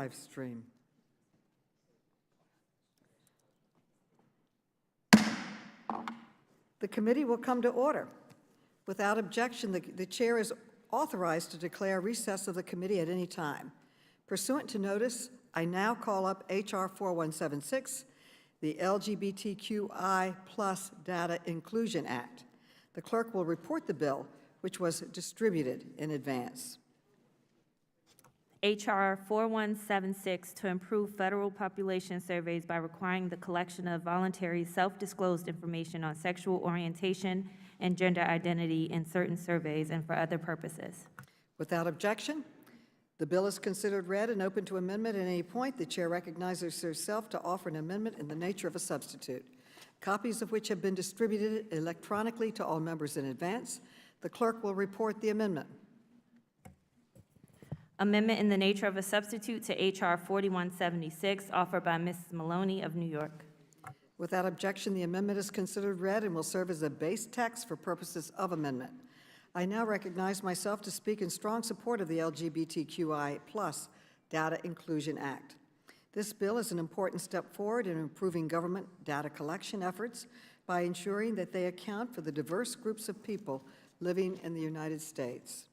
live stream. The committee will come to order. Without objection, the chair is authorized to declare recess of the committee at any time. Pursuant to notice, I now call up H.R. 4176, the LGBTQI+ Data Inclusion Act. The clerk will report the bill, which was distributed in advance. H.R. 4176 to improve federal population surveys by requiring the collection of voluntary self-disclosed information on sexual orientation and gender identity in certain surveys and for other purposes. Without objection, the bill is considered read and open to amendment at any point. The chair recognizes herself to offer an amendment in the nature of a substitute, copies of which have been distributed electronically to all members in advance. The clerk will report the amendment. Amendment in the nature of a substitute to H.R. 4176, offered by Mrs. Maloney of New York. Without objection, the amendment is considered read and will serve as a base text for purposes of amendment. I now recognize myself to speak in strong support of the LGBTQI+ Data Inclusion Act. This bill is an important step forward in improving government data collection efforts by ensuring that they account for the diverse groups of people living in the United States.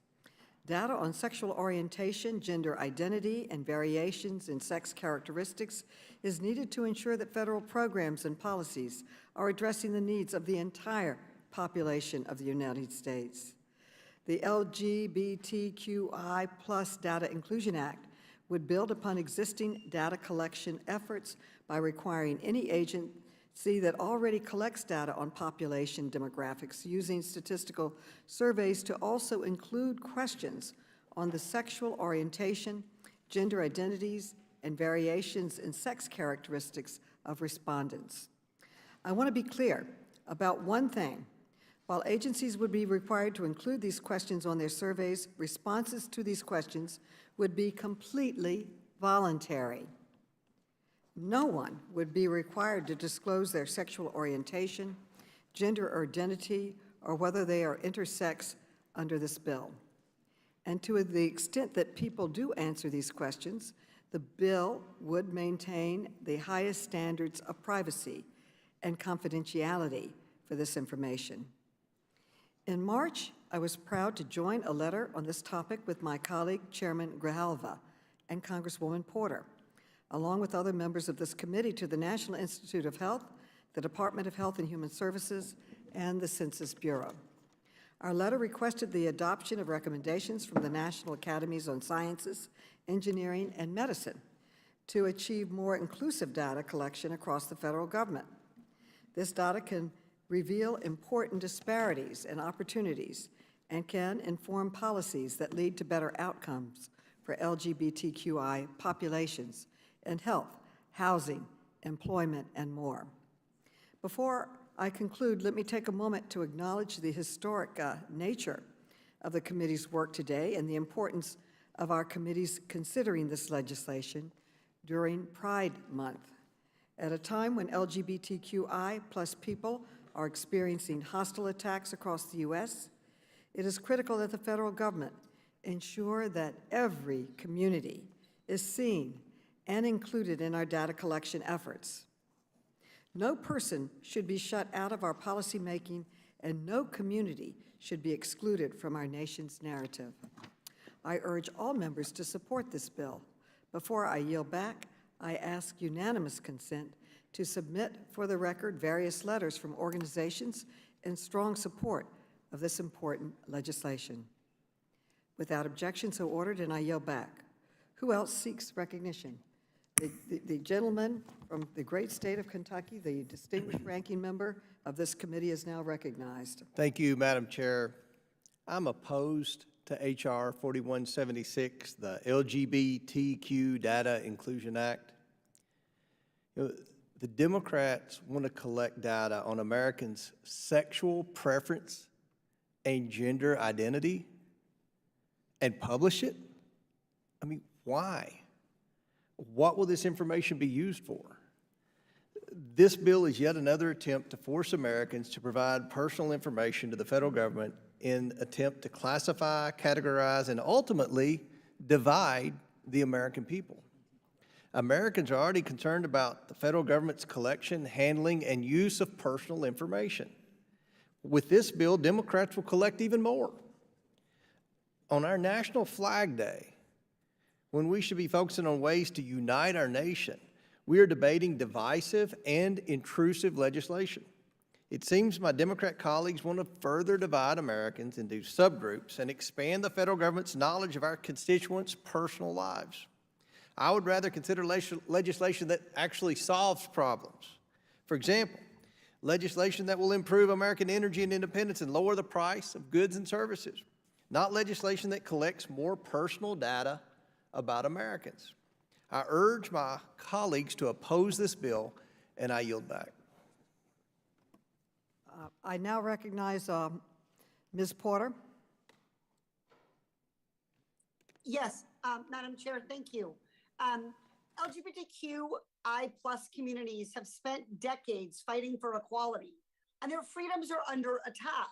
Data on sexual orientation, gender identity, and variations in sex characteristics is needed to ensure that federal programs and policies are addressing the needs of the entire population of the United States. The LGBTQI+ Data Inclusion Act would build upon existing data collection efforts by requiring any agency that already collects data on population demographics using statistical surveys to also include questions on the sexual orientation, gender identities, and variations in sex characteristics of respondents. I want to be clear about one thing. While agencies would be required to include these questions on their surveys, responses to these questions would be completely voluntary. No one would be required to disclose their sexual orientation, gender or identity, or whether they are intersex under this bill. And to the extent that people do answer these questions, the bill would maintain the highest standards of privacy and confidentiality for this information. In March, I was proud to join a letter on this topic with my colleague, Chairman Grijalva, and Congresswoman Porter, along with other members of this committee, to the National Institute of Health, the Department of Health and Human Services, and the Census Bureau. Our letter requested the adoption of recommendations from the National Academies on Sciences, Engineering, and Medicine to achieve more inclusive data collection across the federal government. This data can reveal important disparities and opportunities and can inform policies that lead to better outcomes for LGBTQI populations in health, housing, employment, and more. Before I conclude, let me take a moment to acknowledge the historic nature of the committee's work today and the importance of our committees considering this legislation during Pride Month. At a time when LGBTQI+ people are experiencing hostile attacks across the U.S., it is critical that the federal government ensure that every community is seen and included in our data collection efforts. No person should be shut out of our policymaking, and no community should be excluded from our nation's narrative. I urge all members to support this bill. Before I yield back, I ask unanimous consent to submit for the record various letters from organizations in strong support of this important legislation. Without objection, so ordered, and I yield back. Who else seeks recognition? The gentleman from the great state of Kentucky, the distinguished ranking member of this committee, is now recognized. Thank you, Madam Chair. I'm opposed to H.R. 4176, the LGBTQ Data Inclusion Act. You know, the Democrats want to collect data on Americans' sexual preference and gender identity and publish it? I mean, why? What will this information be used for? This bill is yet another attempt to force Americans to provide personal information to the federal government in an attempt to classify, categorize, and ultimately divide the American people. Americans are already concerned about the federal government's collection, handling, and use of personal information. With this bill, Democrats will collect even more. On our National Flag Day, when we should be focusing on ways to unite our nation, we are debating divisive and intrusive legislation. It seems my Democrat colleagues want to further divide Americans into subgroups and expand the federal government's knowledge of our constituents' personal lives. I would rather consider legislation that actually solves problems. For example, legislation that will improve American energy and independence and lower the price of goods and services, not legislation that collects more personal data about Americans. I urge my colleagues to oppose this bill, and I yield back. I now recognize Ms. Porter. Yes, Madam Chair, thank you. LGBTQI+ communities have spent decades fighting for equality, and their freedoms are under attack.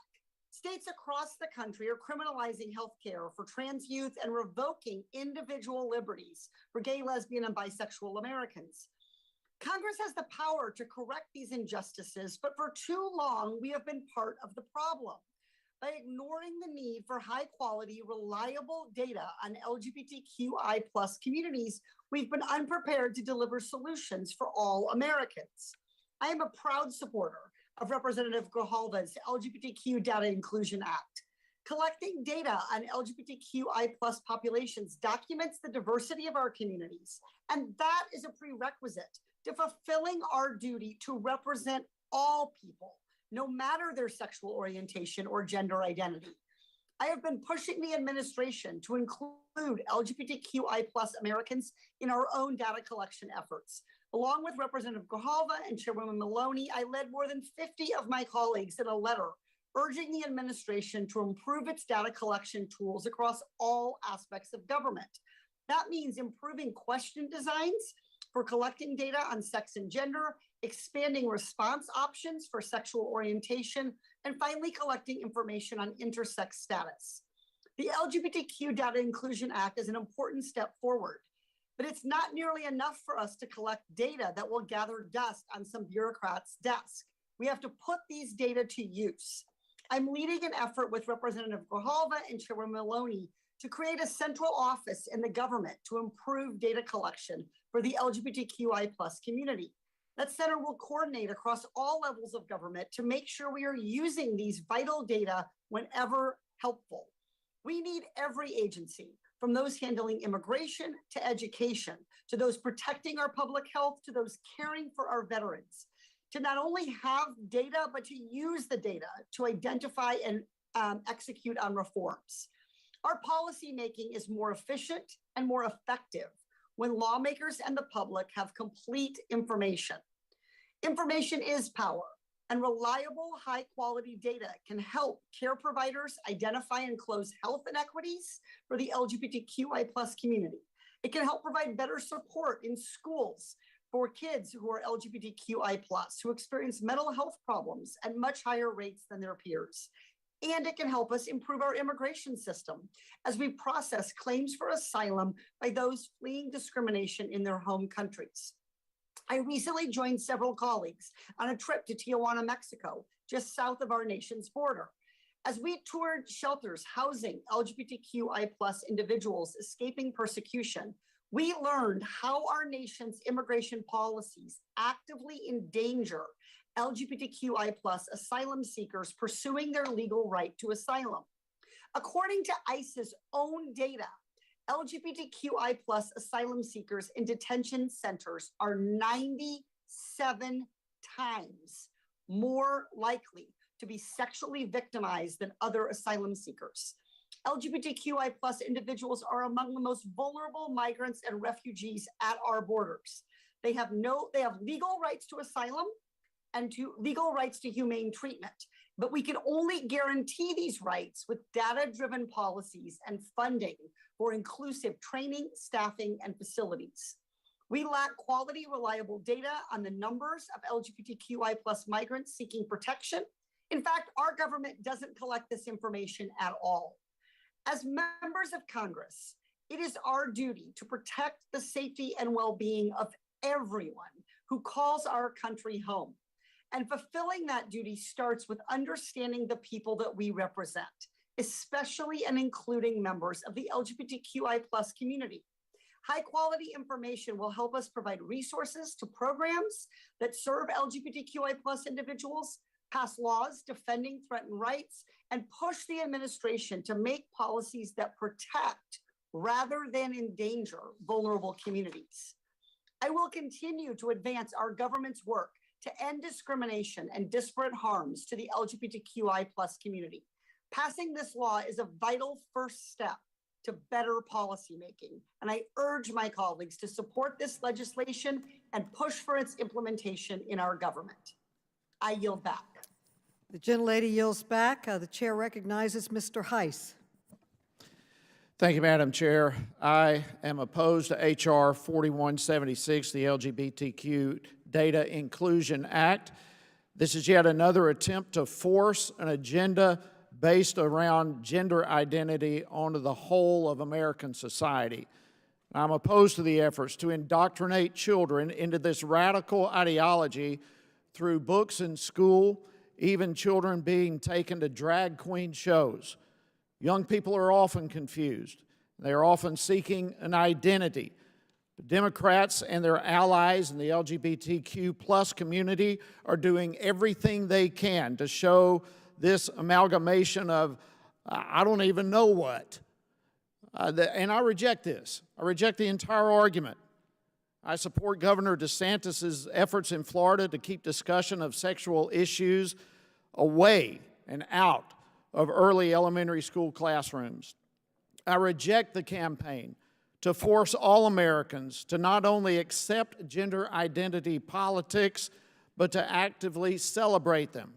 States across the country are criminalizing healthcare for trans youth and revoking individual liberties for gay, lesbian, and bisexual Americans. Congress has the power to correct these injustices, but for too long, we have been part of the problem. By ignoring the need for high quality, reliable data on LGBTQI+ communities, we've been unprepared to deliver solutions for all Americans. I am a proud supporter of Representative Grijalva's LGBTQ Data Inclusion Act. Collecting data on LGBTQI+ populations documents the diversity of our communities, and that is a prerequisite to fulfilling our duty to represent all people, no matter their sexual orientation or gender identity. I have been pushing the administration to include LGBTQI+ Americans in our own data collection efforts. Along with Representative Grijalva and Chairwoman Maloney, I led more than 50 of my colleagues in a letter urging the administration to improve its data collection tools across all aspects of government. That means improving question designs for collecting data on sex and gender, expanding response options for sexual orientation, and finally collecting information on intersex status. The LGBTQ Data Inclusion Act is an important step forward, but it's not nearly enough for us to collect data that will gather dust on some bureaucrat's desk. We have to put these data to use. I'm leading an effort with Representative Grijalva and Chairwoman Maloney to create a central office in the government to improve data collection for the LGBTQI+ community. That center will coordinate across all levels of government to make sure we are using these vital data whenever helpful. We need every agency, from those handling immigration to education, to those protecting our public health, to those caring for our veterans, to not only have data, but to use the data to identify and execute on reforms. Our policymaking is more efficient and more effective when lawmakers and the public have complete information. Information is power, and reliable, high-quality data can help care providers identify and close health inequities for the LGBTQI+ community. It can help provide better support in schools for kids who are LGBTQI+, who experience mental health problems at much higher rates than their peers. And it can help us improve our immigration system as we process claims for asylum by those fleeing discrimination in their home countries. I recently joined several colleagues on a trip to Tijuana, Mexico, just south of our nation's border. As we toured shelters housing LGBTQI+ individuals escaping persecution, we learned how our nation's immigration policies actively endanger LGBTQI+ asylum seekers pursuing their legal right to asylum. According to ICE's own data, LGBTQI+ asylum seekers in detention centers are 97 times more likely to be sexually victimized than other asylum seekers. LGBTQI+ individuals are among the most vulnerable migrants and refugees at our borders. They have legal rights to asylum and to legal rights to humane treatment. But we can only guarantee these rights with data-driven policies and funding for inclusive training, staffing, and facilities. We lack quality, reliable data on the numbers of LGBTQI+ migrants seeking protection. In fact, our government doesn't collect this information at all. As members of Congress, It is our duty to protect the safety and well-being of everyone who calls our country home. And fulfilling that duty starts with understanding the people that we represent, especially and including members of the LGBTQI+ community. High quality information will help us provide resources to programs that serve LGBTQI+ individuals, pass laws defending threatened rights, and push the administration to make policies that protect rather than endanger vulnerable communities. I will continue to advance our government's work to end discrimination and disparate harms to the LGBTQI+ community. Passing this law is a vital first step to better policymaking, and I urge my colleagues to support this legislation and push for its implementation in our government. I yield back. The gentlelady yields back. The chair recognizes Mr. Heiss. Thank you, Madam Chair. I am opposed to H.R. 4176, the LGBTQ Data Inclusion Act. This is yet another attempt to force an agenda based around gender identity onto the whole of American society. I'm opposed to the efforts to indoctrinate children into this radical ideology through books in school, even children being taken to drag queen shows. Young people are often confused. They are often seeking an identity. Democrats and their allies in the LGBTQ+ community are doing everything they can to show this amalgamation of I don't even know what. And I reject this. I reject the entire argument. I support Governor DeSantis' efforts in Florida to keep discussion of sexual issues away and out of early elementary school classrooms. I reject the campaign to force all Americans to not only accept gender identity politics, but to actively celebrate them.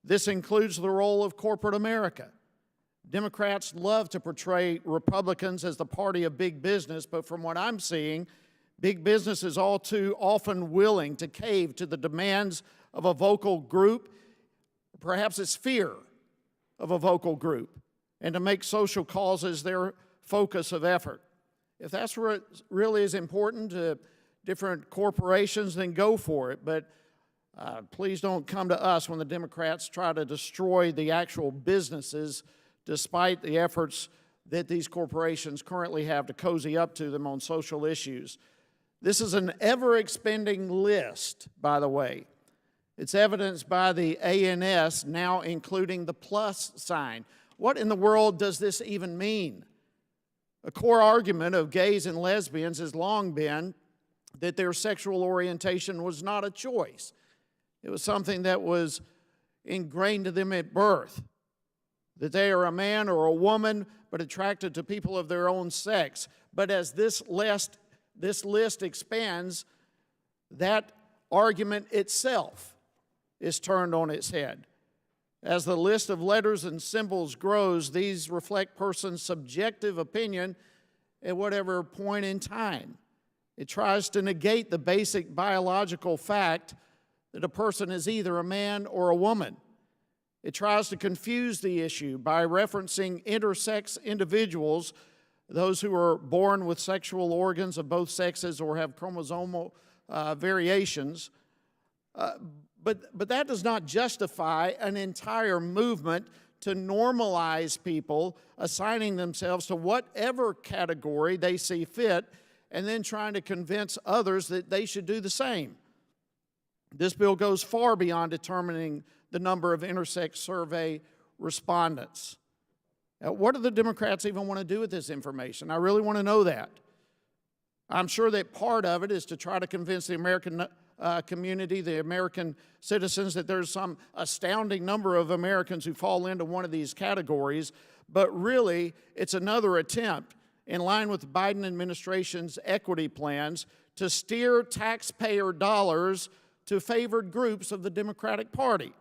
This includes the role of corporate America. Democrats love to portray Republicans as the party of big business, but from what I'm seeing, big business is all too often willing to cave to the demands of a vocal group. Perhaps it's fear of a vocal group, and to make social causes their focus of effort. If that's what really is important to different corporations, then go for it. But please don't come to us when the Democrats try to destroy the actual businesses, despite the efforts that these corporations currently have to cozy up to them on social issues. This is an ever-expanding list, by the way. It's evidenced by the ANS now including the plus sign. What in the world does this even mean? A core argument of gays and lesbians has long been that their sexual orientation was not a choice. It was something that was ingrained to them at birth, that they are a man or a woman, but attracted to people of their own sex. But as this list expands, that argument itself is turned on its head. As the list of letters and symbols grows, these reflect persons' subjective opinion at whatever point in time. It tries to negate the basic biological fact that a person is either a man or a woman. It tries to confuse the issue by referencing intersex individuals, those who are born with sexual organs of both sexes or have chromosomal variations. But that does not justify an entire movement to normalize people assigning themselves to whatever category they see fit and then trying to convince others that they should do the same. This bill goes far beyond determining the number of intersex survey respondents. Now, what do the Democrats even want to do with this information? I really want to know that. I'm sure that part of it is to try to convince the American community, the American citizens, that there's some astounding number of Americans who fall into one of these categories, but really it's another attempt in line with the Biden administration's equity plans to steer taxpayer dollars to favored groups of the Democratic Party.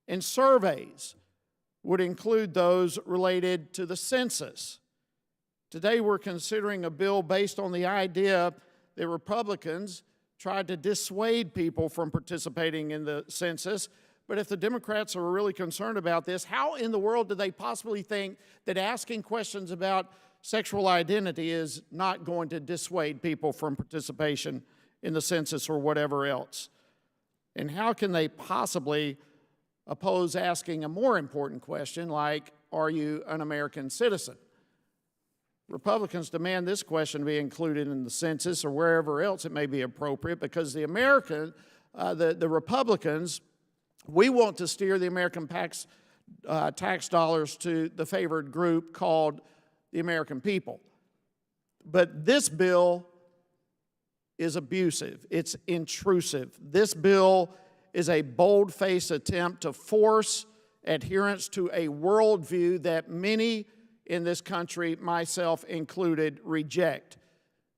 And surveys would include those related to the census. Today we're considering a bill based on the idea that Republicans tried to dissuade people from participating in the census. But if the Democrats are really concerned about this, how in the world do they possibly think that asking questions about sexual identity is not going to dissuade people from participation in the census or whatever else. And how can they possibly oppose asking a more important question like, are you an American citizen? Republicans demand this question to be included in the census or wherever else it may be appropriate because the Republicans, we want to steer the American tax dollars to the favored group called the American people. But this bill is abusive. It's intrusive. This bill is a bold-faced attempt to force adherence to a worldview that many in this country, myself included, reject.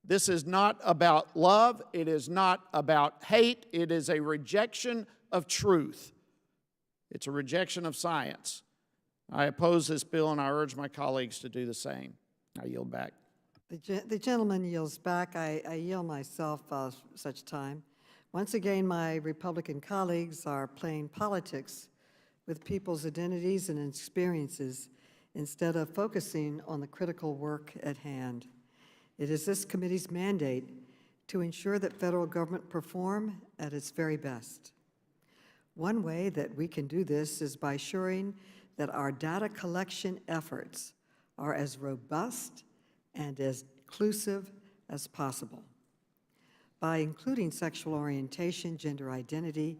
This is not about love. It is not about hate. It is a rejection of truth. It's a rejection of science. I oppose this bill, and I urge my colleagues to do the same. I yield back. The gentleman yields back. I yield myself such time. Once again, my Republican colleagues are playing politics with people's identities and experiences instead of focusing on the critical work at hand. It is this committee's mandate to ensure that federal government perform at its very best. One way that we can do this is by ensuring that our data collection efforts are as robust and as inclusive as possible. By including sexual orientation, gender identity,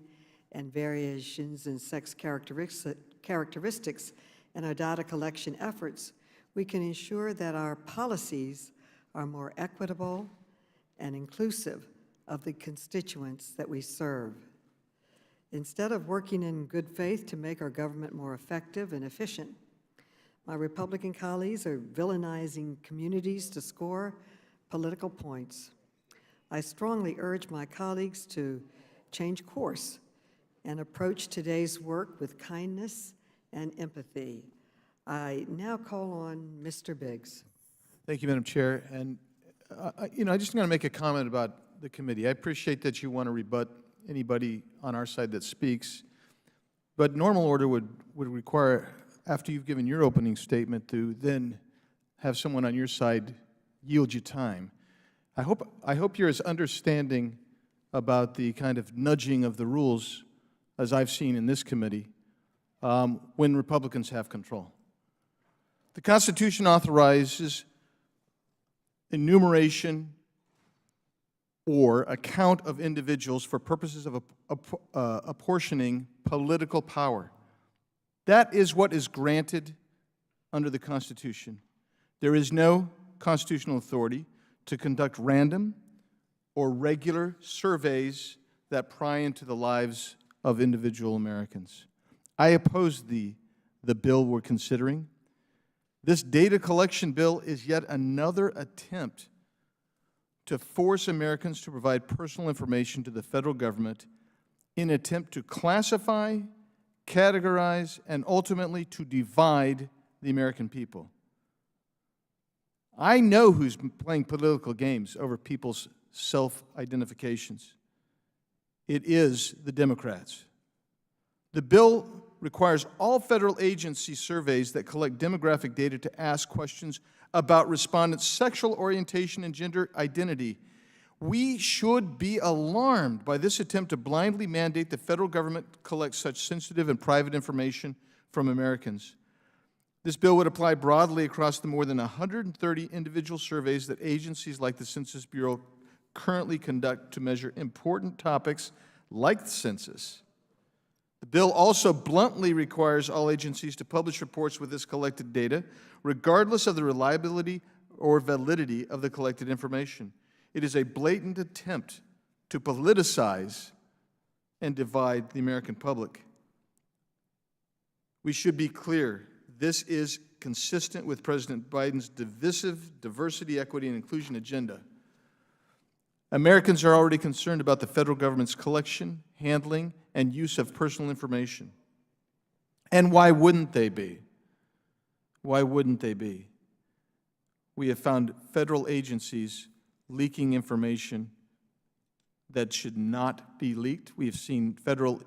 and variations in sex characteristics in our data collection efforts, we can ensure that our policies are more equitable and inclusive of the constituents that we serve. Instead of working in good faith to make our government more effective and efficient, my Republican colleagues are villainizing communities to score political points. I strongly urge my colleagues to change course and approach today's work with kindness and empathy. I now call on Mr. Biggs. Thank you, Madam Chair. And, I just want to make a comment about the committee. I appreciate that you want to rebut anybody on our side that speaks, but normal order would require, after you've given your opening statement, to then have someone on your side yield you time. I hope you're as understanding about the kind of nudging of the rules as I've seen in this committee when Republicans have control. The Constitution authorizes enumeration or a count of individuals for purposes of apportioning political power. That is what is granted under the Constitution. There is no constitutional authority to conduct random or regular surveys that pry into the lives of individual Americans. I oppose the bill we're considering. This data collection bill is yet another attempt to force Americans to provide personal information to the federal government in an attempt to classify, categorize, and ultimately to divide the American people. I know who's playing political games over people's self-identifications. It is the Democrats. The bill requires all federal agency surveys that collect demographic data to ask questions about respondents' sexual orientation and gender identity. We should be alarmed by this attempt to blindly mandate the federal government collect such sensitive and private information from Americans. This bill would apply broadly across the more than 130 individual surveys that agencies like the Census Bureau currently conduct to measure important topics like the census. The bill also bluntly requires all agencies to publish reports with this collected data, regardless of the reliability or validity of the collected information. It is a blatant attempt to politicize and divide the American public. We should be clear. This is consistent with President Biden's divisive diversity, equity, and inclusion agenda. Americans are already concerned about the federal government's collection, handling, and use of personal information. And why wouldn't they be? Why wouldn't they be? We have found federal agencies leaking information that should not be leaked. We have seen federal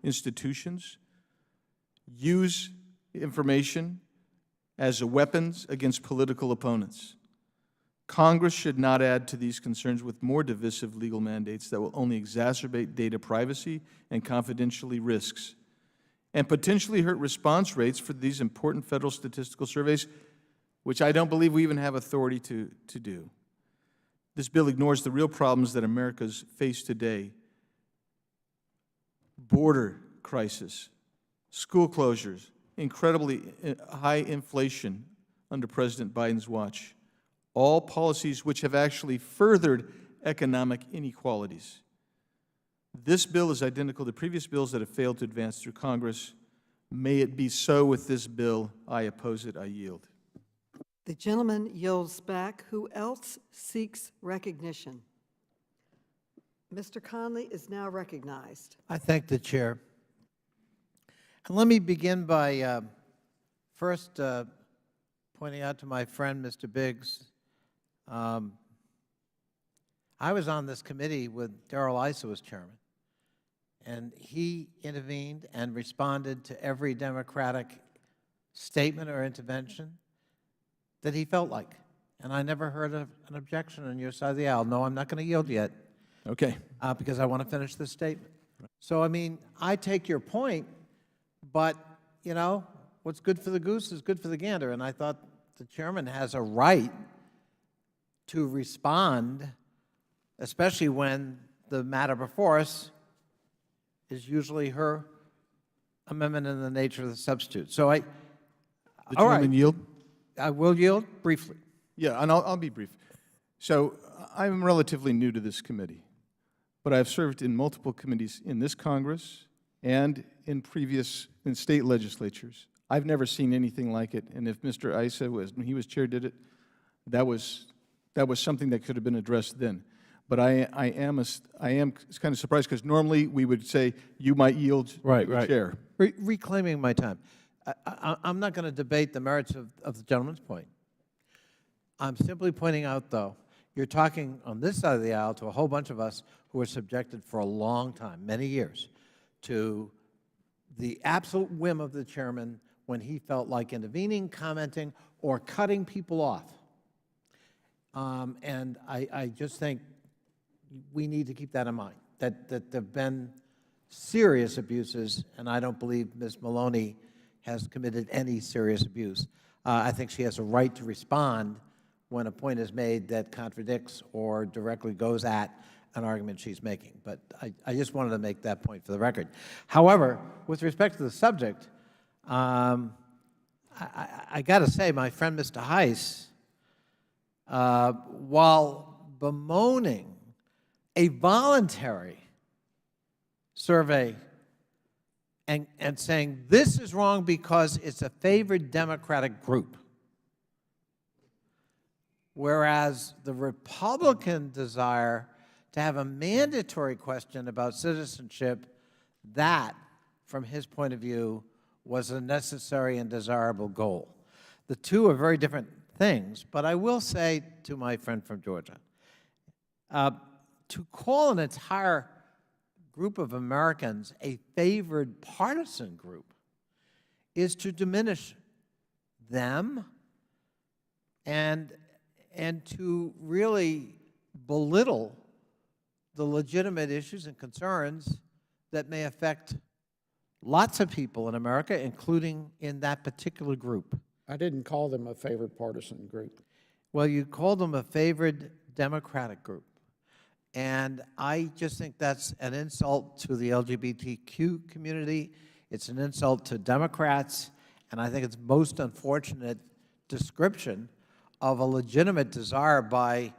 institutions use information as weapons against political opponents. Congress should not add to these concerns with more divisive legal mandates that will only exacerbate data privacy and confidentiality risks and potentially hurt response rates for these important federal statistical surveys, which I don't believe we even have authority to do. This bill ignores the real problems that America's face today: border crisis, school closures, incredibly high inflation under President Biden's watch, all policies which have actually furthered economic inequalities. This bill is identical to previous bills that have failed to advance through Congress. May it be so with this bill. I oppose it. I yield. The gentleman yields back. Who else seeks recognition? Mr. Conley is now recognized. I thank the chair. And let me begin by first pointing out to my friend, Mr. Biggs, I was on this committee with Darrell Issa as chairman, and he intervened and responded to every Democratic statement or intervention that he felt like. And I never heard of an objection on your side of the aisle. No, I'm not going to yield yet. Okay. Because I want to finish this statement. So, I mean, I take your point, but, you know, what's good for the goose is good for the gander. And I thought the chairman has a right to respond, especially when the matter before us is usually her amendment in the nature of the substitute. So The gentleman yield? I will yield briefly. Yeah, and I'll be brief. So I'm relatively new to this committee, but I've served in multiple committees in this Congress and in state legislatures. I've never seen anything like it, and if Mr. Issa, when he was chair, did it, that was something that could have been addressed then. But I am kind of surprised, because normally we would say you might yield to the chair. Reclaiming my time. I'm not going to debate the merits of the gentleman's point. I'm simply pointing out, though, you're talking on this side of the aisle to a whole bunch of us who were subjected for a long time, many years, to the absolute whim of the chairman when he felt like intervening, commenting, or cutting people off. And I just think we need to keep that in mind, that there have been serious abuses, and I don't believe Ms. Maloney has committed any serious abuse. I think she has a right to respond when a point is made that contradicts or directly goes at an argument she's making. But I just wanted to make that point for the record. However, with respect to the subject, I got to say, my friend Mr. Heiss, while bemoaning a voluntary survey and saying this is wrong because it's a favored Democratic group, whereas the Republican desire to have a mandatory question about citizenship, that, from his point of view, was a necessary and desirable goal. The two are very different things, but I will say to my friend from Georgia, to call an entire group of Americans a favored partisan group is to diminish them and to really belittle the legitimate issues and concerns that may affect lots of people in America, including in that particular group. I didn't call them a favored partisan group. Well, you called them a favored Democratic group. And I just think that's an insult to the LGBTQ community. It's an insult to Democrats. And I think it's most unfortunate description of a legitimate desire by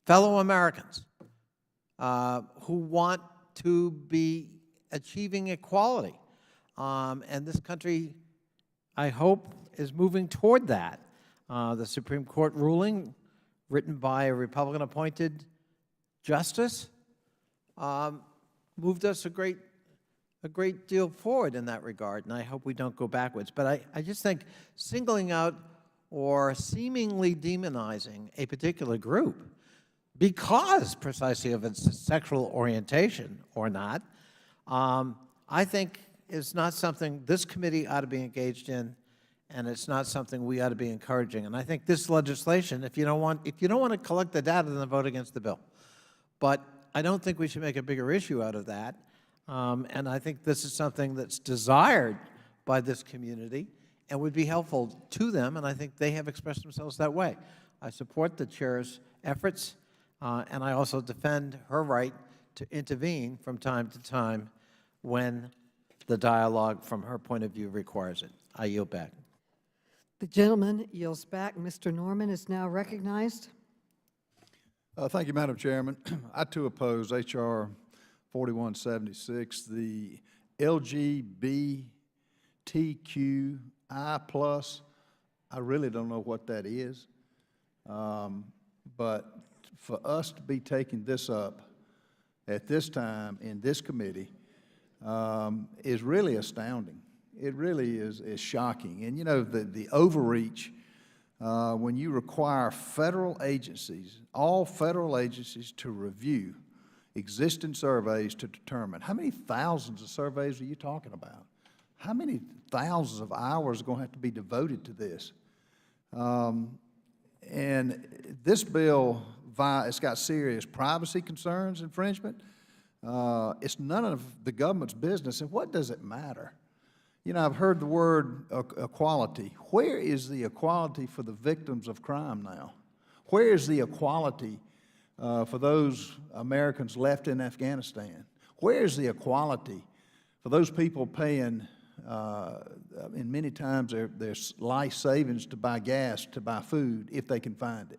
fellow Americans who want to be achieving equality. And this country, I hope, is moving toward that. The Supreme Court ruling, written by a Republican-appointed justice, moved us a great deal forward in that regard, and I hope we don't go backwards. But I just think singling out or seemingly demonizing a particular group because precisely of its sexual orientation or not, I think is not something this committee ought to be engaged in, and it's not something we ought to be encouraging. And I think this legislation, if you don't want to collect the data, then vote against the bill. But I don't think we should make a bigger issue out of that. And I think this is something that's desired by this community and would be helpful to them, and I think they have expressed themselves that way. I support the chair's efforts, and I also defend her right to intervene from time to time when the dialogue from her point of view requires it. I yield back. The gentleman yields back. Mr. Norman is now recognized. Thank you, Madam Chairman. I too oppose H.R. 4176, the LGBTQI+. I really don't know what that is. But for us to be taking this up at this time in this committee is really astounding. It really is shocking. And you know, the overreach, when you require federal agencies, all federal agencies, to review existing surveys to determine how many thousands of surveys are you talking about? How many thousands of hours are going to have to be devoted to this? And this bill, it's got serious privacy concerns, infringement. It's none of the government's business, and what does it matter? You know, I've heard the word equality. Where is the equality for the victims of crime now? Where is the equality for those Americans left in Afghanistan? Where is the equality for those people paying, in many times, their life savings to buy gas, to buy food, if they can find it?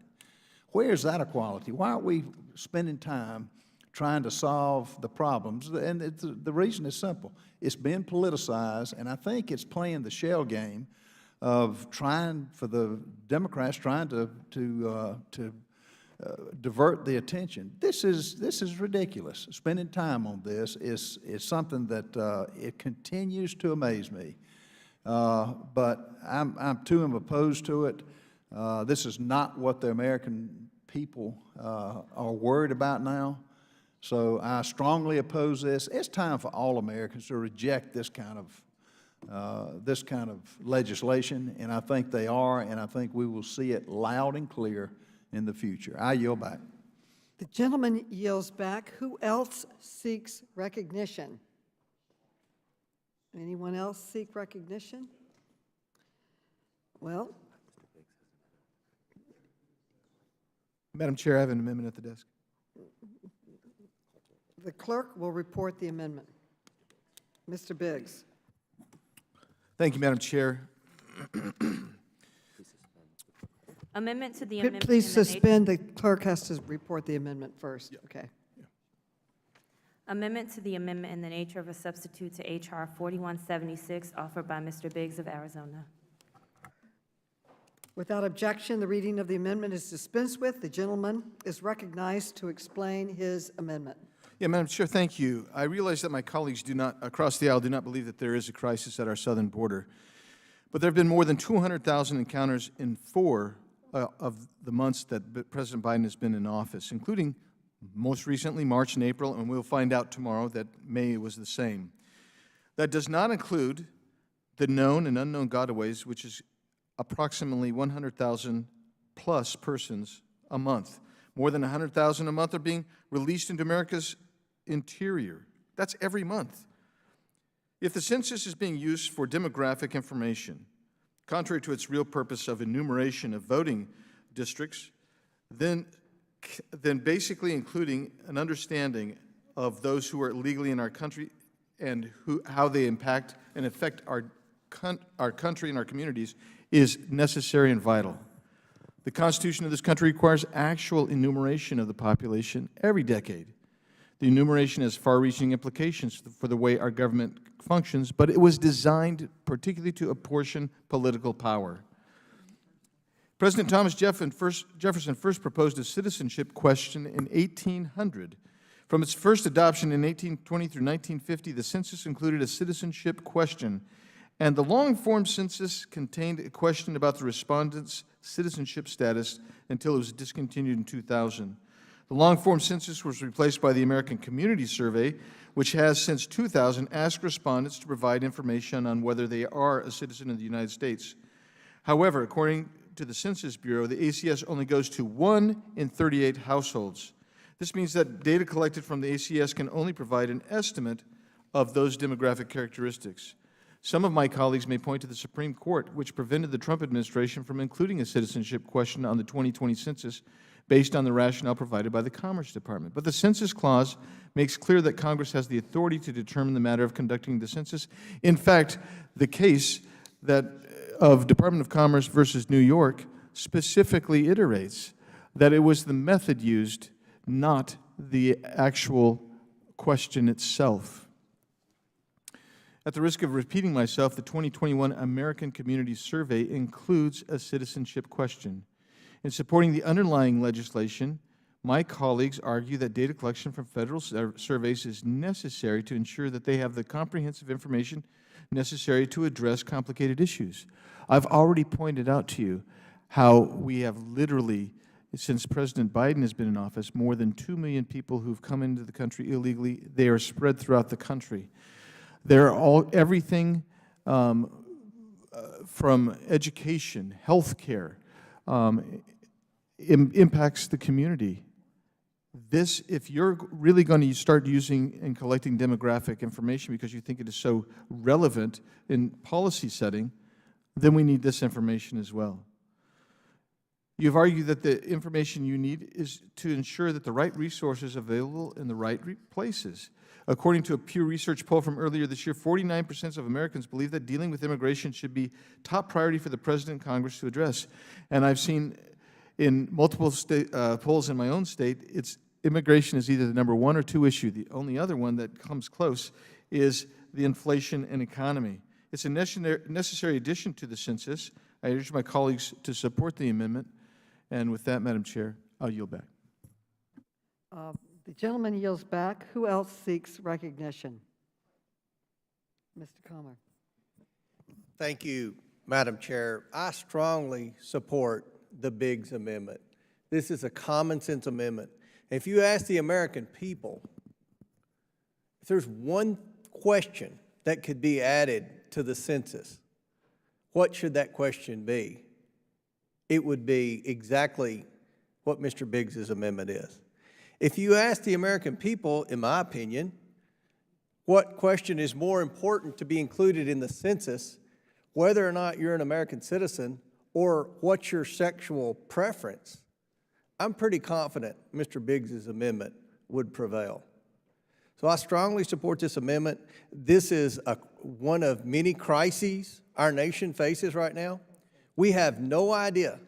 Where is that equality? Why aren't we spending time trying to solve the problems? And the reason is simple. It's been politicized, and I think it's playing the shell game of trying, for the Democrats, trying to divert the attention. This is ridiculous. Spending time on this is something that it continues to amaze me. But I'm too opposed to it. This is not what the American people are worried about now. So I strongly oppose this. It's time for all Americans to reject this kind of legislation, and I think they are, and I think we will see it loud and clear in the future. I yield back. The gentleman yields back. Who else seeks recognition? Anyone else seek recognition? Well, Madam Chair, I have an amendment at the desk. the clerk will report the amendment. Mr. Biggs. Thank you, Madam Chair. Amendment to the amendment. Please in the nature- suspend. The clerk has to report the amendment first. Okay. Amendment to the amendment in the nature of a substitute to H.R. 4176, offered by Mr. Biggs of Arizona. Without objection, the reading of the amendment is dispensed with. The gentleman is recognized to explain his amendment. Yeah, Madam Chair, thank you. I realize that my colleagues across the aisle do not believe that there is a crisis at our southern border. But there have been more than 200,000 encounters in 4 of the months that President Biden has been in office, including most recently March and April, and we'll find out tomorrow that May was the same. That does not include the known and unknown gotaways, which is approximately 100,000 plus persons a month. More than 100,000 a month are being released into America's interior. That's every month. If the census is being used for demographic information, contrary to its real purpose of enumeration of voting districts, then basically including an understanding of those who are illegally in our country and how they impact and affect our country and our communities is necessary and vital. The Constitution of this country requires actual enumeration of the population every decade. The enumeration has far-reaching implications for the way our government functions, but it was designed particularly to apportion political power. President Thomas Jefferson first proposed a citizenship question in 1800. From its first adoption in 1820 through 1950, the census included a citizenship question, and the long-form census contained a question about the respondent's citizenship status until it was discontinued in 2000. The long-form census was replaced by the American Community Survey, which has since 2000 asked respondents to provide information on whether they are a citizen of the United States. However, according to the Census Bureau, the ACS only goes to 1 in 38 households. This means that data collected from the ACS can only provide an estimate of those demographic characteristics. Some of my colleagues may point to the Supreme Court, which prevented the Trump administration from including a citizenship question on the 2020 census based on the rationale provided by the Commerce Department. But the Census Clause makes clear that Congress has the authority to determine the matter of conducting the census. In fact, the case of Department of Commerce versus New York specifically iterates that it was the method used, not the actual question itself. At the risk of repeating myself, the 2021 American Community Survey includes a citizenship question. In supporting the underlying legislation, my colleagues argue that data collection from federal surveys is necessary to ensure that they have the comprehensive information necessary to address complicated issues. I've already pointed out to you how we have literally, since President Biden has been in office, more than 2 million people who've come into the country illegally. They are spread throughout the country. They're everything from education, health care, impacts the community. This, if you're really going to start using and collecting demographic information because you think it is so relevant in policy setting, then we need this information as well. You've argued that the information you need is to ensure that the right resources are available in the right places. According to a Pew Research poll from earlier this year, 49% of Americans believe that dealing with immigration should be top priority for the President and Congress to address. And I've seen in multiple polls in my own state, immigration is either the #1 or 2 issue. The only other one that comes close is the inflation and economy. It's a necessary addition to the census. I urge my colleagues to support the amendment. And with that, Madam Chair, I'll yield back. The gentleman yields back. Who else seeks recognition? Mr. Comer. Thank you, Madam Chair. I strongly support the Biggs Amendment. This is a common sense amendment. If you ask the American people, if there's one question that could be added to the census, what should that question be? It would be exactly what Mr. Biggs's amendment is. If you ask the American people, in my opinion, what question is more important to be included in the census, whether or not you're an American citizen or what's your sexual preference, I'm pretty confident Mr. Biggs's amendment would prevail. So I strongly support this amendment. This is one of many crises our nation faces right now. We have no idea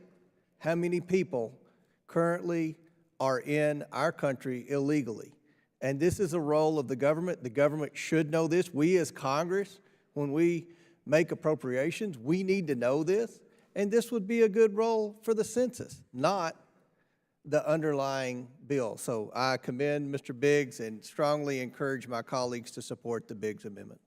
how many people currently are in our country illegally. And this is a role of the government. The government should know this. We as Congress, when we make appropriations, we need to know this. And this would be a good role for the census, not the underlying bill. So I commend Mr. Biggs and strongly encourage my colleagues to support the Biggs Amendment.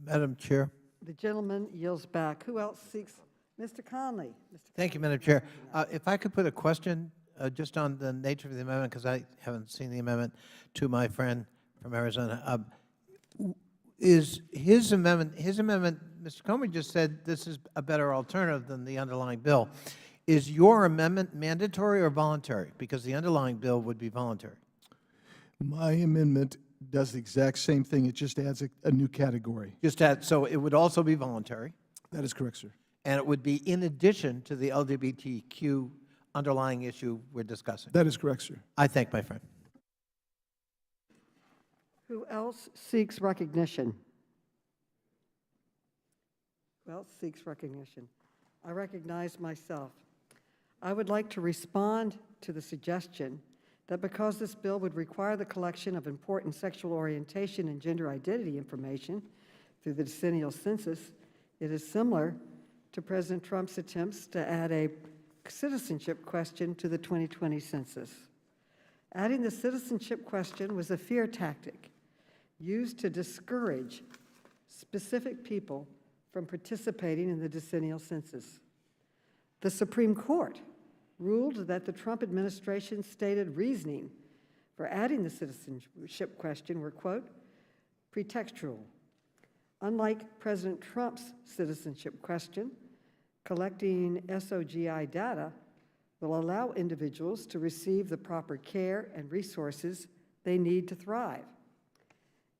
Madam Chair. The gentleman yields back. Who else seeks? Mr. Conley. Thank you, Madam Chair. If I could put a question just on the nature of the amendment, because I haven't seen the amendment, to my friend from Arizona. Is his amendment, Mr. Comer just said this is a better alternative than the underlying bill. Is your amendment mandatory or voluntary? Because the underlying bill would be voluntary. My amendment does the exact same thing. It just adds a new category. So it would also be voluntary. That is correct, sir. And it would be in addition to the LGBTQ underlying issue we're discussing. That is correct, sir. I thank my friend. Who else seeks recognition? Who else seeks recognition? I recognize myself. I would like to respond to the suggestion that because this bill would require the collection of important sexual orientation and gender identity information through the decennial census, it is similar to President Trump's attempts to add a citizenship question to the 2020 census. Adding the citizenship question was a fear tactic used to discourage specific people from participating in the decennial census. The Supreme Court ruled that the Trump administration's stated reasoning for adding the citizenship question were, quote, pretextual. Unlike President Trump's citizenship question, Collecting SOGI data will allow individuals to receive the proper care and resources they need to thrive.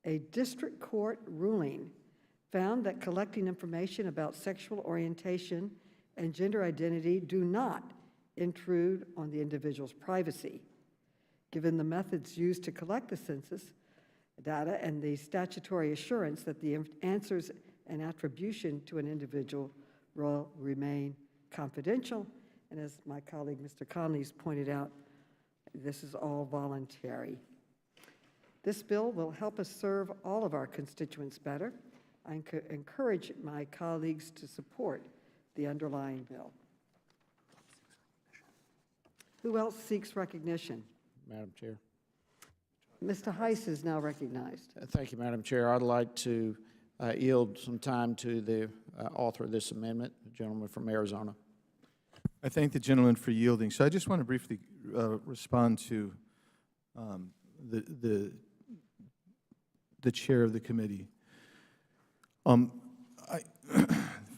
A district court ruling found that collecting information about sexual orientation and gender identity do not intrude on the individual's privacy. Given the methods used to collect the census data and the statutory assurance that the answers and attribution to an individual will remain confidential, and as my colleague Mr. Conley's pointed out, this is all voluntary. This bill will help us serve all of our constituents better. I encourage my colleagues to support the underlying bill. Who else seeks recognition? Madam Chair. Mr. Heiss is now recognized. Thank you, Madam Chair. I'd like to yield some time to the author of this amendment, the gentleman from Arizona. I thank the gentleman for yielding. So I just want to briefly respond to the chair of the committee.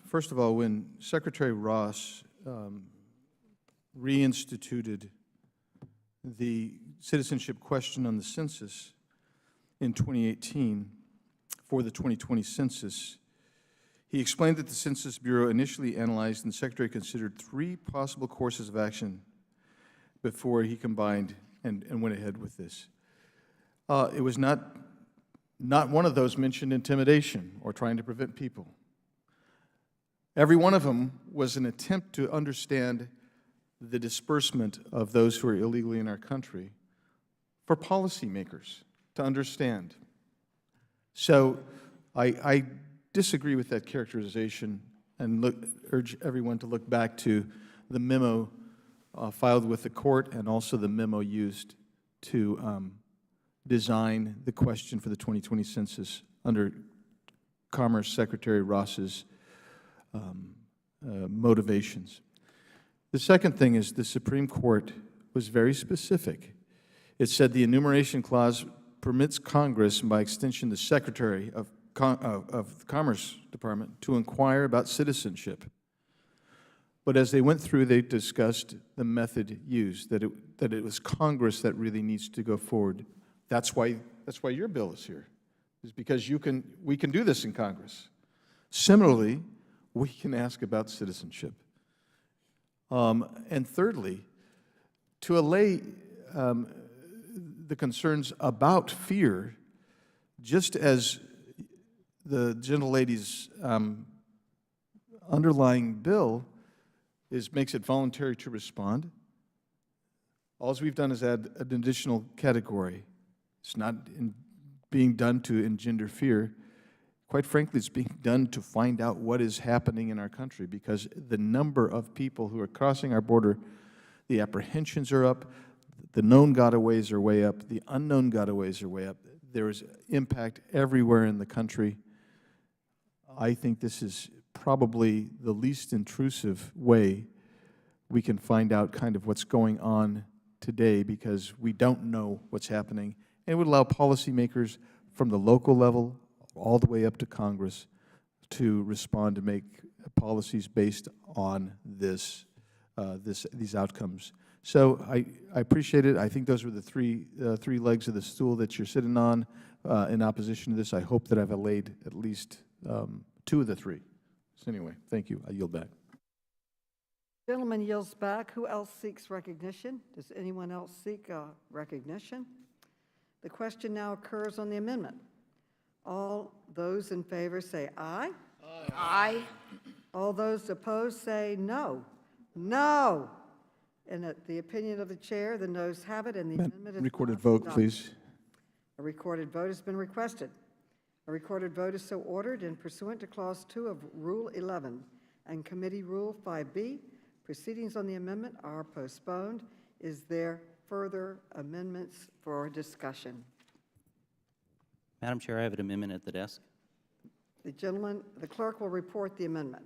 First of all, when Secretary Ross reinstituted the citizenship question on the census in 2018 for the 2020 census, he explained that the Census Bureau initially analyzed and the Secretary considered 3 possible courses of action before he combined and went ahead with this. It was not one of those mentioned intimidation or trying to prevent people. Every one of them was an attempt to understand the disbursement of those who are illegally in our country for policymakers to understand. So I disagree with that characterization and urge everyone to look back to the memo filed with the court and also the memo used to design the question for the 2020 census under Commerce Secretary Ross's motivations. The second thing is the Supreme Court was very specific. It said the enumeration clause permits Congress, and by extension the Secretary of the Commerce Department, to inquire about citizenship. But as they went through, they discussed the method used, that it was Congress that really needs to go forward. That's why your bill is here, is because we can do this in Congress. Similarly, we can ask about citizenship. And thirdly, to allay the concerns about fear, just as the gentlelady's underlying bill makes it voluntary to respond, all we've done is add an additional category. It's not being done to engender fear. Quite frankly, it's being done to find out what is happening in our country, because the number of people who are crossing our border, the apprehensions are up, the known gotaways are way up, the unknown gotaways are way up. There is impact everywhere in the country. I think this is probably the least intrusive way we can find out kind of what's going on today, because we don't know what's happening. And it would allow policymakers from the local level all the way up to Congress to respond to make policies based on these outcomes. So I appreciate it. I think those were the three legs of the stool that you're sitting on in opposition to this. I hope that I've allayed at least 2 of the 3. So anyway, thank you. I yield back. Gentleman yields back. Who else seeks recognition? Does anyone else seek recognition? The question now occurs on the amendment. All those in favor say aye. Aye. Aye. All those opposed say no. No. And at the opinion of the chair, the noes have it, and the amendment is Recorded vote, adopted. please. A recorded vote has been requested. A recorded vote is so ordered and pursuant to Clause 2 of Rule 11 and Committee Rule 5B. Proceedings on the amendment are postponed. Is there further amendments for discussion? Madam Chair, I have an amendment at the desk. The clerk will report the amendment.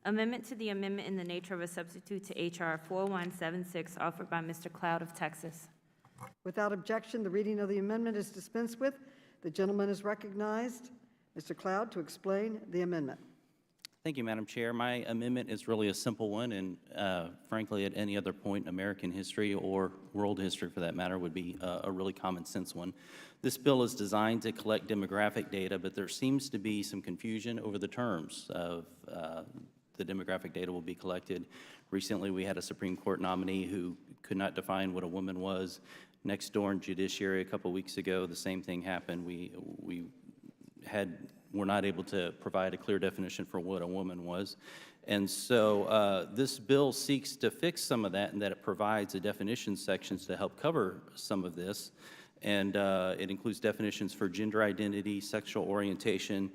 Amendment to the amendment in the nature of a substitute to H.R. 4176 offered by Mr. Cloud of Texas. Without objection, the reading of the amendment is dispensed with. The gentleman is recognized. Mr. Cloud, to explain the amendment. Thank you, Madam Chair. My amendment is really a simple one, and frankly, at any other point in American history or world history, for that matter, would be a really common sense one. This bill is designed to collect demographic data, but there seems to be some confusion over the terms of the demographic data will be collected. Recently, we had a Supreme Court nominee who could not define what a woman was. Next door in Judiciary a couple weeks ago, the same thing happened. We're not able to provide a clear definition for what a woman was. And so this bill seeks to fix some of that, and that it provides a definition sections to help cover some of this. And it includes definitions for gender identity, sexual orientation.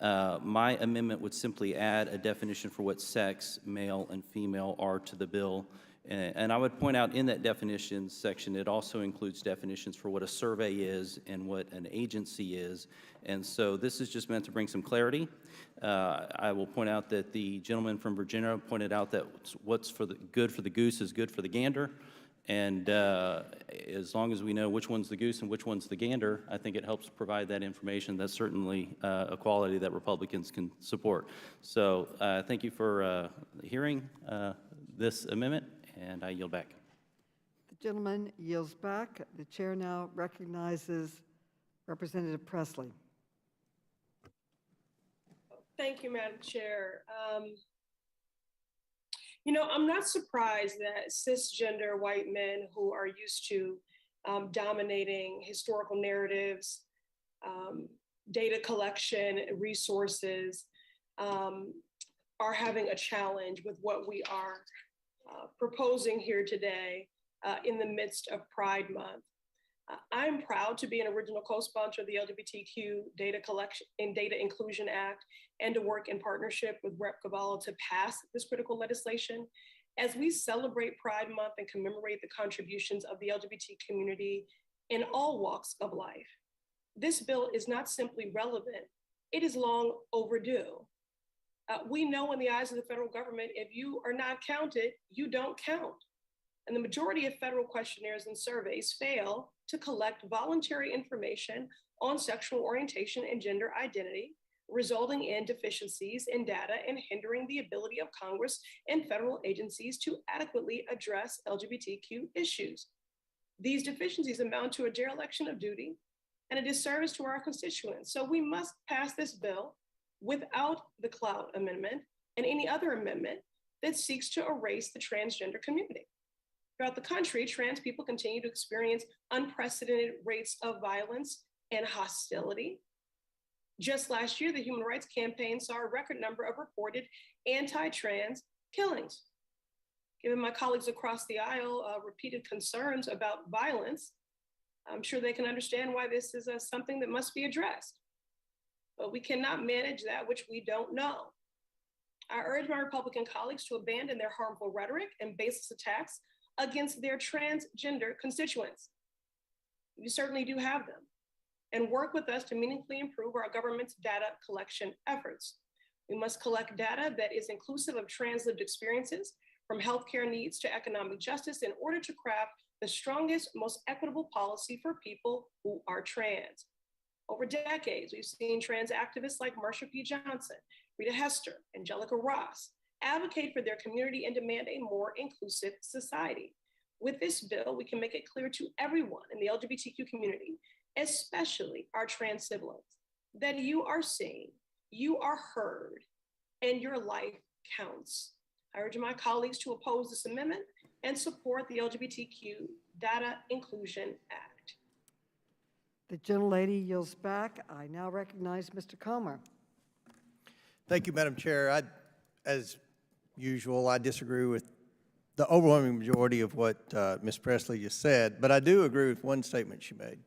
My amendment would simply add a definition for what sex, male and female, are to the bill. And I would point out in that definitions section, it also includes definitions for what a survey is and what an agency is. And so this is just meant to bring some clarity. I will point out that the gentleman from Virginia pointed out that what's good for the goose is good for the gander. And as long as we know which one's the goose and which one's the gander, I think it helps provide that information. That's certainly a quality that Republicans can support. So thank you for hearing this amendment, and I yield back. The gentleman yields back. The chair now recognizes Representative Presley. Thank you, Madam Chair. You know, I'm not surprised that cisgender white men who are used to dominating historical narratives, data collection, resources, are having a challenge with what we are proposing here today in the midst of Pride Month. I'm proud to be an original co-sponsor of the LGBTQ Data Collection and Data Inclusion Act and to work in partnership with Rep. Cavallo to pass this critical legislation. As we celebrate Pride Month and commemorate the contributions of the LGBT community in all walks of life, this bill is not simply relevant, it is long overdue. We know in the eyes of the federal government, if you are not counted, you don't count. And the majority of federal questionnaires and surveys fail to collect voluntary information on sexual orientation and gender identity, resulting in deficiencies in data and hindering the ability of Congress and federal agencies to adequately address LGBTQ issues. These deficiencies amount to a dereliction of duty and a disservice to our constituents. So we must pass this bill without the Cloud Amendment and any other amendment that seeks to erase the transgender community. Throughout the country, trans people continue to experience unprecedented rates of violence and hostility. Just last year, the Human Rights Campaign saw a record number of reported anti-trans killings. Given my colleagues across the aisle repeated concerns about violence, I'm sure they can understand why this is something that must be addressed. But we cannot manage that which we don't know. I urge my Republican colleagues to abandon their harmful rhetoric and baseless attacks against their transgender constituents. You certainly do have them, and work with us to meaningfully improve our government's data collection efforts. We must collect data that is inclusive of trans lived experiences, from healthcare needs to economic justice, in order to craft the strongest, most equitable policy for people who are trans. Over decades, we've seen trans activists like Marsha P. Johnson, Rita Hester, Angelica Ross, advocate for their community and demand a more inclusive society. With this bill, we can make it clear to everyone in the LGBTQ community, especially our trans siblings, that you are seen, you are heard, and your life counts. I urge my colleagues to oppose this amendment and support the LGBTQ Data Inclusion Act. The gentlelady yields back. I now recognize Mr. Comer. Thank you, Madam Chair. As usual, I disagree with the overwhelming majority of what Ms. Presley just said, but I do agree with one statement she made.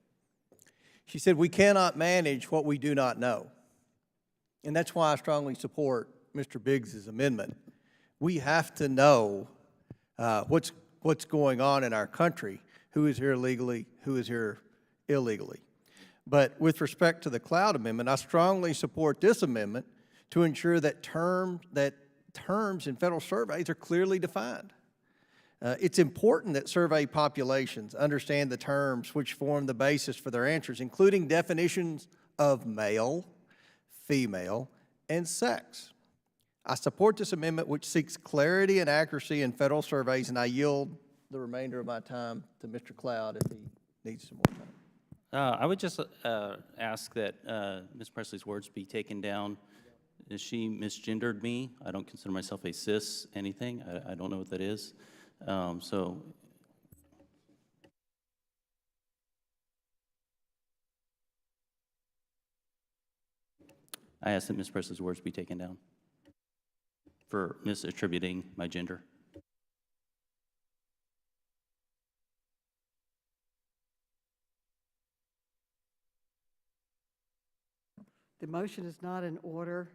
She said, we cannot manage what we do not know. And that's why I strongly support Mr. Biggs's amendment. We have to know what's going on in our country, who is here legally, who is here illegally. But with respect to the Cloud Amendment, I strongly support this amendment to ensure that terms in federal surveys are clearly defined. It's important that survey populations understand the terms which form the basis for their answers, including definitions of male, female, and sex. I support this amendment, which seeks clarity and accuracy in federal surveys, and I yield the remainder of my time to Mr. Cloud if he needs some more time. I would just ask that Ms. Presley's words be taken down. She misgendered me. I don't consider myself a cis anything. I don't know what that is. So I ask that Ms. Presley's words be taken down for misattributing my gender. The motion is not in order.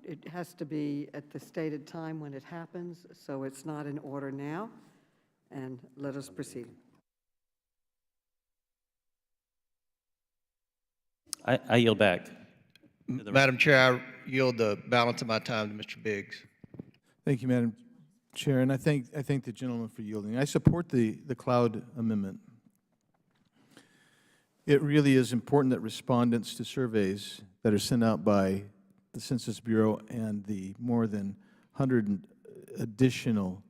It has to be at the stated time when it happens, so it's not in order now. And let us proceed. I yield back. Madam Chair, I yield the balance of my time to Mr. Biggs. Thank you, Madam Chair, and I thank the gentleman for yielding. I support the Cloud Amendment. It really is important that respondents to surveys that are sent out by the Census Bureau and the more than 100 additional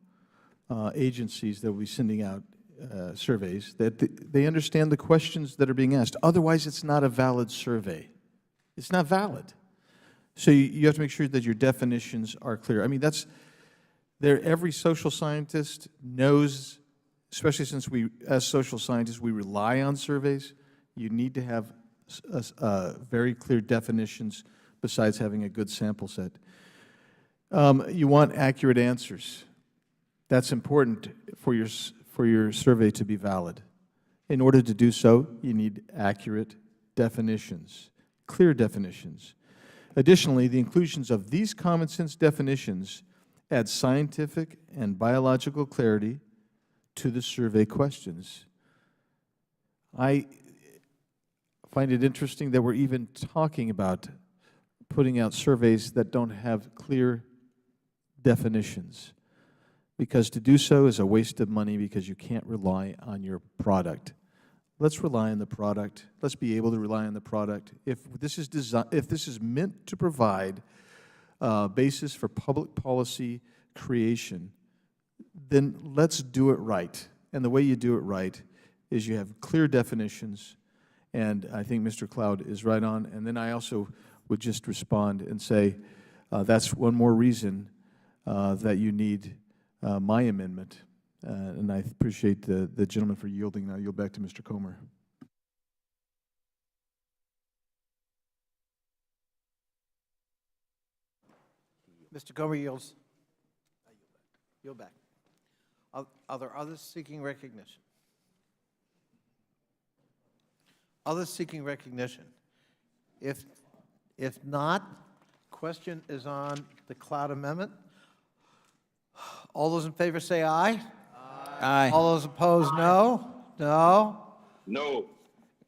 agencies that will be sending out surveys, that they understand the questions that are being asked. Otherwise, it's not a valid survey. It's not valid. So you have to make sure that your definitions are clear. I mean, that's there. Every social scientist knows, especially since we, as social scientists, we rely on surveys. You need to have very clear definitions besides having a good sample set. You want accurate answers. That's important for your survey to be valid. In order to do so, you need accurate definitions, clear definitions. Additionally, the inclusions of these common sense definitions add scientific and biological clarity to the survey questions. I find it interesting that we're even talking about putting out surveys that don't have clear definitions, because to do so is a waste of money because you can't rely on your product. Let's rely on the product. Let's be able to rely on the product. If this is meant to provide a basis for public policy creation, then let's do it right. And the way you do it right is you have clear definitions, and I think Mr. Cloud is right on. And then I also would just respond and say that's one more reason that you need my amendment. And I appreciate the gentleman for yielding. Now yield back to Mr. Comer. Mr. Comer yields. Yield back. Are there others seeking recognition? Others seeking recognition? If not, question is on the Cloud Amendment. All those in favor say aye. Aye. All those opposed, no. No. No.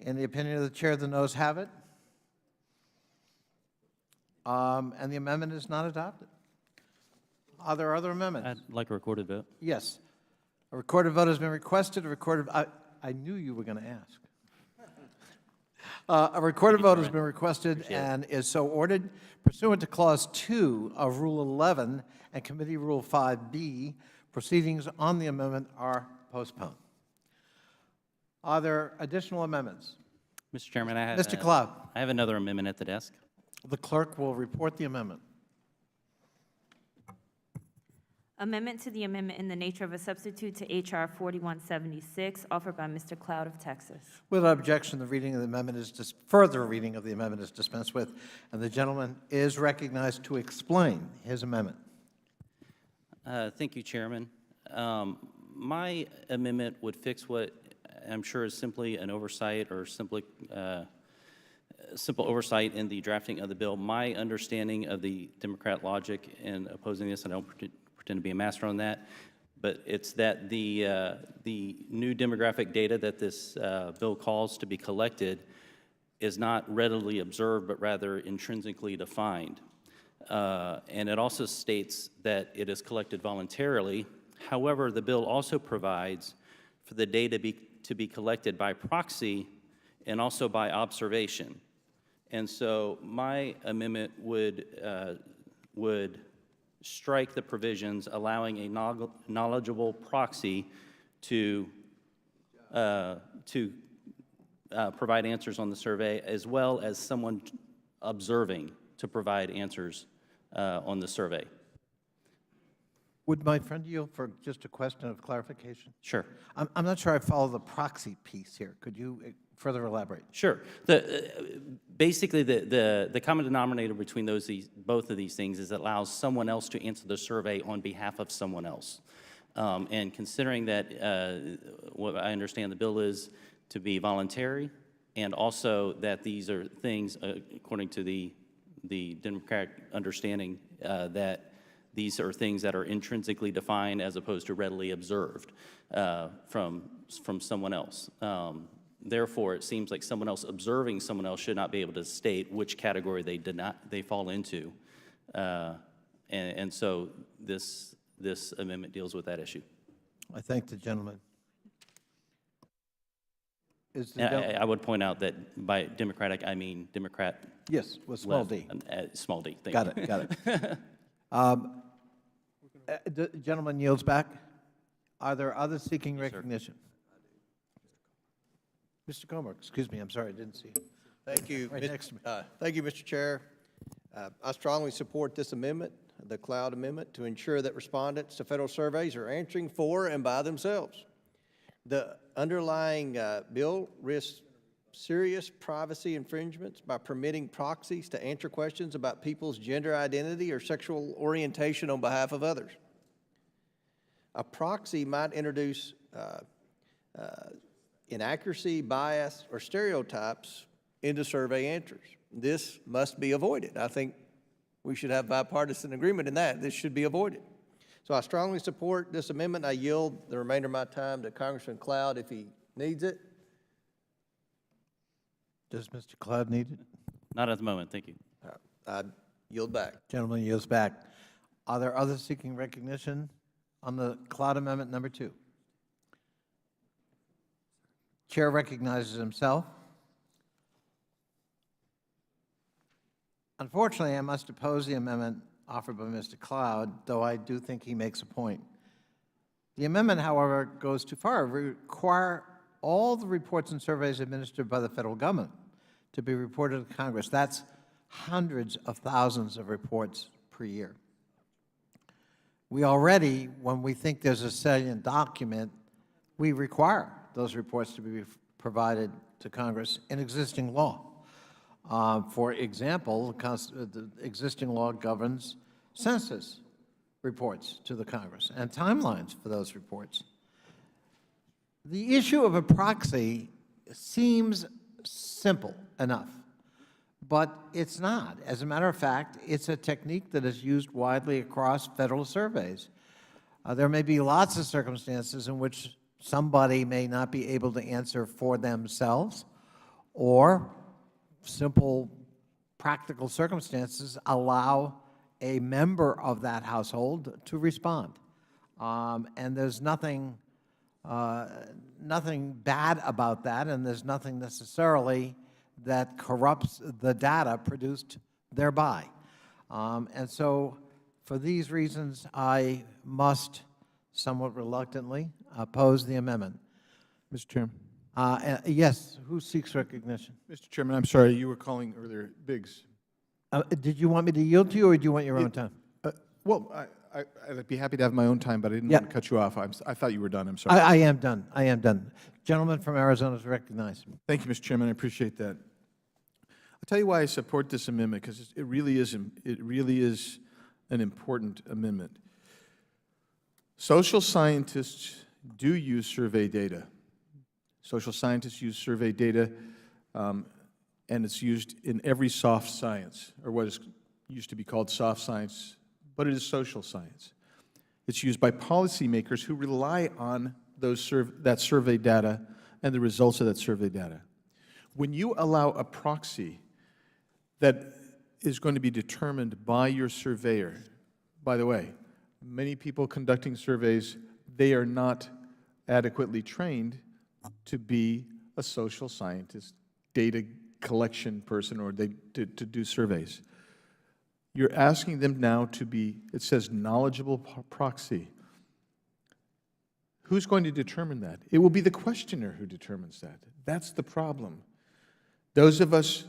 In the opinion of the chair, the noes have it. And the amendment is not adopted. Are there other amendments? I'd like a recorded vote. Yes. A recorded vote has been requested. I knew you were going to ask. A recorded vote has been requested and is so ordered. Pursuant to Clause 2 of Rule 11 and Committee Rule 5B, proceedings on the amendment are postponed. Are there additional amendments? Mr. Chairman, Mr. Cloud. I have another amendment at the desk. The clerk will report the amendment. Amendment to the amendment in the nature of a substitute to H.R. 4176, offered by Mr. Cloud of Texas. Without objection, the reading of the amendment is further reading of the amendment is dispensed with, and the gentleman is recognized to explain his amendment. Thank you, Chairman. My amendment would fix what I'm sure is simply an oversight or simple oversight in the drafting of the bill. My understanding of the Democrat logic in opposing this, and I don't pretend to be a master on that, but it's that the new demographic data that this bill calls to be collected is not readily observed, but rather intrinsically defined. And it also states that it is collected voluntarily. However, the bill also provides for the data to be collected by proxy and also by observation. And so my amendment would strike the provisions allowing a knowledgeable proxy to provide answers on the survey, as well as someone observing to provide answers on the survey. Would my friend yield for just a question of clarification? Sure. I'm not sure I follow the proxy piece here. Could you further elaborate? Sure. Basically, the common denominator between both of these things is it allows someone else to answer the survey on behalf of someone else. And considering that what I understand the bill is to be voluntary, and also that these are things, according to the Democratic understanding, that these are things that are intrinsically defined as opposed to readily observed from someone else. Therefore, it seems like someone else observing someone else should not be able to state which category they fall into. And so this amendment deals with that issue. I thank the gentleman. Is the And I would point out that by Democratic, I mean Democrat. Yes, with small d. Small d, thank Got you. it, got it. The gentleman yields back. Are there others seeking recognition? Mr. Comer, excuse me, I'm sorry, I didn't see you. Thank you. Right next to me. Thank you, Mr. Chair. I strongly support this amendment, the Cloud Amendment, to ensure that respondents to federal surveys are answering for and by themselves. The underlying bill risks serious privacy infringements by permitting proxies to answer questions about people's gender identity or sexual orientation on behalf of others. A proxy might introduce inaccuracy, bias, or stereotypes into survey answers. This must be avoided. I think we should have bipartisan agreement in that. This should be avoided. So I strongly support this amendment. I yield the remainder of my time to Congressman Cloud if he needs it. Does Mr. Cloud need it? Not at the moment, thank you. I yield back. Gentleman yields back. Are there others seeking recognition on the Cloud Amendment number 2? Chair recognizes himself. Unfortunately, I must oppose the amendment offered by Mr. Cloud, though I do think he makes a point. The amendment, however, goes too far. We require all the reports and surveys administered by the federal government to be reported to Congress. That's hundreds of thousands of reports per year. We already, when we think there's a salient document, we require those reports to be provided to Congress in existing law. For example, the existing law governs census reports to the Congress and timelines for those reports. The issue of a proxy seems simple enough, but it's not. As a matter of fact, it's a technique that is used widely across federal surveys. There may be lots of circumstances in which somebody may not be able to answer for themselves, or simple practical circumstances allow a member of that household to respond. And there's nothing bad about that, and there's nothing necessarily that corrupts the data produced thereby. And so for these reasons, I must, somewhat reluctantly, oppose the amendment. Mr. Chairman. Yes, who seeks recognition? Mr. Chairman, I'm sorry, you were calling earlier Biggs. Did you want me to yield to you, or do you want your own time? Well, I'd be happy to have my own time, but I didn't Yep. want to cut you off. I thought you were done. I'm sorry. I am done. I am done. Gentleman from Arizona is recognized. Thank you, Mr. Chairman. I appreciate that. I'll tell you why I support this amendment, because it really is an important amendment. Social scientists do use survey data. Social scientists use survey data, and it's used in every soft science, or what is used to be called soft science, but it is social science. It's used by policymakers who rely on that survey data and the results of that survey data. When you allow a proxy that is going to be determined by your surveyor, by the way, many people conducting surveys they are not adequately trained to be a social scientist, data collection person, or to do surveys. You're asking them now to be, it says knowledgeable proxy. Who's going to determine that? It will be the questioner who determines that. That's the problem. Those of us,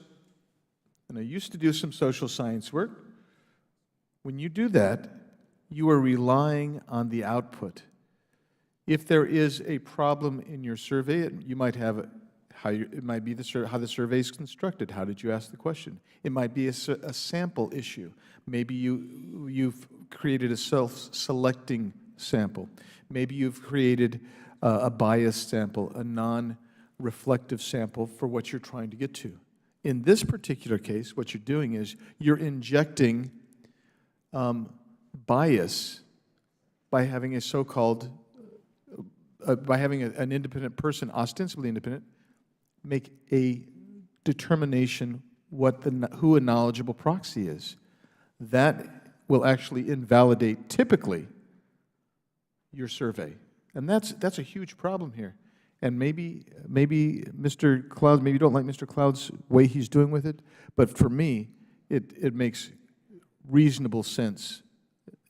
and I used to do some social science work, when you do that, you are relying on the output. If there is a problem in your survey, you might have it might be how the survey is constructed. How did you ask the question? It might be a sample issue. Maybe you've created a self-selecting sample. Maybe you've created a biased sample, a non-reflective sample for what you're trying to get to. In this particular case, what you're doing is you're injecting bias by having a so-called, by having an independent person, ostensibly independent, make a determination who a knowledgeable proxy is. That will actually invalidate, typically, your survey. And that's a huge problem here. And maybe Mr. Cloud, maybe you don't like Mr. Cloud's way he's doing with it, but for me, it makes reasonable sense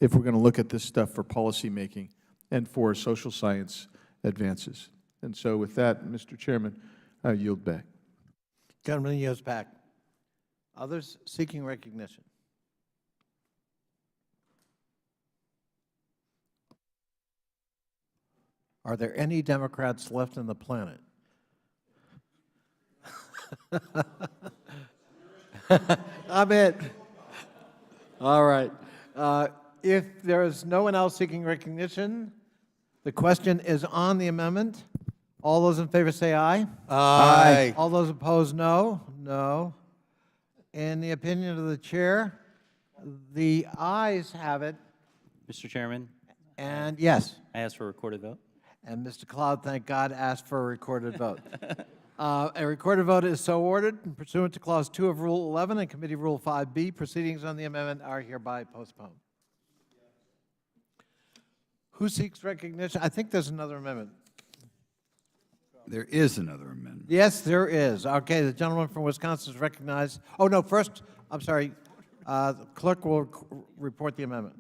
if we're going to look at this stuff for policy making and for social science advances. And so with that, Mr. Chairman, I yield back. Gentleman yields back. Others seeking recognition? Are there any Democrats left on the planet? I'm it. All right. If there is no one else seeking recognition, the question is on the amendment. All those in favor say aye. Aye. All those opposed, no. No. In the opinion of the chair, the ayes have it. Mr. Chairman, And yes. I ask for a recorded vote. And Mr. Cloud, thank God, asked for a recorded vote. A recorded vote is so ordered pursuant to Clause 2 of Rule 11 and Committee Rule 5B. Proceedings on the amendment are hereby postponed. Who seeks recognition? I think there's another amendment. There is another amendment. Yes, there is. Okay, the gentleman from Wisconsin is recognized. Oh, no, first, I'm sorry, the clerk will report the amendment.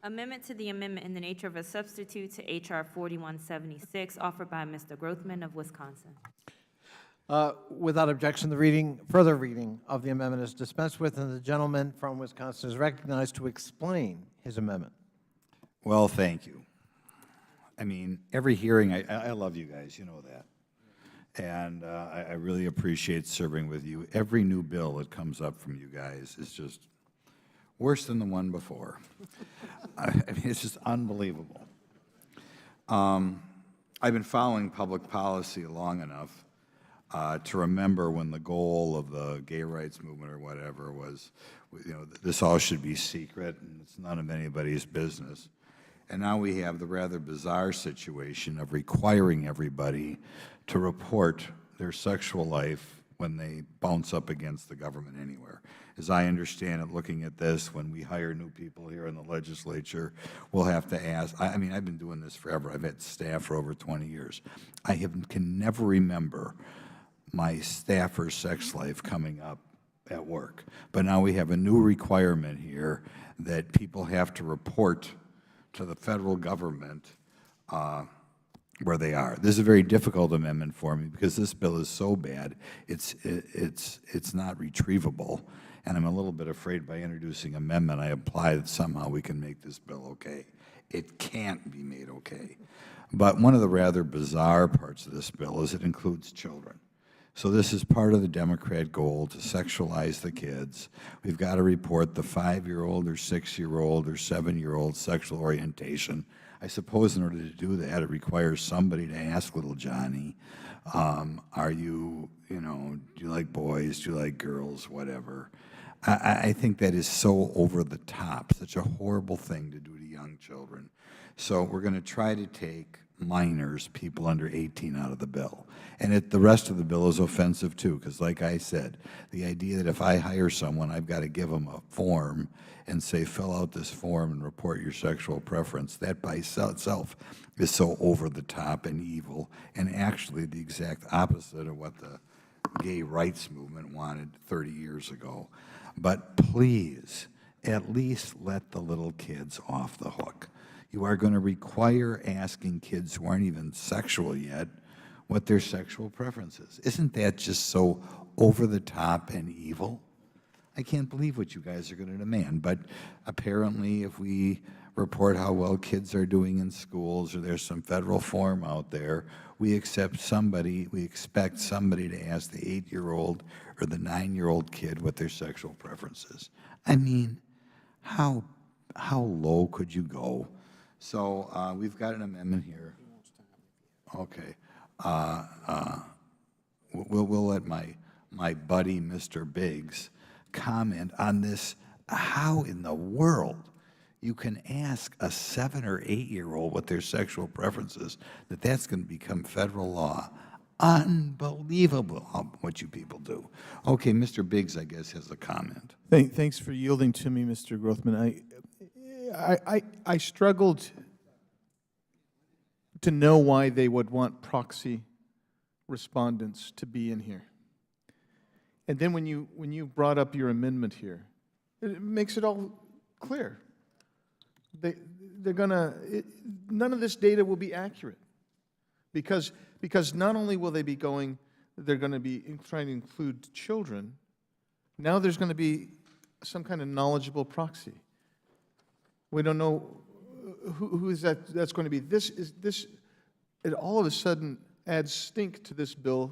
Amendment to the amendment in the nature of a substitute to H.R. 4176, offered by Mr. Grothman of Wisconsin. Without objection, the further reading of the amendment is dispensed with, and the gentleman from Wisconsin is recognized to explain his amendment. Well, thank you. I mean, every hearing, I love you guys, you know that. And I really appreciate serving with you. Every new bill that comes up from you guys is just worse than the one before. I mean, it's just unbelievable. I've been following public policy long enough to remember when the goal of the gay rights movement or whatever was, you know, this all should be secret and it's none of anybody's business. And now we have the rather bizarre situation of requiring everybody to report their sexual life when they bounce up against the government anywhere. As I understand it, looking at this, when we hire new people here in the legislature, we'll have to ask, I mean, I've been doing this forever. I've had staff for over 20 years. I can never remember my staffer's sex life coming up at work. But now we have a new requirement here that people have to report to the federal government where they are. This is a very difficult amendment for me because this bill is so bad, it's not retrievable. And I'm a little bit afraid by introducing an amendment, I imply that somehow we can make this bill okay. It can't be made okay. But one of the rather bizarre parts of this bill is it includes children. So this is part of the Democrat goal to sexualize the kids. We've got to report the 5-year-old or 6-year-old or 7-year-old sexual orientation. I suppose in order to do that, it requires somebody to ask little Johnny, are you, do you like boys, do you like girls, whatever. I think that is so over the top, such a horrible thing to do to young children. So we're going to try to take minors, people under 18, out of the bill. And the rest of the bill is offensive too, because like I said, the idea that if I hire someone, I've got to give them a form and say, fill out this form and report your sexual preference, that by itself is so over the top and evil, and actually the exact opposite of what the gay rights movement wanted 30 years ago. But please, at least let the little kids off the hook. You are going to require asking kids who aren't even sexual yet what their sexual preference is. Isn't that just so over the top and evil? I can't believe what you guys are going to demand, but apparently if we report how well kids are doing in schools, or there's some federal form out there, we expect somebody to ask the 8-year-old or the 9-year-old kid what their sexual preference is. I mean, how low could you go? So we've got an amendment here. Okay. We'll let my buddy, Mr. Biggs, comment on this. How in the world you can ask a 7 or 8-year-old what their sexual preference is, that's going to become federal law. Unbelievable what you people do. Okay, Mr. Biggs, I guess, has a comment. Thanks for yielding to me, Mr. Grothman. I struggled to know why they would want proxy respondents to be in here. And then when you brought up your amendment here, it makes it all clear. They're gonna, none of this data will be accurate because not only will they be going, they're going to be trying to include children, now there's going to be some kind of knowledgeable proxy. We don't know who is that's going to be. It all of a sudden adds stink to this bill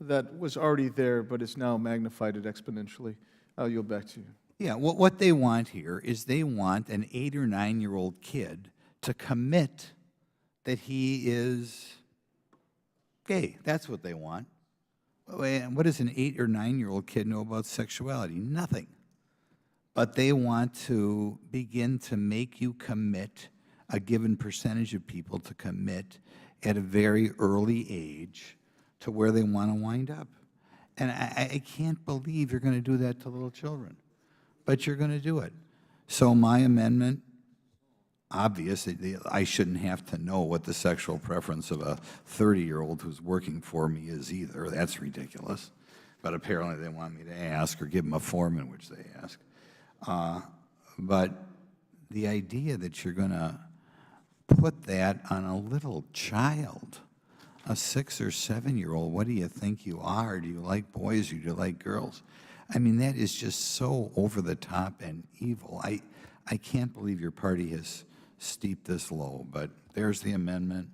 that was already there, but it's now magnified it exponentially. I'll yield back to you. Yeah, what they want here is they want an 8 or 9-year-old kid to commit that he is gay. That's what they want. And what does an 8 or 9-year-old kid know about sexuality? Nothing. But they want to begin to make you commit, a given percentage of people to commit at a very early age to where they want to wind up. And I can't believe you're going to do that to little children. But you're going to do it. So my amendment, obviously, I shouldn't have to know what the sexual preference of a 30-year-old who's working for me is either. That's ridiculous. But apparently they want me to ask or give them a form in which they ask. But the idea that you're going to put that on a little child, a 6 or 7-year-old, what do you think you are? Do you like boys or do you like girls? I mean, that is just so over the top and evil. I can't believe your party has steeped this low, but there's the amendment.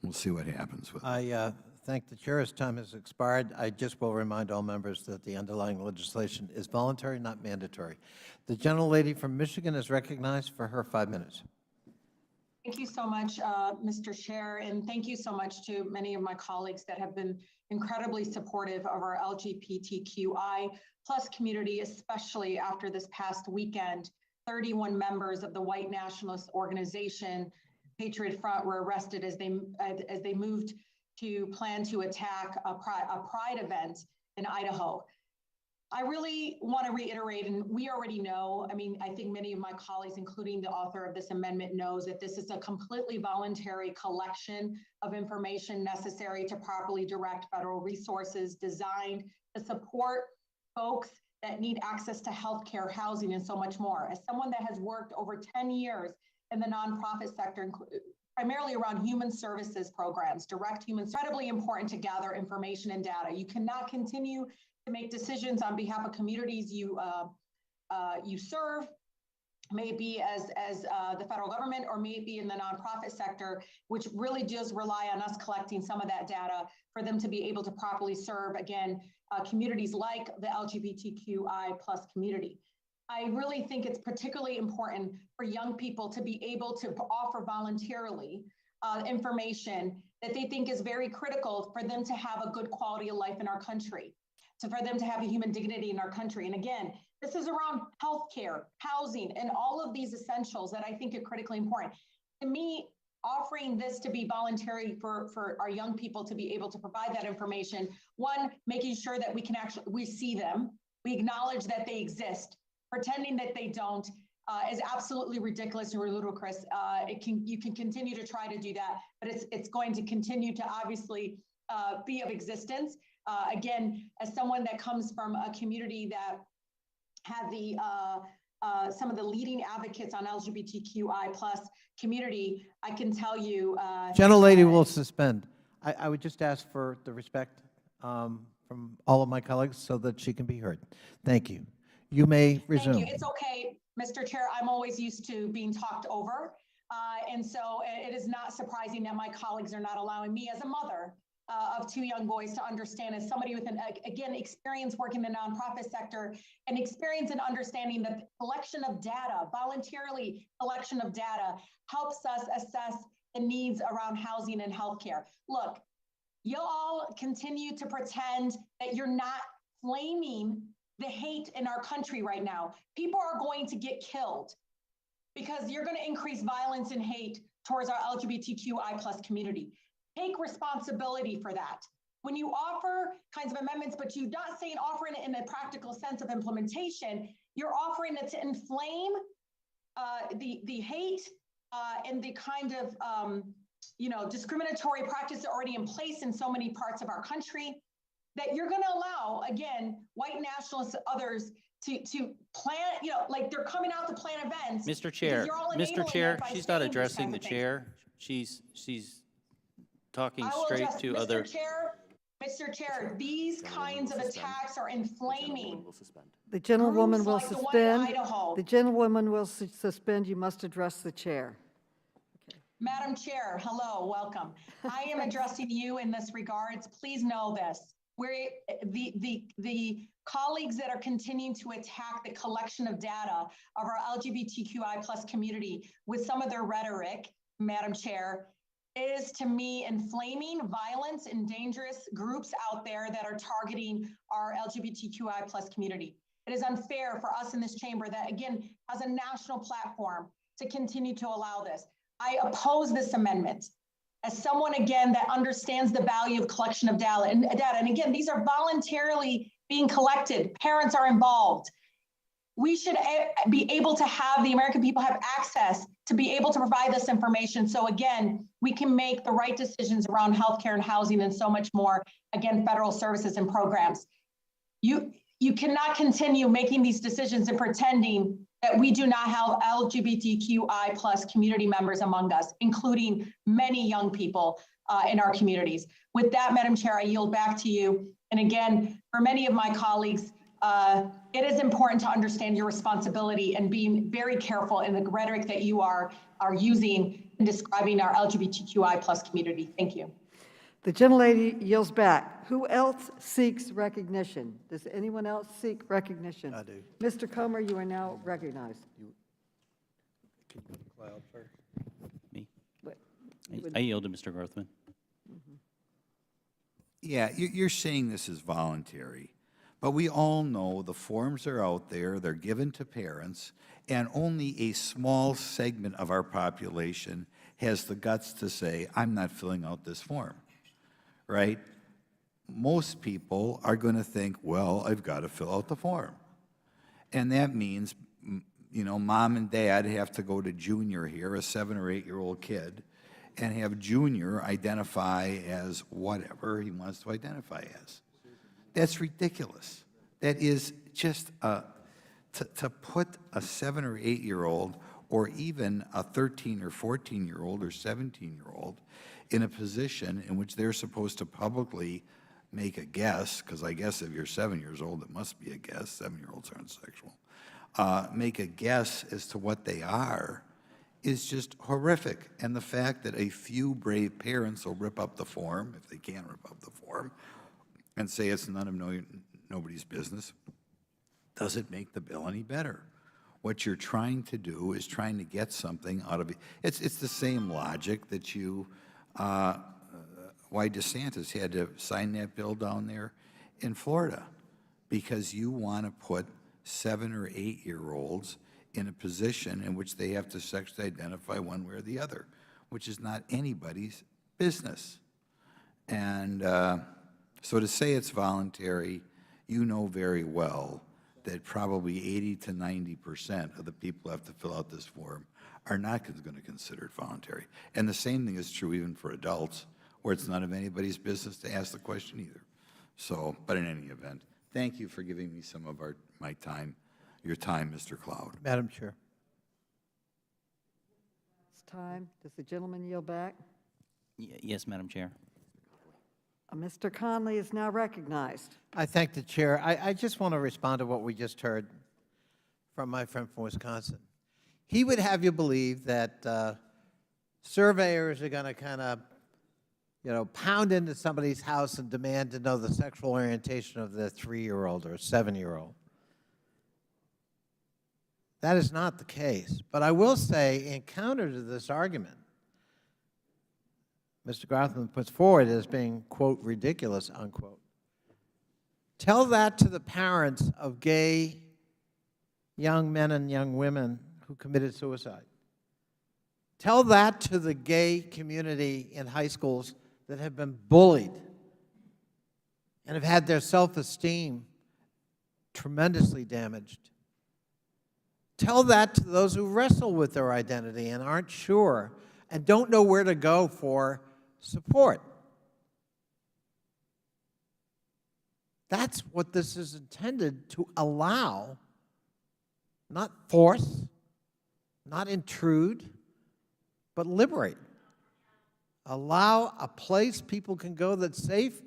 We'll see what happens with it. I thank the chair. His time has expired. I just will remind all members that the underlying legislation is voluntary, not mandatory. The gentlelady from Michigan is recognized for her 5 minutes. Thank you so much, Mr. Chair, and thank you so much to many of my colleagues that have been incredibly supportive of our LGBTQI plus community, especially after this past weekend. 31 members of the white nationalist organization Patriot Front were arrested as they moved to plan to attack a pride event in Idaho. I really want to reiterate, and we already know, I mean, I think many of my colleagues, including the author of this amendment, knows that this is a completely voluntary collection of information necessary to properly direct federal resources designed to support folks that need access to healthcare, housing, and so much more. As someone that has worked over 10 years in the nonprofit sector, primarily around human services programs, direct human, incredibly important to gather information and data. You cannot continue to make decisions on behalf of communities you serve, maybe as the federal government or maybe in the nonprofit sector, which really does rely on us collecting some of that data for them to be able to properly serve, again, communities like the LGBTQI plus community. I really think it's particularly important for young people to be able to offer voluntarily information that they think is very critical for them to have a good quality of life in our country. for them to have a human dignity in our country. And again, this is around healthcare, housing, and all of these essentials that I think are critically important. To me, offering this to be voluntary for our young people to be able to provide that information, one, making sure that we see them, we acknowledge that they exist. Pretending that they don't is absolutely ridiculous or ludicrous. You can continue to try to do that, but it's going to continue to obviously be of existence. Again, as someone that comes from a community that had some of the leading advocates on LGBTQI plus community, I can tell you. Gentlelady will suspend. I would just ask for the respect from all of my colleagues so that she can be heard. Thank you. You may resume. Thank you. It's okay, Mr. Chair. I'm always used to being talked over. And so it is not surprising that my colleagues are not allowing me as a mother of two young boys to understand, as somebody with again, experience working in the nonprofit sector and experience in understanding that the collection of data, voluntarily collection of data, helps us assess the needs around housing and healthcare. Look, y'all continue to pretend that you're not flaming the hate in our country right now. People are going to get killed because you're going to increase violence and hate towards our LGBTQI plus community. Take responsibility for that. When you offer kinds of amendments, but you're not saying offering it in a practical sense of implementation, you're offering it to inflame the hate and the kind of discriminatory practice already in place in so many parts of our country, that you're going to allow, again, white nationalists, others to plan, like they're coming out to plan events. Mr. Chair, she's not addressing the chair. She's talking straight to other. Mr. Chair, these kinds of attacks are inflaming. The gentlewoman will Groups like the one in suspend. Idaho. The gentlewoman will suspend. You must address the chair. Madam Chair, hello, welcome. I am addressing you in this regards. Please know this. Where the colleagues that are continuing to attack the collection of data of our LGBTQI plus community with some of their rhetoric, Madam Chair, is to me inflaming violence and dangerous groups out there that are targeting our LGBTQI plus community. It is unfair for us in this chamber that, again, has a national platform to continue to allow this. I oppose this amendment. As someone, again, that understands the value of collection of data, and again, these are voluntarily being collected. Parents are involved. We should be able to have, the American people have access to be able to provide this information. So again, we can make the right decisions around healthcare and housing and so much more, again, federal services and programs. You cannot continue making these decisions and pretending that we do not have LGBTQI plus community members among us, including many young people in our communities. With that, Madam Chair, I yield back to you. And again, for many of my colleagues, it is important to understand your responsibility and being very careful in the rhetoric that you are using in describing our LGBTQI plus community. Thank you. The gentlelady yields back. Who else seeks recognition? Does anyone else seek recognition? I do. Mr. Comer, you are now recognized. Can you go to cloud first? Me? What? I yield to Mr. Grothman. Yeah, you're saying this is voluntary, but we all know the forms are out there, they're given to parents, and only a small segment of our population has the guts to say, I'm not filling out this form, right? Most people are going to think, well, I've got to fill out the form. And that means, mom and dad have to go to Junior here, a 7 or 8 year old kid, and have Junior identify as whatever he wants to identify as. That's ridiculous. That is just to put a 7 or 8 year old or even a 13 or 14 year old or 17 year old in a position in which they're supposed to publicly make a guess, because I guess if you're 7 years old, it must be a guess. 7-year-olds aren't sexual. Make a guess as to what they are is just horrific. And the fact that a few brave parents will rip up the form, if they can rip up the form, and say it's none of nobody's business, doesn't make the bill any better. What you're trying to do is trying to get something out of it. It's the same logic that why DeSantis had to sign that bill down there in Florida. because you want to put 7 or 8-year-olds in a position in which they have to sexually identify one way or the other, which is not anybody's business. And so to say it's voluntary, you know very well that probably 80 to 90% of the people who have to fill out this form are not going to consider it voluntary. And the same thing is true even for adults, where it's none of anybody's business to ask the question either. So, but in any event, thank you for giving me some of my time, your time, Mr. Cloud. Madam Chair. It's time. Does the gentleman yield back? Yes, Madam Chair. Mr. Conley is now recognized. I thank the chair. I just want to respond to what we just heard from my friend from Wisconsin. He would have you believe that surveyors are going to kind of, pound into somebody's house and demand to know the sexual orientation of their 3-year-old or 7-year-old. That is not the case. But I will say, in counter to this argument, Mr. Grothman puts forward as being, quote, ridiculous, unquote. Tell that to the parents of gay young men and young women who committed suicide. Tell that to the gay community in high schools that have been bullied and have had their self-esteem tremendously damaged. Tell that to those who wrestle with their identity and aren't sure and don't know where to go for support. That's what this is intended to allow, not force, not intrude, but liberate. Allow a place people can go that's safe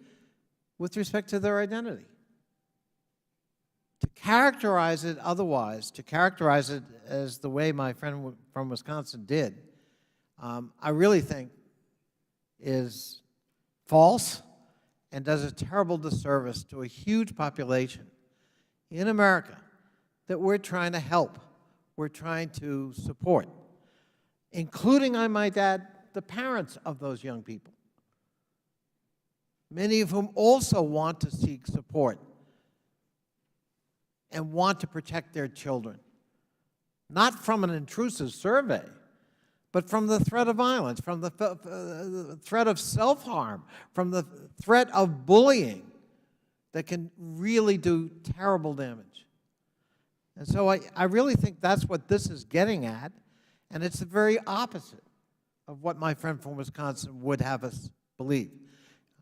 with respect to their identity. To characterize it otherwise, to characterize it as the way my friend from Wisconsin did, I really think is false and does a terrible disservice to a huge population in America that we're trying to help, we're trying to support, including, I might add, the parents of those young people, many of whom also want to seek support and want to protect their children, not from an intrusive survey, but from the threat of violence, from the threat of self-harm, from the threat of bullying that can really do terrible damage. And so I really think that's what this is getting at, and it's the very opposite of what my friend from Wisconsin would have us believe.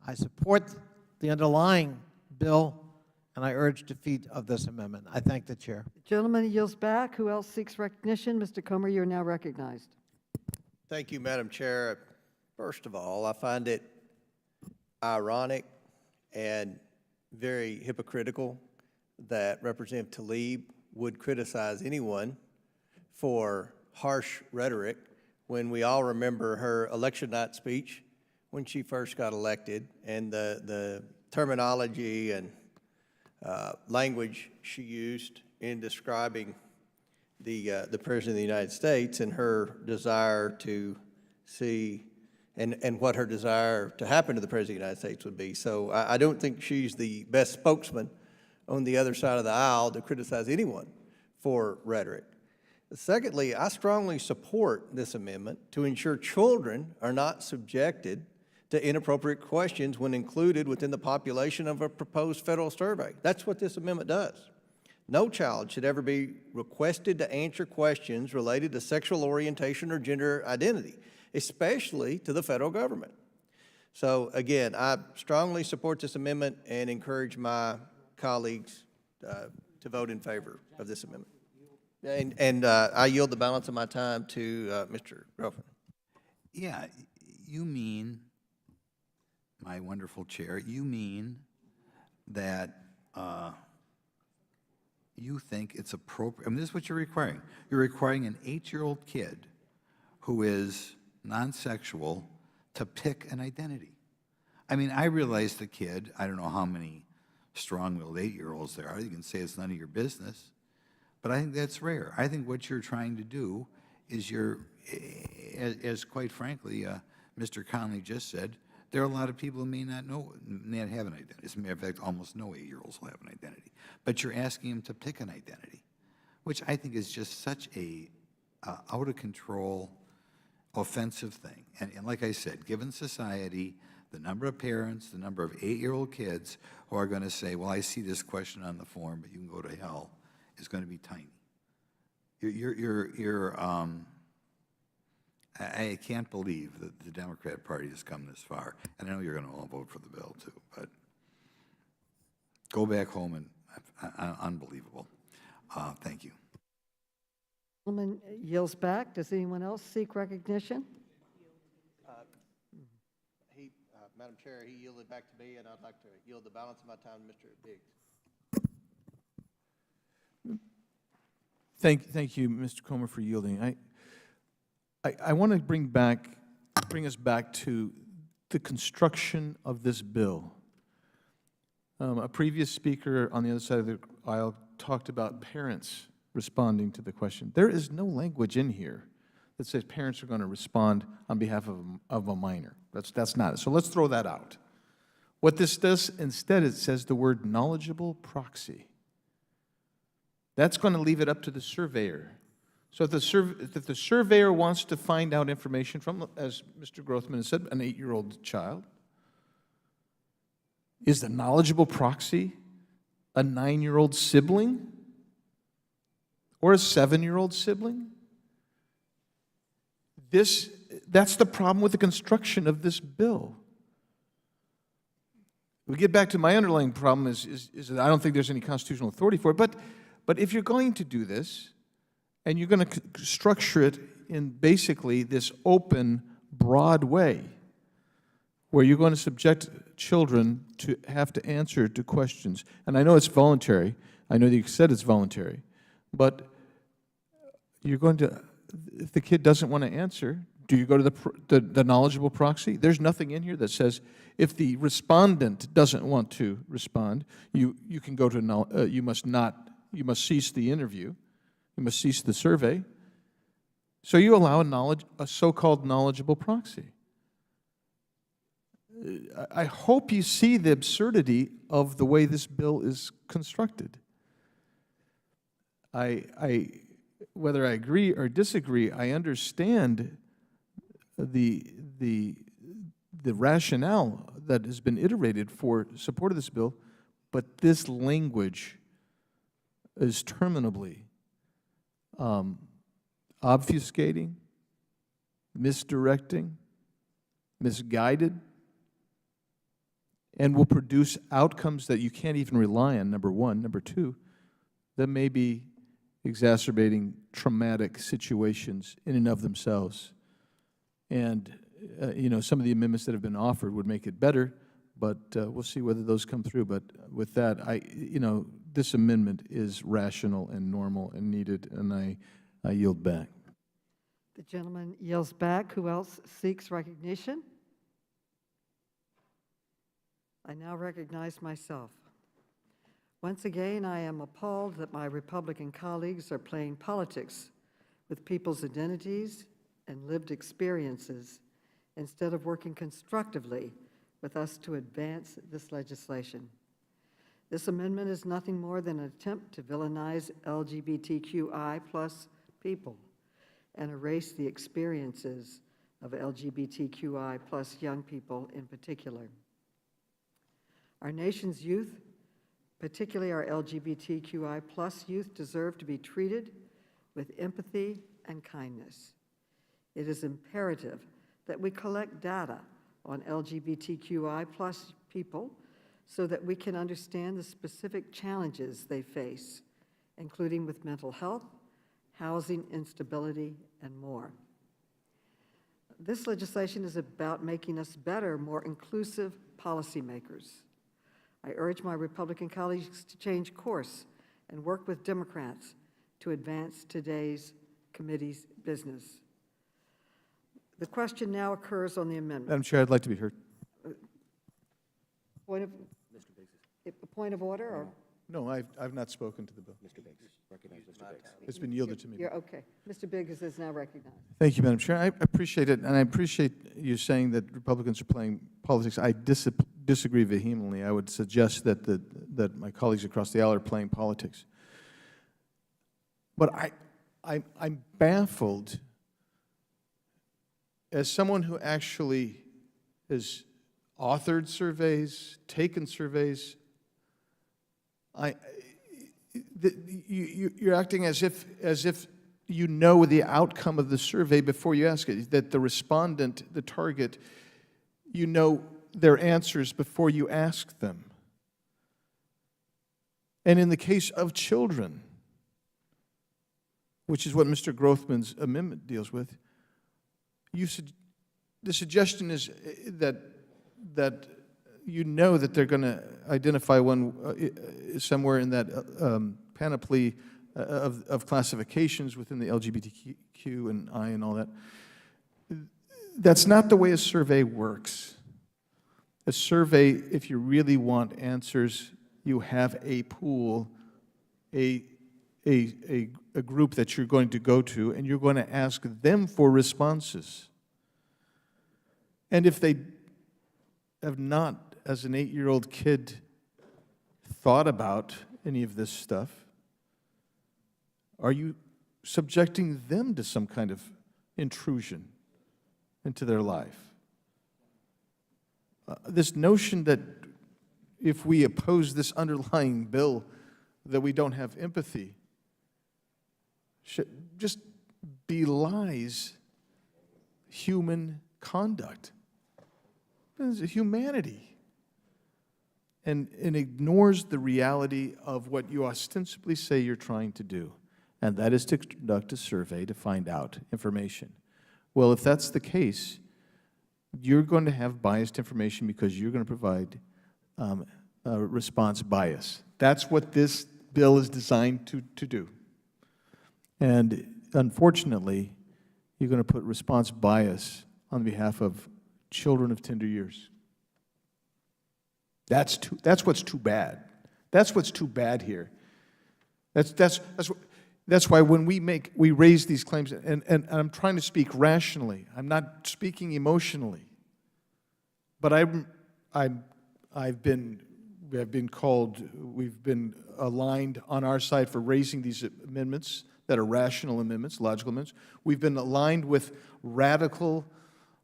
I support the underlying bill, and I urge defeat of this amendment. I thank the chair. The gentleman yields back. Who else seeks recognition? Mr. Comer, you're now recognized. Thank you, Madam Chair. First of all, I find it ironic and very hypocritical that Representative Tlaib would criticize anyone for harsh rhetoric when we all remember her election night speech when she first got elected, and the terminology and language she used in describing the President of the United States and her desire to see and what her desire to happen to the President of the United States would be. So I don't think she's the best spokesman on the other side of the aisle to criticize anyone for rhetoric. Secondly, I strongly support this amendment to ensure children are not subjected to inappropriate questions when included within the population of a proposed federal survey. That's what this amendment does. No child should ever be requested to answer questions related to sexual orientation or gender identity, especially to the federal government. So again, I strongly support this amendment and encourage my colleagues to vote in favor of this amendment. And I yield the balance of my time to Mr. Grothman. Yeah, you mean, my wonderful chair, you mean that you think it's appropriate, I mean, this is what you're requiring. You're requiring an 8-year-old kid who is non-sexual to pick an identity. I mean, I realize the kid, I don't know how many strong-willed 8-year-olds there are, you can say it's none of your business, but I think that's rare. I think what you're trying to do is as quite frankly, Mr. Conley just said, There are a lot of people who may not have an identity. As a matter of fact, almost no 8-year-olds will have an identity. But you're asking them to pick an identity, which I think is just such a out of control, offensive thing. And like I said, given society, the number of parents, the number of 8-year-old kids who are going to say, well, I see this question on the form, but you can go to hell, is going to be tiny. I can't believe that the Democrat Party has come this far. And I know you're going to all vote for the bill, too, but go back home and unbelievable. Thank you. Gentleman yields back. Does anyone else seek recognition? Madam Chair, he yielded back to me, and I'd like to yield the balance of my time to Mr. Biggs. Thank you, Mr. Comer, for yielding. I want to bring us back to the construction of this bill. A previous speaker on the other side of the aisle talked about parents responding to the question. There is no language in here that says parents are going to respond on behalf of a minor. That's not it. So let's throw that out. What this does, instead, it says the word knowledgeable proxy. That's going to leave it up to the surveyor. So if the surveyor wants to find out information from, as Mr. Grothman has said, an 8-year-old child, is the knowledgeable proxy a 9-year-old sibling or a 7-year-old sibling? That's the problem with the construction of this bill. We get back to my underlying problem is that I don't think there's any constitutional authority for it, but if you're going to do this, and you're going to structure it in basically this open, broad way, where you're going to subject children to have to answer to questions, and I know it's voluntary, I know that you said it's voluntary, but you're going to, if the kid doesn't want to answer, do you go to the knowledgeable proxy? There's nothing in here that says if the respondent doesn't want to respond, you can go to you must cease the interview, you must cease the survey. So you allow a so-called knowledgeable proxy. I hope you see the absurdity of the way this bill is constructed. Whether I agree or disagree, I understand the rationale that has been iterated for support of this bill, but this language is terminably obfuscating, misdirecting, misguided, and will produce outcomes that you can't even rely on, number one. Number two, that may be exacerbating traumatic situations in and of themselves. And, some of the amendments that have been offered would make it better, but we'll see whether those come through. But with that, this amendment is rational and normal and needed, and I yield back. The gentleman yields back. Who else seeks recognition? I now recognize myself. Once again, I am appalled that my Republican colleagues are playing politics with people's identities and lived experiences instead of working constructively with us to advance this legislation. This amendment is nothing more than an attempt to villainize LGBTQI+ people and erase the experiences of LGBTQI+ young people in particular. Our nation's youth, particularly our LGBTQI+ youth, deserve to be treated with empathy and kindness. It is imperative that we collect data on LGBTQI+ people so that we can understand the specific challenges they face, including with mental health, housing instability, and more. This legislation is about making us better, more inclusive policymakers. I urge my Republican colleagues to change course and work with Democrats to advance today's committee's business. The question now occurs on the amendment. Madam Chair, I'd like to be heard. Point of order, or? No, I've not spoken to the bill. Mr. Biggs, recognize Mr. It's been yielded to me. You're okay. Mr. Biggs is now recognized. Thank you, Madam Chair. I appreciate it, and I appreciate you saying that Republicans are playing politics. I disagree vehemently. I would suggest that that my colleagues across the aisle are playing politics. But I'm baffled, as someone who actually has authored surveys, taken surveys, you're acting as if you know the outcome of the survey before you ask it, that the respondent, the target, you know their answers before you ask them. And in the case of children, which is what Mr. Grothman's amendment deals with, the suggestion is that you know that they're going to identify one somewhere in that panoply of classifications within the LGBTQ and I and all that. That's not the way a survey works. A survey, if you really want answers, you have a pool, a group that you're going to go to, and you're going to ask them for responses. And if they have not, as an 8-year-old kid, thought about any of this stuff, are you subjecting them to some kind of intrusion into their life? This notion that if we oppose this underlying bill, that we don't have empathy, just belies human conduct. It's humanity. And ignores the reality of what you ostensibly say you're trying to do, and that is to conduct a survey to find out information. Well, if that's the case, you're going to have biased information because you're going to provide response bias. That's what this bill is designed to do. And unfortunately, you're going to put response bias on behalf of children of tender years. That's what's too bad. That's what's too bad here. That's why when we raise these claims, and I'm trying to speak rationally. I'm not speaking emotionally. But we've been aligned on our side for raising these amendments that are rational amendments, logical amendments. We've been aligned with radical,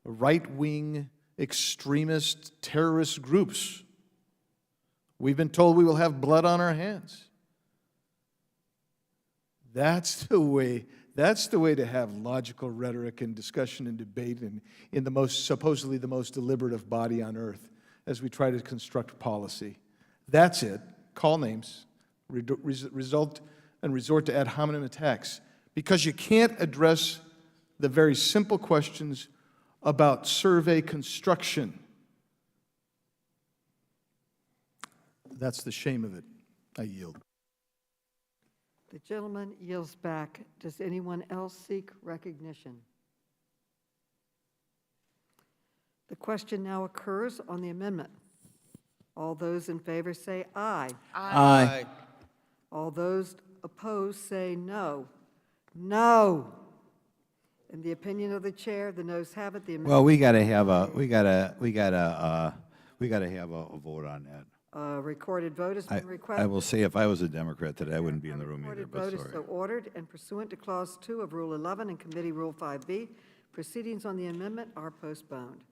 right-wing, extremist, terrorist groups. We've been told we will have blood on our hands. That's the way to have logical rhetoric and discussion and debate in the supposedly the most deliberative body on earth as we try to construct policy. That's it. Call names, resort to ad hominem attacks, because you can't address the very simple questions about survey construction. That's the shame of it. I yield. The gentleman yields back. Does anyone else seek recognition? The question now occurs on the amendment. All those in favor say aye. Aye. All those opposed say no. No. In the opinion of the chair, the noes have it. The amendment. Well, we got to have a vote on that. Recorded vote has been requested. I will say, if I was a Democrat today, I wouldn't be in the room either, Recorded but vote is sorry. so ordered, and pursuant to Clause 2 of Rule 11 and Committee Rule 5B, proceedings on the amendment are postponed.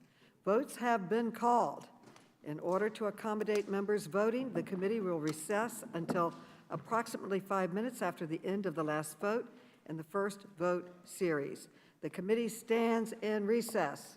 Votes have been called. In order to accommodate members voting, the committee will recess until approximately 5 minutes after the end of the last vote in the first vote series. The committee stands in recess.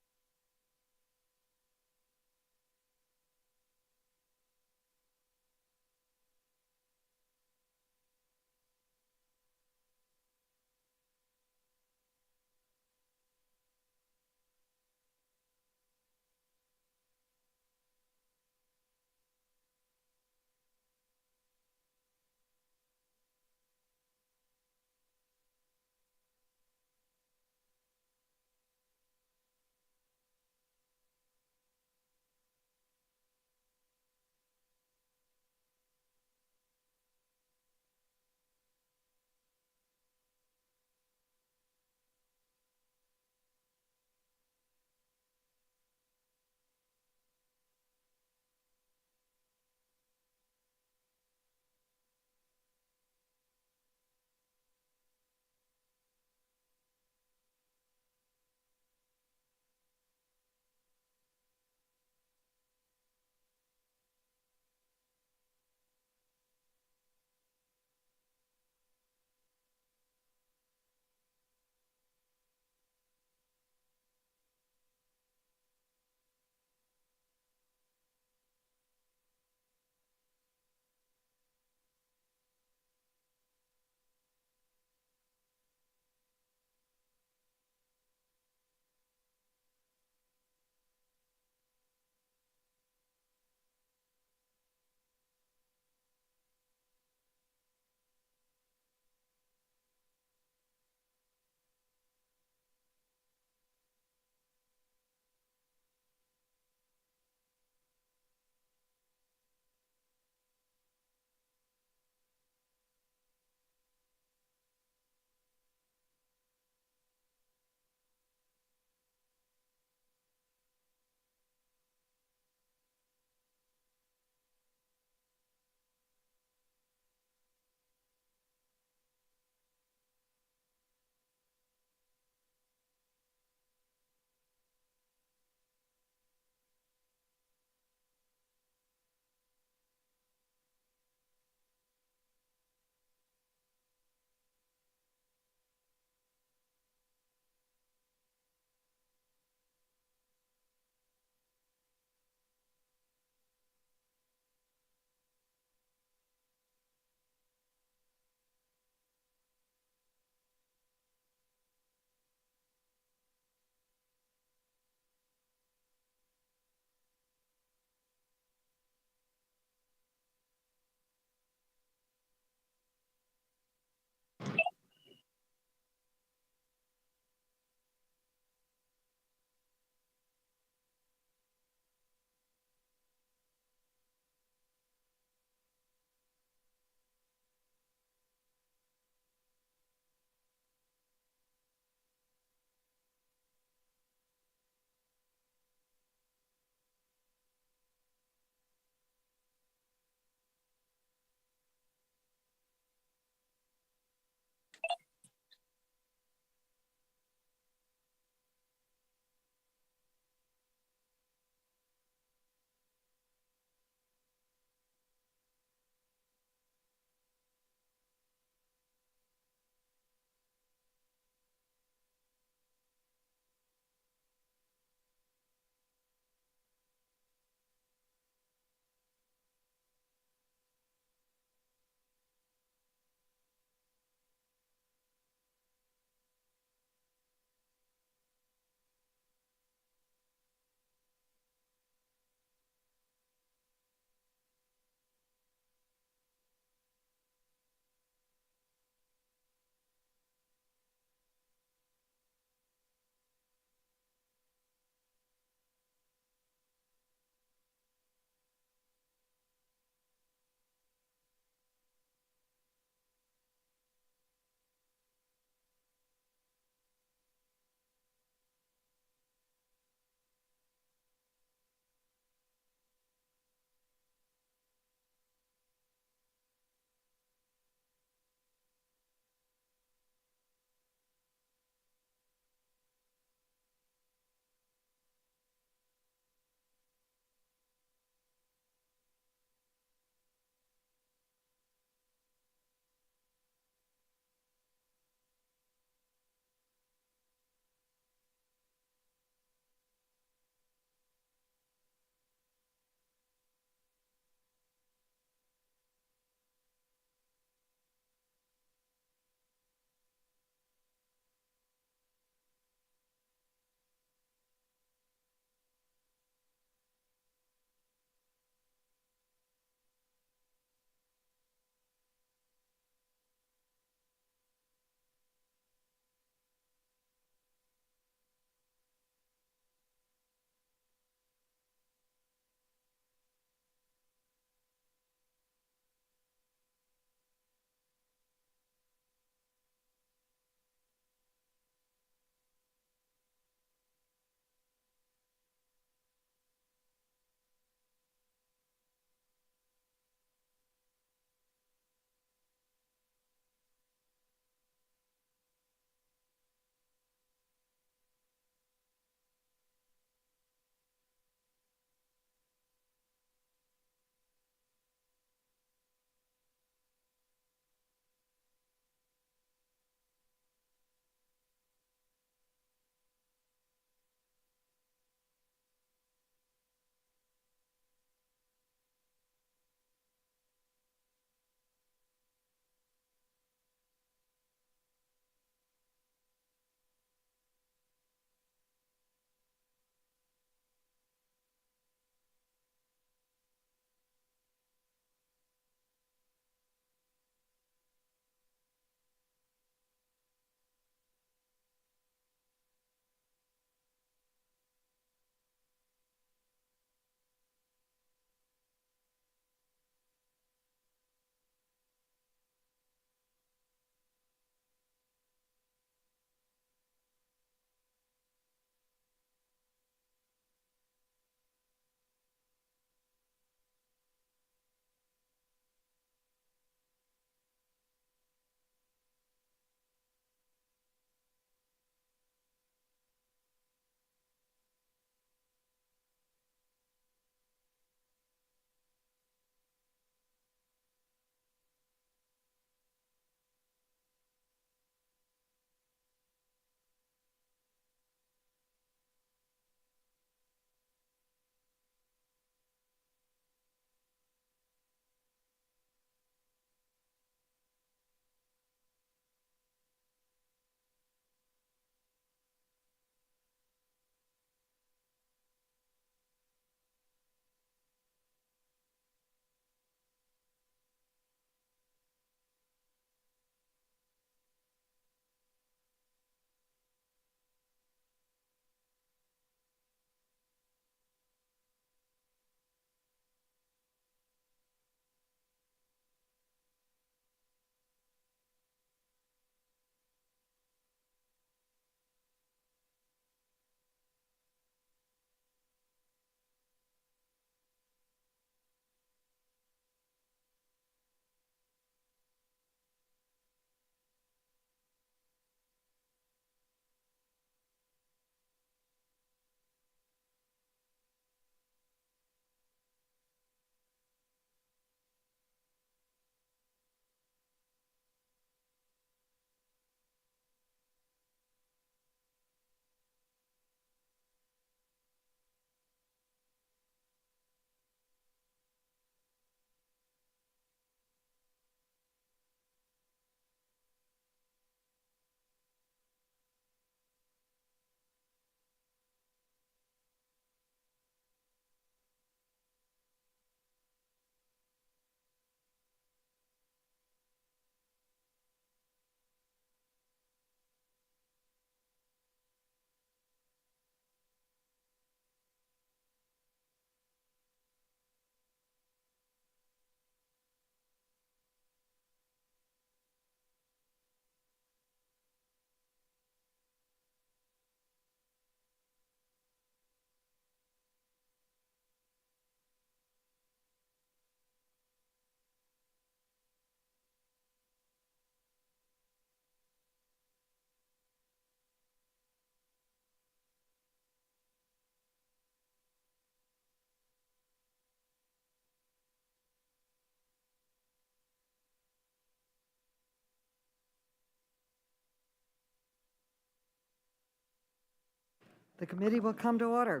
The committee will come to order.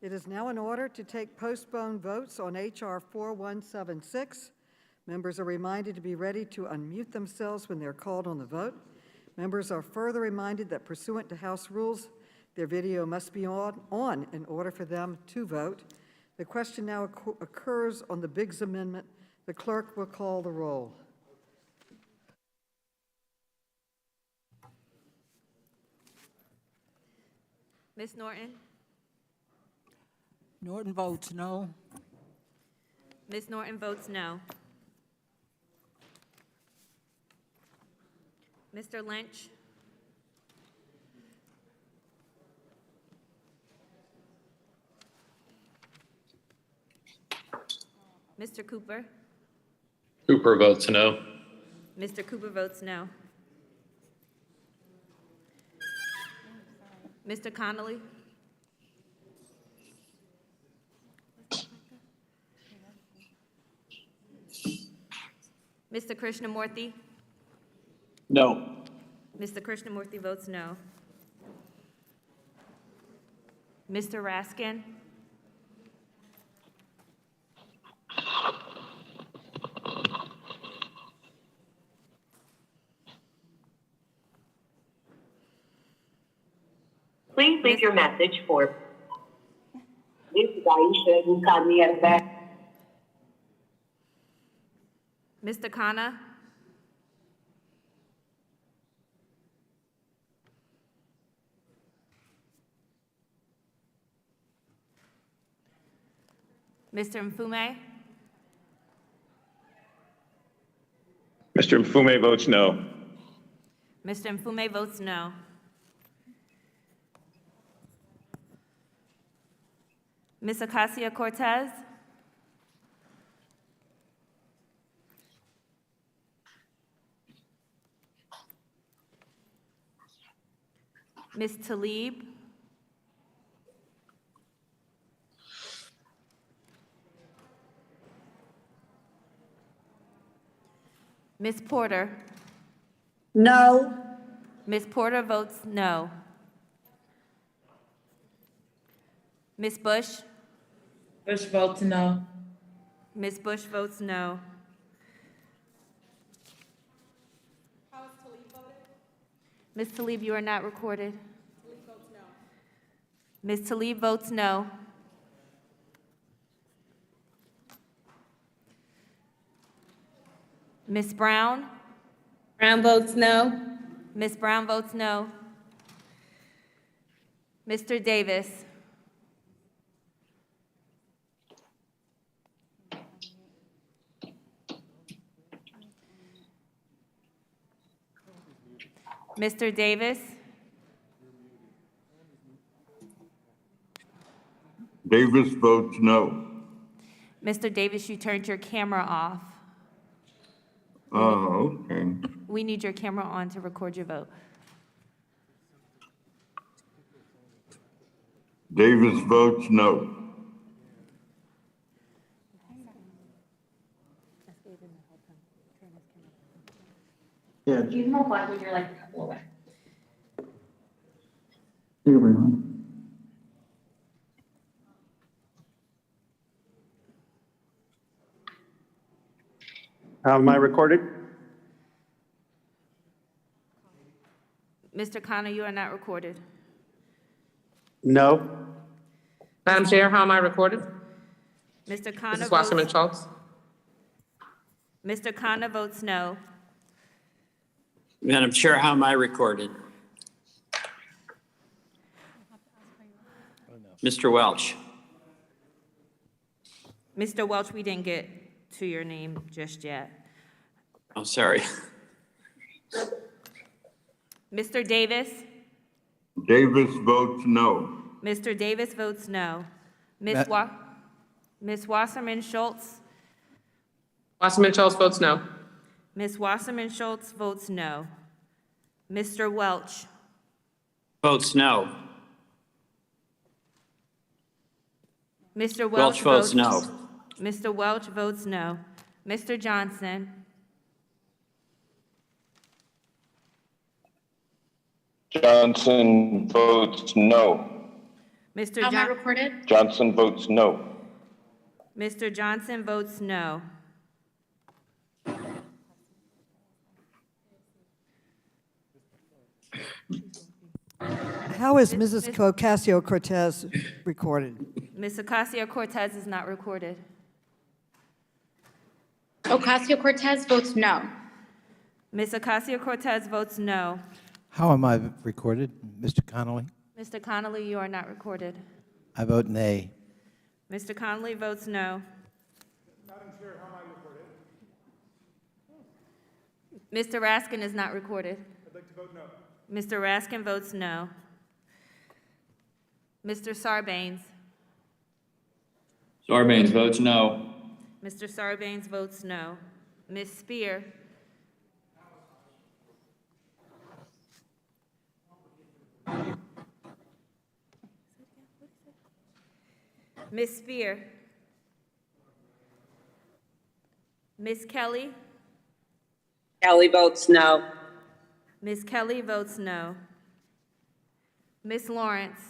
It is now in order to take postponed votes on H.R. 4176. Members are reminded to be ready to unmute themselves when they're called on the vote. Members are further reminded that pursuant to House rules, their video must be on in order for them to vote. The question now occurs on the Biggs Amendment. The clerk will call the roll. Ms. Norton? Norton votes no. Ms. Norton votes no. Mr. Lynch? Mr. Cooper? Cooper votes no. Mr. Cooper votes no. Mr. Connolly? Mr. Krishnamurthy? No. Mr. Krishnamurthy votes no. Mr. Raskin? Please leave your message for this is Aisha. You called me at the back. Mr. Khanna? Mr. Mfume? Mr. Mfume votes no. Mr. Mfume votes no. Ms. Ocasio-Cortez? Ms. Tlaib? Ms. Porter? No. Ms. Porter votes no. Ms. Bush? Bush votes no. Ms. Bush votes no. Ms. Tlaib, you are not recorded. Ms. Tlaib votes no. Ms. Brown? Brown votes no. Ms. Brown votes no. Mr. Davis? Mr. Davis? Davis votes no. Mr. Davis, you turned your camera off. Oh, okay. We need your camera on to record your vote. Davis votes no. Yeah. You know what, when you're like a couple away. Here we go. How am I recorded? Mr. Connor, you are not recorded. No. Madam Chair, how am I recorded? Mr. Connor Mrs. Wasserman votes, Schultz. Mr. Connor votes no. Madam Chair, how am I recorded? Mr. Welch. Mr. Welch, we didn't get to your name just yet. Oh, sorry. Mr. Davis? Davis votes no. Mr. Davis votes no. Ms. Wasserman Schultz? Wasserman Schultz votes no. Ms. Wasserman Schultz votes no. Mr. Welch? Votes no. Mr. Welch votes no. Mr. Welch votes no. Mr. Johnson? Johnson votes no. Mr. How am I John, recorded? Johnson votes no. Mr. Johnson votes no. How is Mrs. Ocasio-Cortez recorded? Ms. Ocasio-Cortez is not recorded. Ocasio-Cortez votes no. Ms. Ocasio-Cortez votes no. How am I recorded? Mr. Connolly? Mr. Connolly, you are not recorded. I vote nay. Mr. Connolly votes no. Mr. Raskin is not recorded. I'd like to vote no. Mr. Raskin votes no. Mr. Sarbanes. Sarbanes votes no. Mr. Sarbanes votes no. Ms. Spear. Ms. Spear. Ms. Kelly. Kelly votes no. Ms. Kelly votes no. Ms. Lawrence.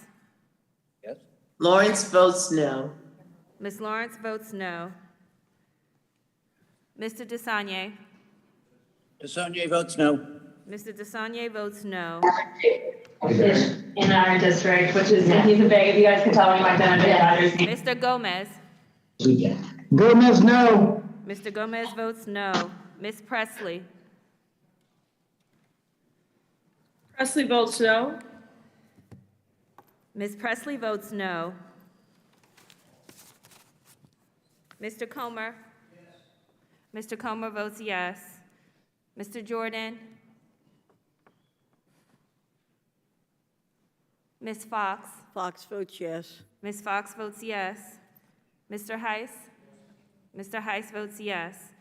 Lawrence votes no. Ms. Lawrence votes no. Mr. DeSagne. DeSagne votes no. Mr. DeSagne votes no. In our district, which is, he's a big, if you guys can tell me my Dodgers name. Mr. Gomez. Gomez, no. Mr. Gomez votes no. Ms. Presley. Presley votes no. Ms. Presley votes no. Mr. Comer. Mr. Comer votes yes. Mr. Jordan. Ms. Fox. Fox votes yes. Ms. Fox votes yes. Mr. Heiss. Mr. Heiss votes yes.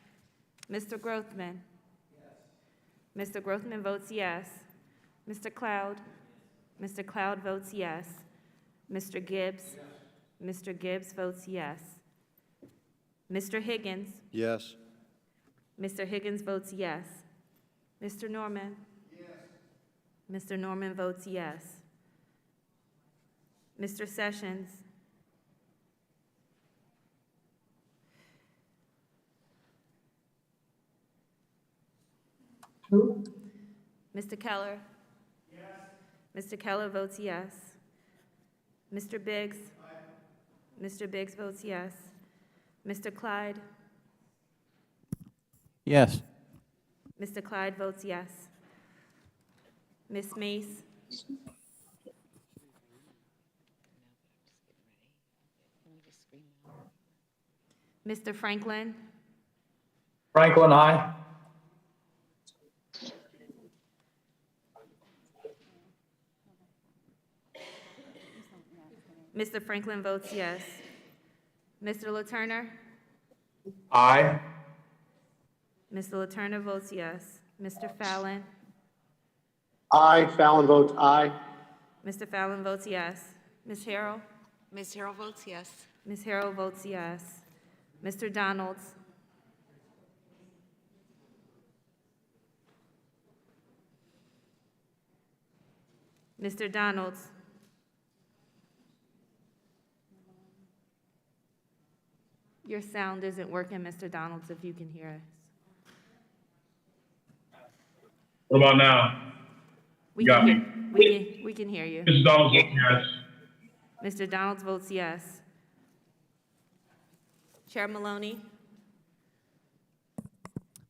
Mr. Grothman. Mr. Grothman votes yes. Mr. Cloud. Mr. Cloud votes yes. Mr. Gibbs. Mr. Gibbs votes yes. Mr. Higgins. Yes. Mr. Higgins votes yes. Mr. Norman. Mr. Norman votes yes. Mr. Sessions. Mr. Keller. Mr. Keller votes yes. Mr. Biggs. Mr. Biggs votes yes. Mr. Clyde. Yes. Mr. Clyde votes yes. Ms. Mace. Mr. Franklin. Franklin, aye. Mr. Franklin votes yes. Mr. LaTurner. Aye. Mr. LaTurner votes yes. Mr. Fallon. Aye. Fallon votes aye. Mr. Fallon votes yes. Ms. Harrell. Ms. Harrell votes yes. Ms. Harrell votes yes. Mr. Donalds. Mr. Donalds. Your sound isn't working, Mr. Donalds, if you can hear us. What about now? We Got can we can hear you. Mrs. Donald votes yes. Mr. Donalds votes yes. Chair Maloney.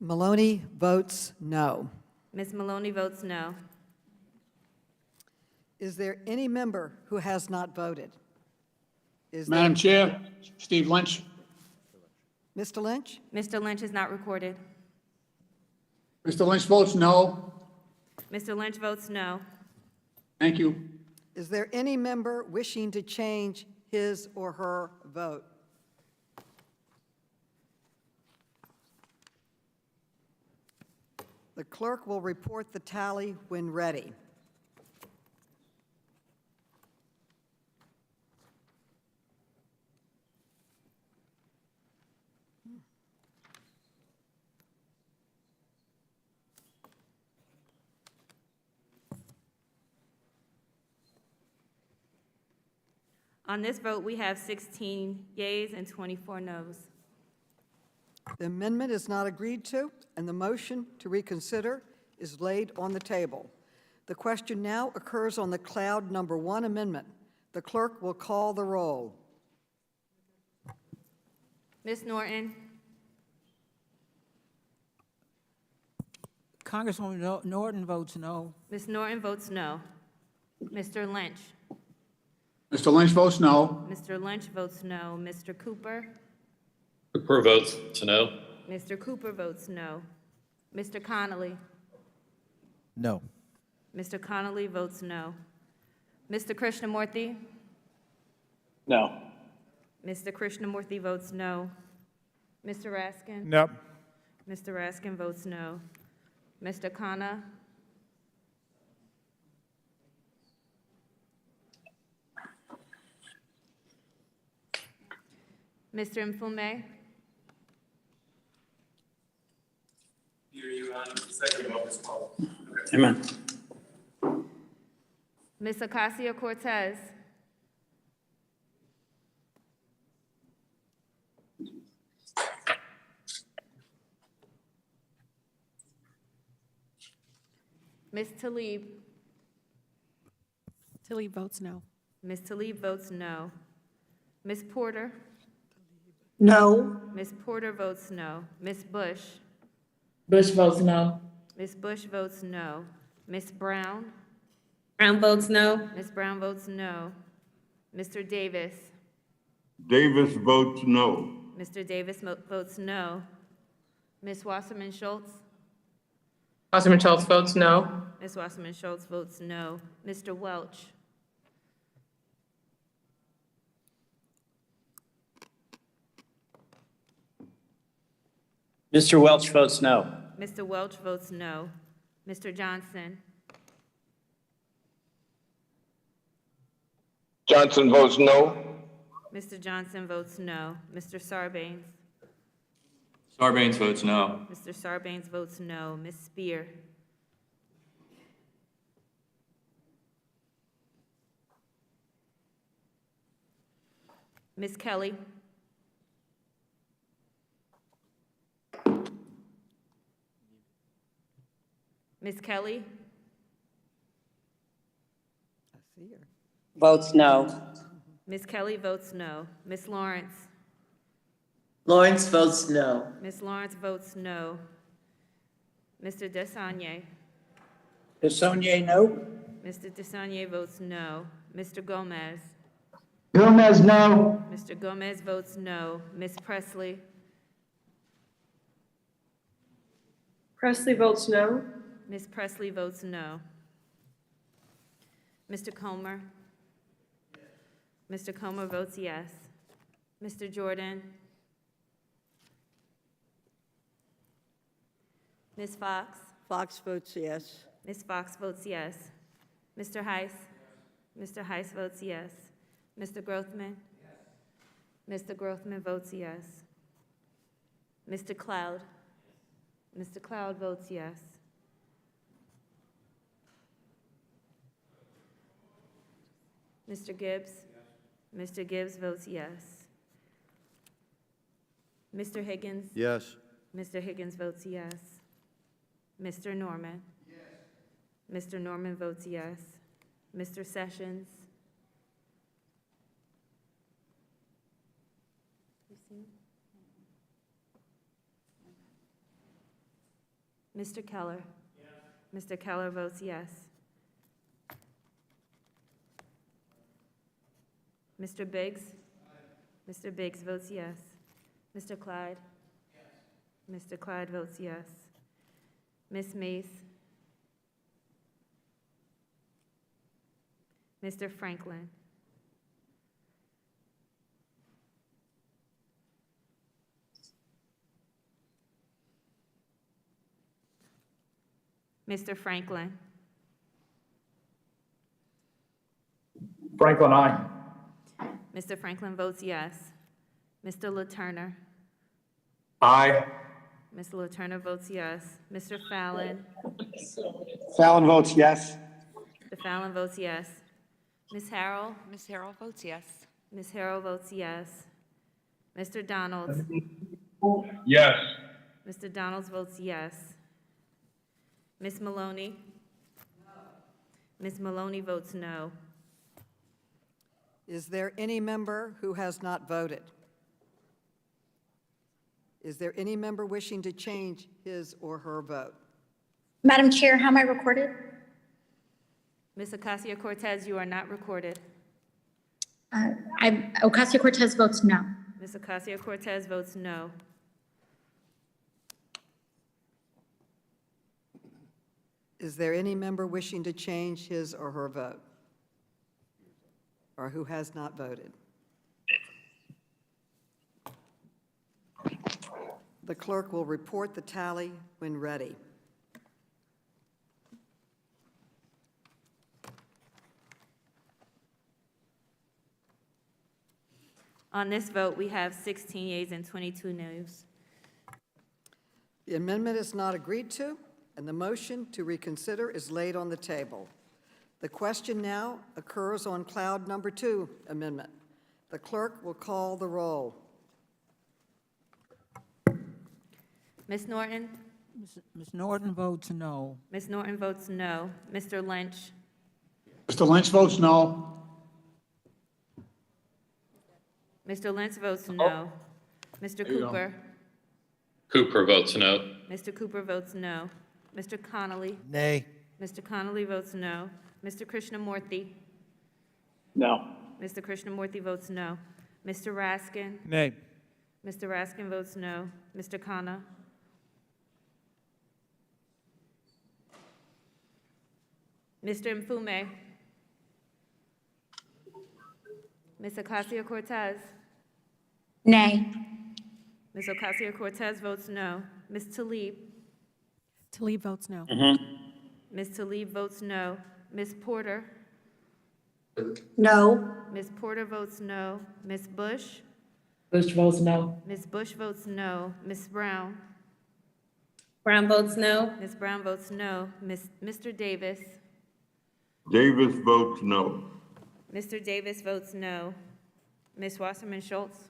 Maloney votes no. Ms. Maloney votes no. Is there any member who has not voted? Is Madam Chair, Steve Lynch. Mr. Lynch? Mr. Lynch is not recorded. Mr. Lynch votes no. Mr. Lynch votes no. Thank you. Is there any member wishing to change his or her vote? The clerk will report the tally when ready. On this vote, we have 16 yeas and 24 noes. The amendment is not agreed to, and the motion to reconsider is laid on the table. The question now occurs on the Cloud Number 1 amendment. The clerk will call the roll. Ms. Norton? Congresswoman Norton votes no. Ms. Norton votes no. Mr. Lynch? Mr. Lynch votes no. Mr. Lynch votes no. Mr. Cooper? Cooper votes to no. Mr. Cooper votes no. Mr. Connolly? No. Mr. Connolly votes no. Mr. Krishnamurthy? No. Mr. Krishnamurthy votes no. Mr. Raskin? No. Mr. Raskin votes no. Mr. Khanna? Mr. Mfume? Amen. Ms. Ocasio-Cortez? Ms. Tlaib? Tlaib votes no. Ms. Tlaib votes no. Ms. Porter? No. Ms. Porter votes no. Ms. Bush? Bush votes no. Ms. Bush votes no. Ms. Brown? Brown votes no. Ms. Brown votes no. Mr. Davis? Davis votes no. Mr. Davis votes no. Ms. Wasserman Schultz? Wasserman Schultz votes no. Ms. Wasserman Schultz votes no. Mr. Welch? Mr. Welch votes no. Mr. Welch votes no. Mr. Johnson? Johnson votes no. Mr. Johnson votes no. Mr. Sarbanes? Sarbanes votes no. Mr. Sarbanes votes no. Ms. Spear? Ms. Kelly? Ms. Kelly? I see her. Votes no. Ms. Kelly votes no. Ms. Lawrence? Lawrence votes no. Ms. Lawrence votes no. Mr. Desagne? DeSaulnier, no. Mr. Desagne votes no. Mr. Gomez? Gomez, no. Mr. Gomez votes no. Ms. Presley? Presley votes no. Ms. Presley votes no. Mr. Comer? Mr. Comer votes yes. Mr. Jordan? Ms. Fox? Fox votes yes. Ms. Fox votes yes. Mr. Heiss? Mr. Heiss votes yes. Mr. Grothman? Mr. Grothman votes yes. Mr. Cloud? Mr. Cloud votes yes. Mr. Gibbs? Mr. Gibbs votes yes. Mr. Higgins? Yes. Mr. Higgins votes yes. Mr. Norman? Mr. Norman votes yes. Mr. Sessions? Mr. Keller? Mr. Keller votes yes. Mr. Biggs? Mr. Biggs votes yes. Mr. Clyde? Mr. Clyde votes yes. Ms. Mace? Mr. Franklin? Mr. Franklin? Franklin, aye. Mr. Franklin votes yes. Mr. LaTurner? Aye. Ms. LaTurner votes yes. Mr. Fallon? Fallon votes yes. Mr. Fallon votes yes. Ms. Harrell? Ms. Harrell votes yes. Ms. Harrell votes yes. Mr. Donalds? Yes. Mr. Donalds votes yes. Ms. Maloney? Ms. Maloney votes no. Is there any member who has not voted? Is there any member wishing to change his or her vote? Madam Chair, how am I recorded? Ms. Ocasio-Cortez, you are not recorded. Ocasio-Cortez votes no. Ms. Ocasio-Cortez votes no. Is there any member wishing to change his or her vote? Or who has not voted? The clerk will report the tally when ready. On this vote, we have 16 yeas and 22 noes. The amendment is not agreed to, and the motion to reconsider is laid on the table. The question now occurs on cloud number 2 amendment. The clerk will call the roll. Ms. Norton? Ms. Norton votes no. Ms. Norton votes no. Mr. Lynch? Mr. Lynch votes no. Mr. Lynch votes no. Mr. Cooper? Cooper votes no. Mr. Cooper votes no. Mr. Connolly? Nay. Mr. Connolly votes no. Mr. Krishnamurthy? No. Mr. Krishnamurthy votes no. Mr. Raskin? Nay. Mr. Raskin votes no. Mr. Khanna? Mr. Mfume? Ms. Ocasio-Cortez? Nay. Ms. Ocasio-Cortez votes no. Ms. Tlaib? Tlaib votes no. Ms. Tlaib votes no. Ms. Porter? No. Ms. Porter votes no. Ms. Bush? Bush votes no. Ms. Bush votes no. Ms. Brown? Brown votes no. Ms. Brown votes no. Mr. Davis? Davis votes no. Mr. Davis votes no. Ms. Wasserman Schultz?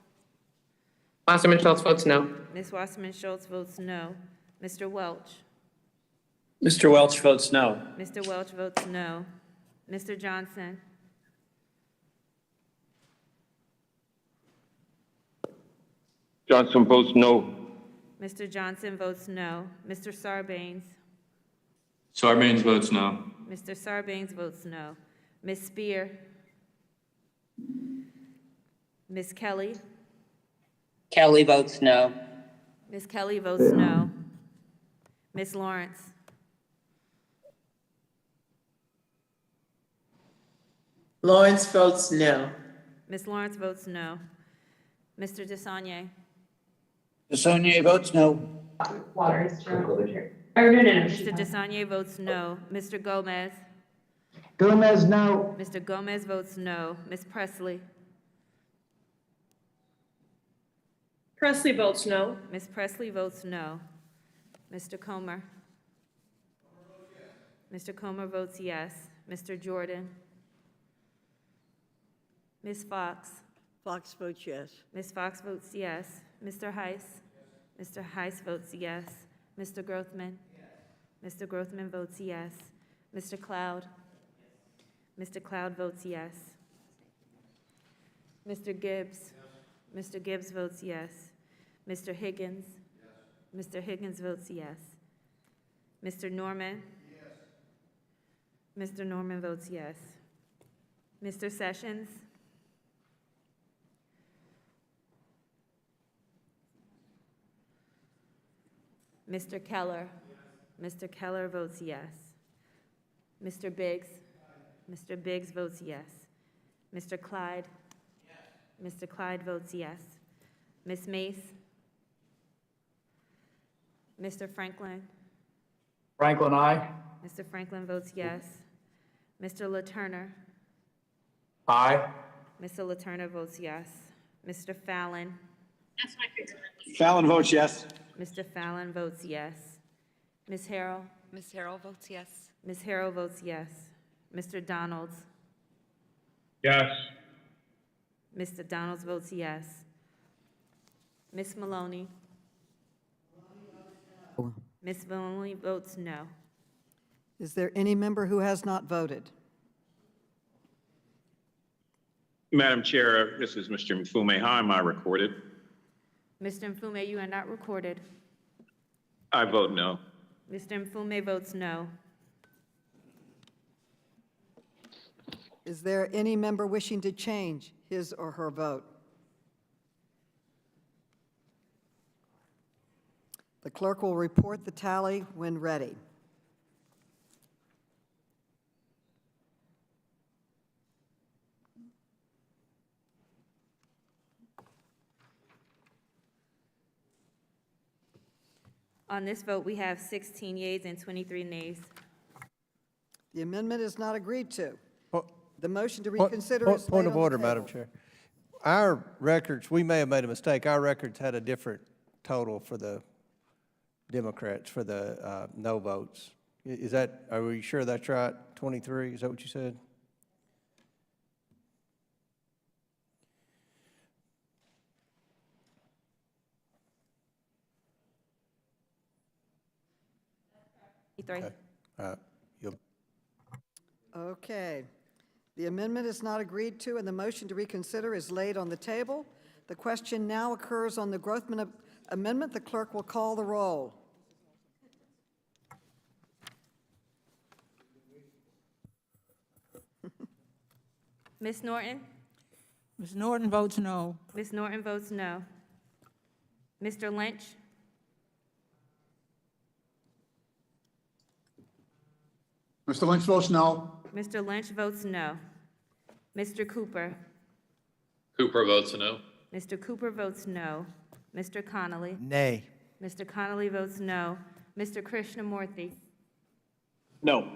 Wasserman Schultz votes no. Ms. Wasserman Schultz votes no. Mr. Welch? Mr. Welch votes no. Mr. Welch votes no. Mr. Johnson? Johnson votes no. Mr. Johnson votes no. Mr. Sarbanes? Sarbanes votes no. Mr. Sarbanes votes no. Ms. Spear? Ms. Kelly? Kelly votes no. Ms. Kelly votes no. Ms. Lawrence? Lawrence votes no. Ms. Lawrence votes no. Mr. DeSagne? DeSagne votes no. Water is true. Or no. Mr. DeSagne votes no. Mr. Gomez? Gomez no. Mr. Gomez votes no. Ms. Presley? Presley votes no. Ms. Presley votes no. Mr. Comer? Mr. Comer votes yes. Mr. Jordan? Ms. Fox? Fox votes yes. Ms. Fox votes yes. Mr. Heiss? Mr. Heiss votes yes. Mr. Grothman? Mr. Grothman votes yes. Mr. Cloud? Mr. Cloud votes yes. Mr. Gibbs? Mr. Gibbs votes yes. Mr. Higgins? Mr. Higgins votes yes. Mr. Norman? Mr. Norman votes yes. Mr. Sessions? Mr. Keller? Mr. Keller votes yes. Mr. Biggs? Mr. Biggs votes yes. Mr. Clyde? Mr. Clyde votes yes. Ms. Mace? Mr. Franklin? Franklin, aye. Mr. Franklin votes yes. Mr. LaTurner? Aye. Mr. LaTurner votes yes. Mr. Fallon? That's my favorite. Fallon votes yes. Mr. Fallon votes yes. Ms. Harrell? Ms. Harrell votes yes. Ms. Harrell votes yes. Mr. Donalds? Yes. Mr. Donalds votes yes. Ms. Maloney? Ms. Maloney votes no. Is there any member who has not voted? Madam Chair, this is Mr. Mfume. How am I recorded? Mr. Mfume, you are not recorded. I vote no. Mr. Mfume votes no. Is there any member wishing to change his or her vote? The clerk will report the tally when ready. On this vote, we have 16 yeas and 23 nays. The amendment is not agreed to. Po- The motion to po- reconsider po- is laid Point on of the order, table. Madam Chair. Our records, we may have made a mistake. Our records had a different total for the Democrats, for the no votes. Is that, are we sure that's right? 23, is that what you said? Okay. You'll Okay. The amendment is not agreed to, and the motion to reconsider is laid on the table. The question now occurs on the Grothman amendment. The clerk will call the roll. Ms. Norton? Ms. Norton votes no. Ms. Norton votes no. Mr. Lynch? Mr. Lynch votes no. Mr. Lynch votes no. Mr. Cooper? Cooper votes no. Mr. Cooper votes no. Mr. Connolly? Nay. Mr. Connolly votes no. Mr. Krishnamurthy? No.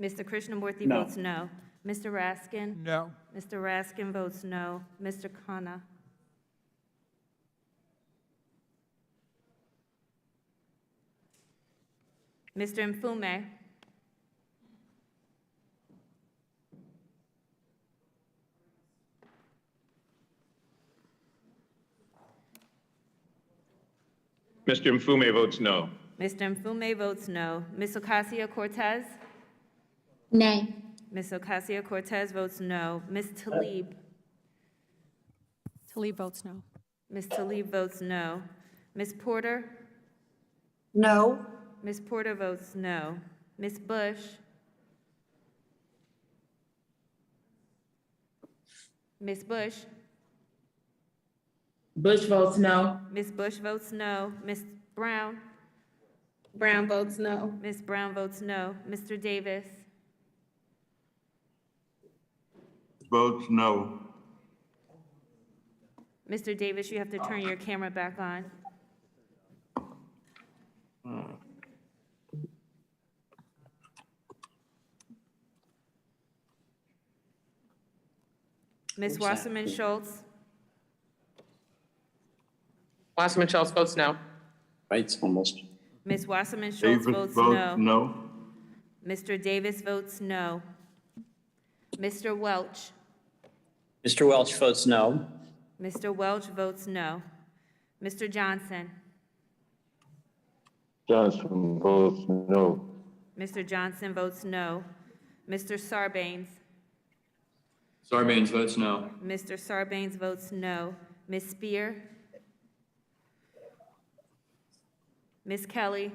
Mr. Krishnamurthy No. votes no. Mr. Raskin? No. Mr. Raskin votes no. Mr. Khanna? Mr. Mfume? Mr. Mfume votes no. Mr. Mfume votes no. Ms. Ocasio-Cortez? Nay. Ms. Ocasio-Cortez votes no. Ms. Tlaib? Tlaib votes no. Ms. Tlaib votes no. Ms. Porter? No. Ms. Porter votes no. Ms. Bush? Ms. Bush? Bush votes no. Ms. Bush votes no. Ms. Brown? Brown votes no. Ms. Brown votes no. Mr. Davis? Votes no. Mr. Davis, you have to turn your camera back on. Ms. Wasserman Schultz? Wasserman Schultz votes no. Right, almost. Ms. Wasserman Schultz votes no. no. Mr. Davis votes no. Mr. Welch? Mr. Welch votes no. Mr. Welch votes no. Mr. Johnson? Johnson votes no. Mr. Johnson votes no. Mr. Sarbanes? Sarbanes votes no. Mr. Sarbanes votes no. Ms. Spear? Ms. Kelly?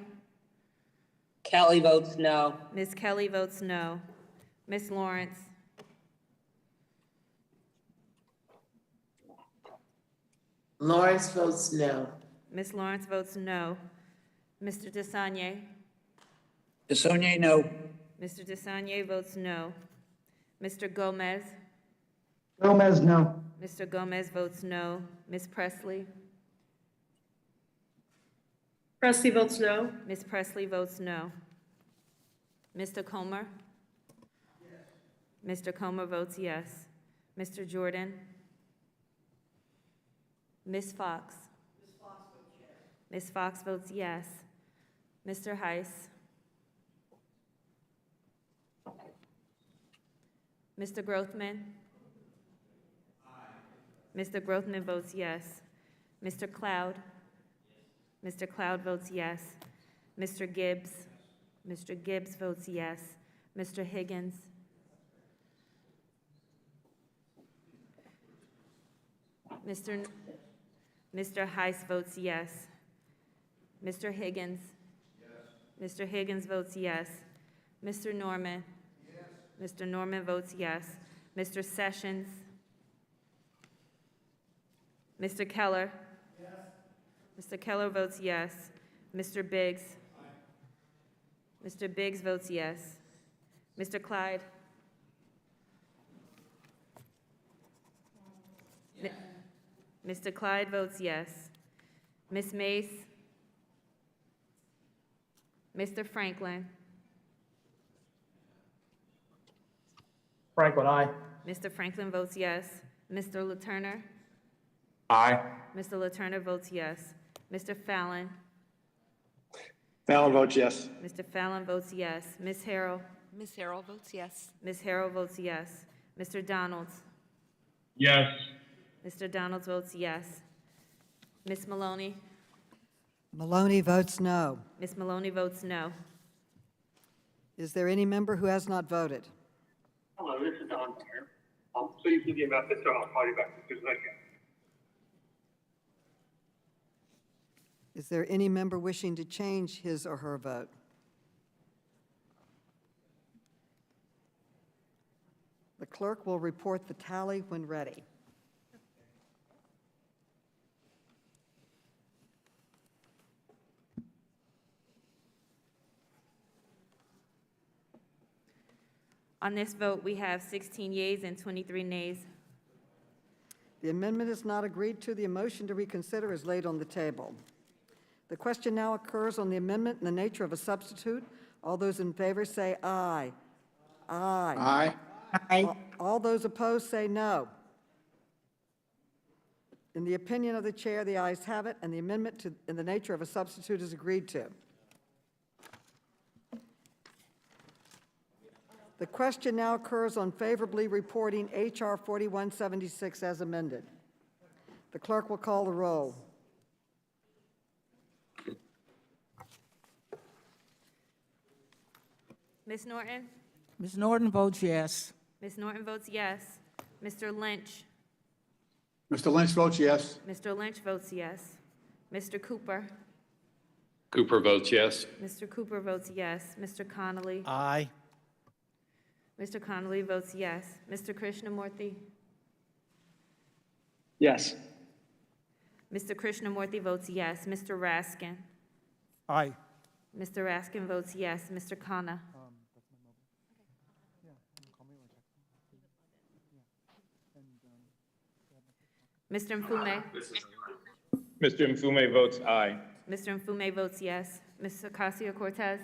Kelly votes no. Ms. Kelly votes no. Ms. Lawrence? Lawrence votes no. Ms. Lawrence votes no. Mr. DeSagne? DeSagne, no. Mr. DeSagne votes no. Mr. Gomez? Gomez, no. Mr. Gomez votes no. Ms. Presley? Presley votes no. Ms. Presley votes no. Mr. Comer? Mr. Comer votes yes. Mr. Jordan? Ms. Fox? Ms. Fox votes yes. Mr. Heiss? Mr. Grothman? Mr. Grothman votes yes. Mr. Cloud? Mr. Cloud votes yes. Mr. Gibbs? Mr. Gibbs votes yes. Mr. Higgins? Mr. Heiss votes yes. Mr. Higgins? Mr. Higgins votes yes. Mr. Norman? Mr. Norman votes yes. Mr. Sessions? Mr. Keller? Mr. Keller votes yes. Mr. Biggs? Mr. Biggs votes yes. Mr. Clyde? Mr. Clyde votes yes. Ms. Mace? Mr. Franklin? Franklin, aye. Mr. Franklin votes yes. Mr. LaTurner? Aye. Mr. LaTurner votes yes. Mr. Fallon? Fallon votes yes. Mr. Fallon votes yes. Ms. Harrell? Ms. Harrell votes yes. Ms. Harrell votes yes. Mr. Donalds? Yes. Mr. Donalds votes yes. Ms. Maloney? Maloney votes no. Ms. Maloney votes no. Is there any member who has not voted? Hello, this is Don here. Please leave your message, and I'll call you back as soon as I can. Is there any member wishing to change his or her vote? The clerk will report the tally when ready. On this vote, we have 16 yeas and 23 nays. The amendment is not agreed to. The motion to reconsider is laid on the table. The question now occurs on the amendment in the nature of a substitute. All those in favor say aye. Aye. Aye. All those opposed say no. In the opinion of the chair, the ayes have it, and the amendment in the nature of a substitute is agreed to. The question now occurs on favorably reporting H.R. 4176 as amended. The clerk will call the roll. Ms. Norton? Ms. Norton votes yes. Ms. Norton votes yes. Mr. Lynch? Mr. Lynch votes yes. Mr. Lynch votes yes. Mr. Cooper? Cooper votes yes. Mr. Cooper votes yes. Mr. Connolly? Aye. Mr. Connolly votes yes. Mr. Krishnamurthy? Yes. Mr. Krishnamurthy votes yes. Mr. Raskin? Aye. Mr. Raskin votes yes. Mr. Khanna? Mr. Mfume? Mr. Mfume votes aye. Mr. Mfume votes yes. Ms. Ocasio-Cortez?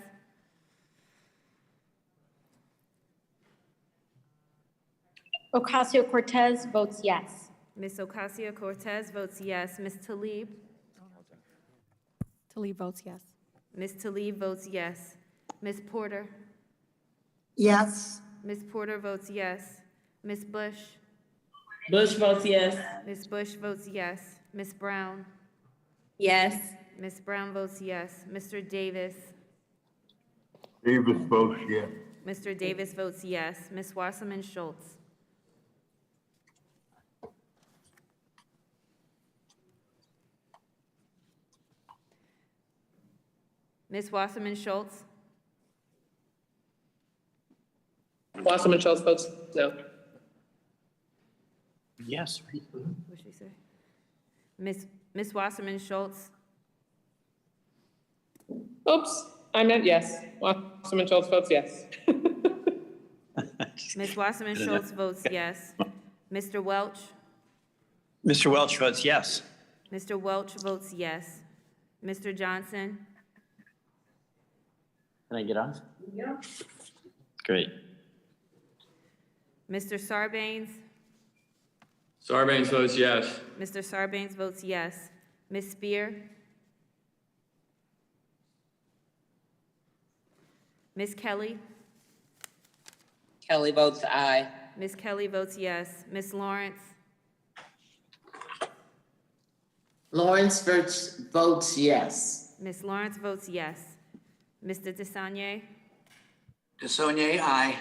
Ocasio-Cortez votes yes. Ms. Ocasio-Cortez votes yes. Ms. Tlaib? Tlaib votes yes. Ms. Tlaib votes yes. Ms. Porter? Yes. Ms. Porter votes yes. Ms. Bush? Bush votes yes. Ms. Bush votes yes. Ms. Brown? Yes. Ms. Brown votes yes. Mr. Davis? Davis votes yes. Mr. Davis votes yes. Ms. Wasserman Schultz? Ms. Wasserman Schultz? Wasserman Schultz votes no. Yes. What should we say? Ms. Wasserman Schultz? Oops, I meant yes. Wasserman Schultz votes yes. Ms. Wasserman Schultz votes yes. Mr. Welch? Mr. Welch votes yes. Mr. Welch votes yes. Mr. Johnson? Can I get on? Yeah. Great. Mr. Sarbanes? Sarbanes votes yes. Mr. Sarbanes votes yes. Ms. Spear? Ms. Kelly? Kelly votes aye. Ms. Kelly votes yes. Ms. Lawrence? Lawrence votes yes. Ms. Lawrence votes yes. Mr. DeSagne? DeSagne, aye.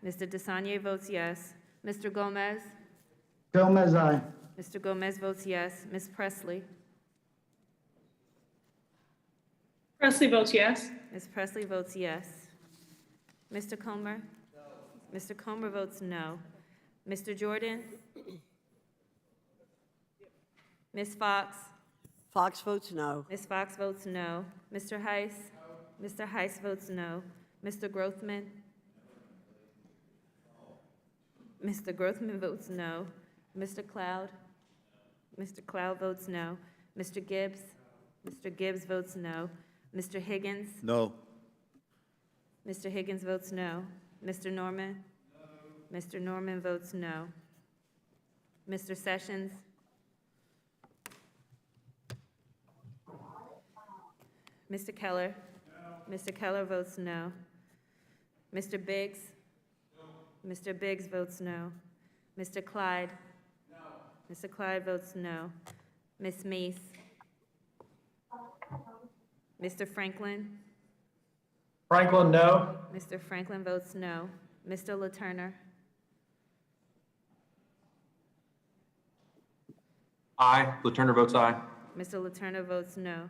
Mr. DeSagne votes yes. Mr. Gomez? Gomez, aye. Mr. Gomez votes yes. Ms. Presley? Presley votes yes. Ms. Presley votes yes. Mr. Comer? No. Mr. Comer votes no. Mr. Jordan? Ms. Fox? Fox votes no. Ms. Fox votes no. Mr. Heiss? No. Mr. Heiss votes no. Mr. Grothman? Mr. Grothman votes no. Mr. Cloud? Mr. Cloud votes no. Mr. Gibbs? Mr. Gibbs votes no. Mr. Higgins? No. Mr. Higgins votes no. Mr. Norman? No. Mr. Norman votes no. Mr. Sessions? Mr. Keller? No. Mr. Keller votes no. Mr. Biggs? No. Mr. Biggs votes no. Mr. Clyde? No. Mr. Clyde votes no. Ms. Meese? Mr. Franklin? Franklin, no. Mr. Franklin votes no. Mr. LaTurner? Aye. LaTurner votes aye. Mr. LaTurner votes no.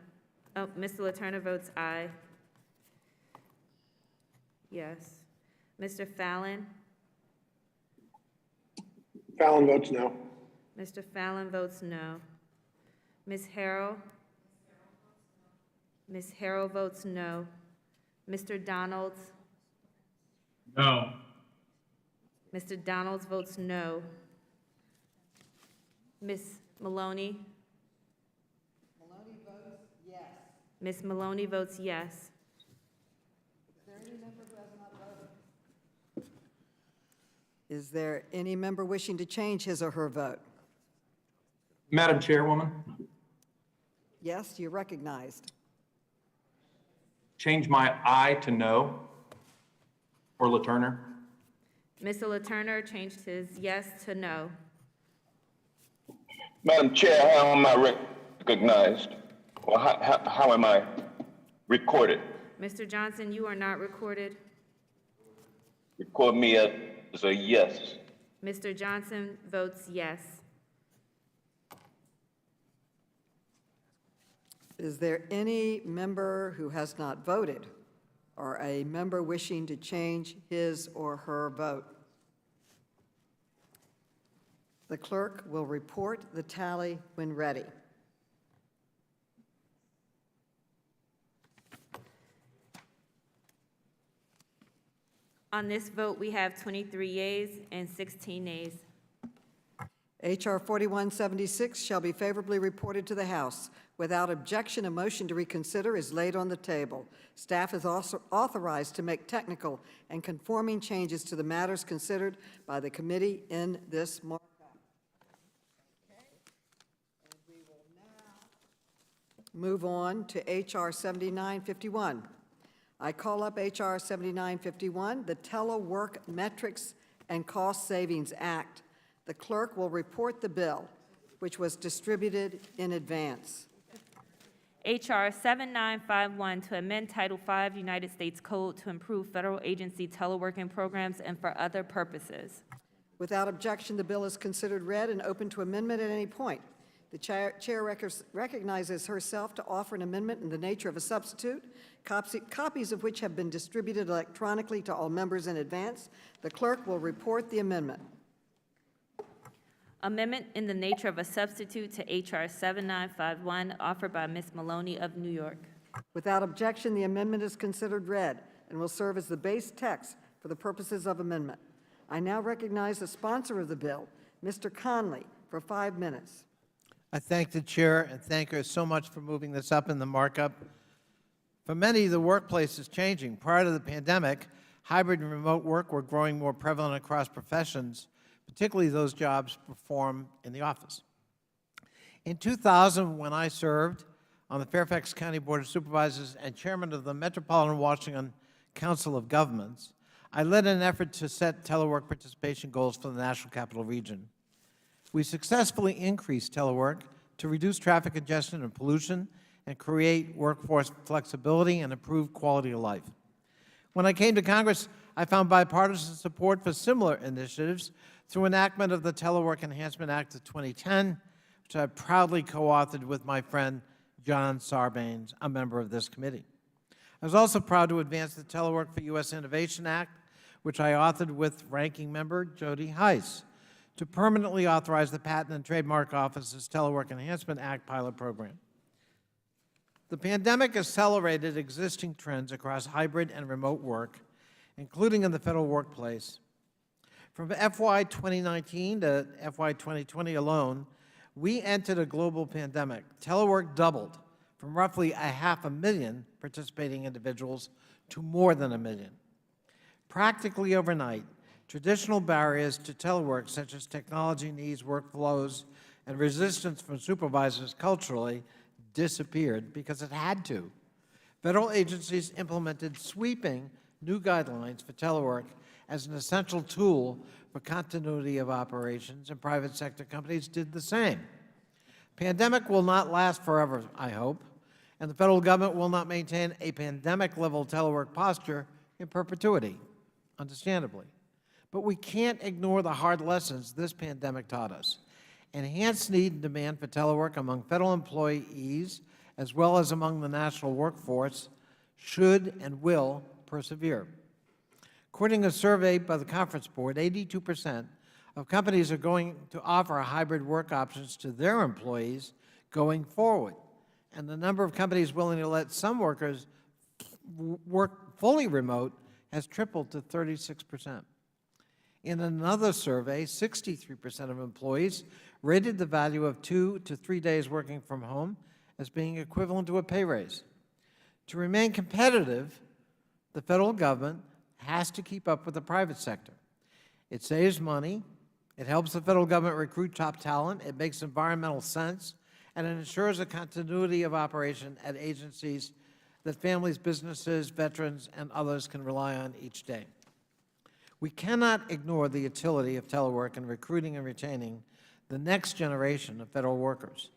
Oh, Mr. LaTurner votes aye. Yes. Mr. Fallon? Fallon votes no. Mr. Fallon votes no. Ms. Harrell? Ms. Harrell votes no. Mr. Donalds? No. Mr. Donalds votes no. Ms. Maloney? Maloney votes yes. Ms. Maloney votes yes. Is there any member who has not voted? Is there any member wishing to change his or her vote? Madam Chairwoman, Yes, you're recognized. change my aye to no for LaTurner. Mr. LaTurner changed his yes to no. Madam Chair, how am I recognized? Or how am I recorded? Mr. Johnson, you are not recorded. Record me as a yes. Mr. Johnson votes yes. Is there any member who has not voted or a member wishing to change his or her vote? The clerk will report the tally when ready. On this vote, we have 23 yeas and 16 nays. H.R. 4176 shall be favorably reported to the House. Without objection, a motion to reconsider is laid on the table. Staff is also authorized to make technical and conforming changes to the matters considered by the committee in this markup. Okay. And we will now move on to H.R. 7951. I call up H.R. 7951, the Telework Metrics and Cost Savings Act. The clerk will report the bill, which was distributed in advance. H.R. 7951 to amend Title V United States Code to improve federal agency teleworking programs and for other purposes. Without objection, the bill is considered read and open to amendment at any point. The chair recognizes herself to offer an amendment in the nature of a substitute, copies of which have been distributed electronically to all members in advance. The clerk will report the amendment. Amendment in the nature of a substitute to H.R. 7951 offered by Ms. Maloney of New York. Without objection, the amendment is considered read and will serve as the base text for the purposes of amendment. I now recognize the sponsor of the bill, Mr. Conley, for 5 minutes. I thank the chair and thank her so much for moving this up in the markup. For many, the workplace is changing. Prior to the pandemic, hybrid and remote work were growing more prevalent across professions, particularly those jobs performed in the office. In 2000, when I served on the Fairfax County Board of Supervisors and chairman of the Metropolitan Washington Council of Governments, I led an effort to set telework participation goals for the National Capital Region. We successfully increased telework to reduce traffic congestion and pollution and create workforce flexibility and improve quality of life. When I came to Congress, I found bipartisan support for similar initiatives through enactment of the Telework Enhancement Act of 2010, which I proudly co-authored with my friend John Sarbanes, a member of this committee. I was also proud to advance the Telework for U.S. Innovation Act, which I authored with Ranking Member Jody Heiss, to permanently authorize the Patent and Trademark Office's Telework Enhancement Act pilot program. The pandemic accelerated existing trends across hybrid and remote work, including in the federal workplace. From FY 2019 to FY 2020 alone, we entered a global pandemic. Telework doubled from roughly 500,000 participating individuals to more than 1 million. Practically overnight, traditional barriers to telework, such as technology needs, workflows, and resistance from supervisors culturally, disappeared because it had to. Federal agencies implemented sweeping new guidelines for telework as an essential tool for continuity of operations, and private sector companies did the same. Pandemic will not last forever, I hope, and the federal government will not maintain a pandemic-level telework posture in perpetuity, understandably. But we can't ignore the hard lessons this pandemic taught us. Enhanced need and demand for telework among federal employees, as well as among the national workforce, should and will persevere. According to a survey by the Conference Board, 82% of companies are going to offer hybrid work options to their employees going forward. And the number of companies willing to let some workers work fully remote has tripled to 36%. In another survey, 63% of employees rated the value of 2 to 3 days working from home as being equivalent to a pay raise. To remain competitive, the federal government has to keep up with the private sector. It saves money, it helps the federal government recruit top talent, it makes environmental sense, and it ensures a continuity of operation at agencies that families, businesses, veterans, and others can rely on each day. We cannot ignore the utility of telework in recruiting and retaining the next generation of federal workers.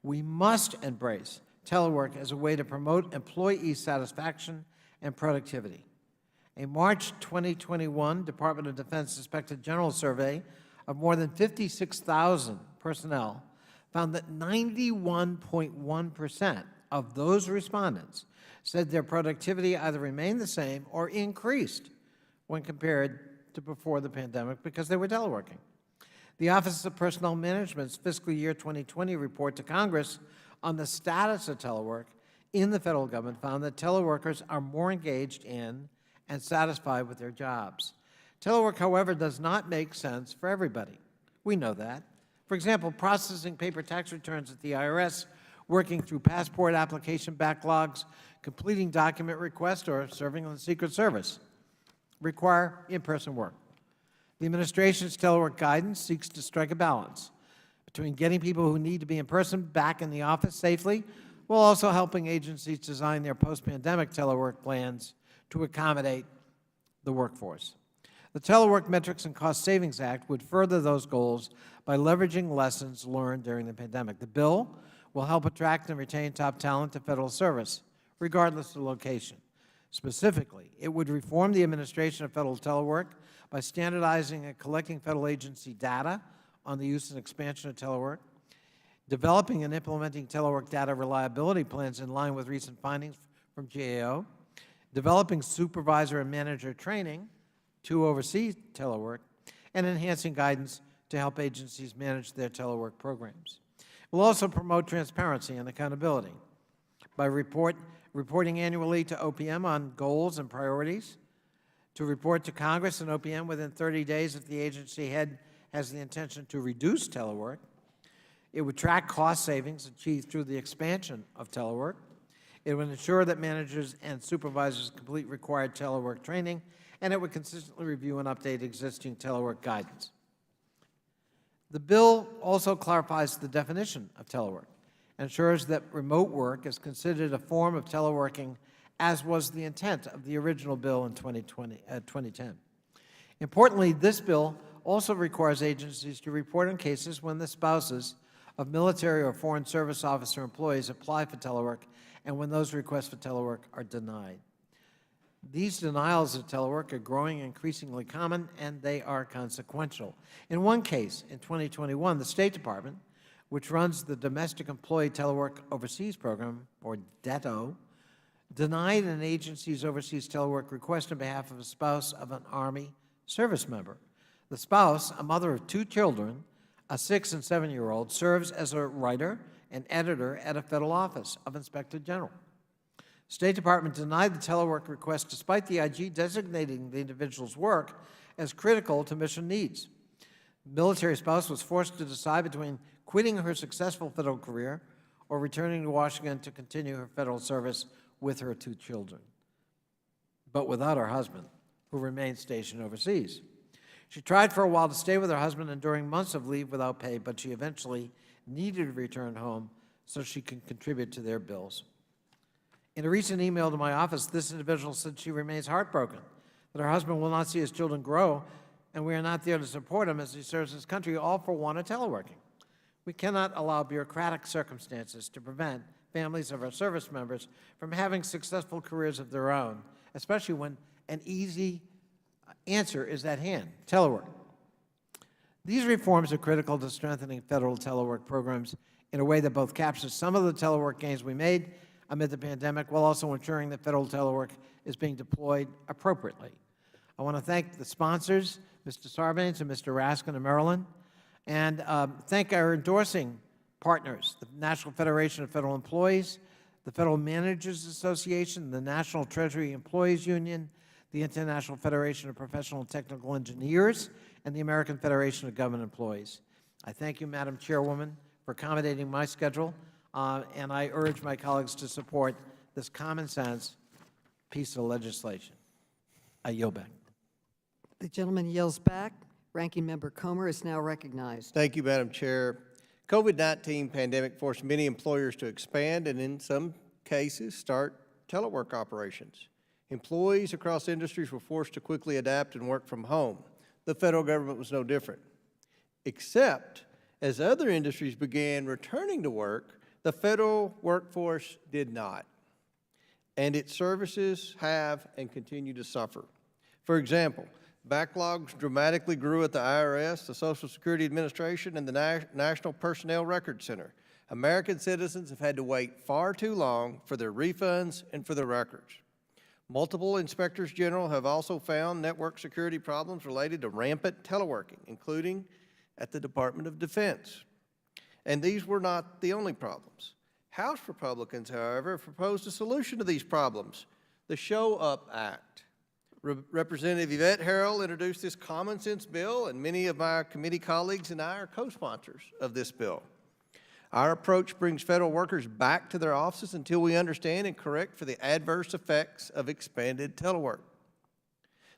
We must embrace telework as a way to promote employee satisfaction and productivity. A March 2021 Department of Defense Inspector General survey of more than 56,000 personnel found that 91.1% of those respondents said their productivity either remained the same or increased when compared to before the pandemic because they were teleworking. The Office of Personnel Management's fiscal year 2020 report to Congress on the status of telework in the federal government found that teleworkers are more engaged in and satisfied with their jobs. Telework, however, does not make sense for everybody. We know that. For example, processing paper tax returns at the IRS, working through passport application backlogs, completing document requests, or serving on the Secret Service require in-person work. The administration's telework guidance seeks to strike a balance between getting people who need to be in person back in the office safely, while also helping agencies design their post-pandemic telework plans to accommodate the workforce. The Telework Metrics and Cost Savings Act would further those goals by leveraging lessons learned during the pandemic. The bill will help attract and retain top talent to federal service, regardless of location. Specifically, it would reform the administration of federal telework by standardizing and collecting federal agency data on the use and expansion of telework, developing and implementing telework data reliability plans in line with recent findings from GAO, developing supervisor and manager training to oversee telework, and enhancing guidance to help agencies manage their telework programs. It will also promote transparency and accountability by reporting annually to OPM on goals and priorities, to report to Congress and OPM within 30 days if the agency head has the intention to reduce telework. It would track cost savings achieved through the expansion of telework. It would ensure that managers and supervisors complete required telework training, and it would consistently review and update existing telework guidance. The bill also clarifies the definition of telework, ensures that remote work is considered a form of teleworking, as was the intent of the original bill in 2010. Importantly, this bill also requires agencies to report on cases when the spouses of military or foreign service officer employees apply for telework and when those requests for telework are denied. These denials of telework are growing increasingly common, and they are consequential. In one case, in 2021, the State Department, which runs the Domestic Employee Telework Overseas Program, or DETO, denied an agency's overseas telework request on behalf of a spouse of an Army service member. The spouse, a mother of 2 children, a 6- and 7-year-old, serves as a writer and editor at a federal office of Inspector General. State Department denied the telework request despite the IG designating the individual's work as critical to mission needs. The military spouse was forced to decide between quitting her successful federal career or returning to Washington to continue her federal service with her 2 children, but without her husband, who remained stationed overseas. She tried for a while to stay with her husband, enduring months of leave without pay, but she eventually needed to return home so she could contribute to their bills. In a recent email to my office, this individual said she remains heartbroken that her husband will not see his children grow, and we are not there to support him as he serves his country, all for want of teleworking. We cannot allow bureaucratic circumstances to prevent families of our service members from having successful careers of their own, especially when an easy answer is at hand: telework. These reforms are critical to strengthening federal telework programs in a way that both captures some of the telework gains we made amid the pandemic, while also ensuring that federal telework is being deployed appropriately. I want to thank the sponsors, Mr. Sarbanes and Mr. Raskin of Maryland, and thank our endorsing partners, the National Federation of Federal Employees, the Federal Managers Association, the National Treasury Employees Union, the International Federation of Professional and Technical Engineers, and the American Federation of Government Employees. I thank you, Madam Chairwoman, for accommodating my schedule. And I urge my colleagues to support this common sense piece of legislation. I yield back. The gentleman yields back. Ranking Member Comer is now recognized. Thank you, Madam Chair. COVID-19 pandemic forced many employers to expand and in some cases start telework operations. Employees across industries were forced to quickly adapt and work from home. The federal government was no different, except as other industries began returning to work, the federal workforce did not, and its services have and continue to suffer. For example, backlogs dramatically grew at the IRS, the Social Security Administration, and the National Personnel Record Center. American citizens have had to wait far too long for their refunds and for their records. Multiple inspectors general have also found network security problems related to rampant teleworking, including at the Department of Defense. And these were not the only problems. House Republicans, however, have proposed a solution to these problems, the Show Up Act. Representative Yvette Harrell introduced this common sense bill, and many of my committee colleagues and I are co-sponsors of this bill. Our approach brings federal workers back to their offices until we understand and correct for the adverse effects of expanded telework.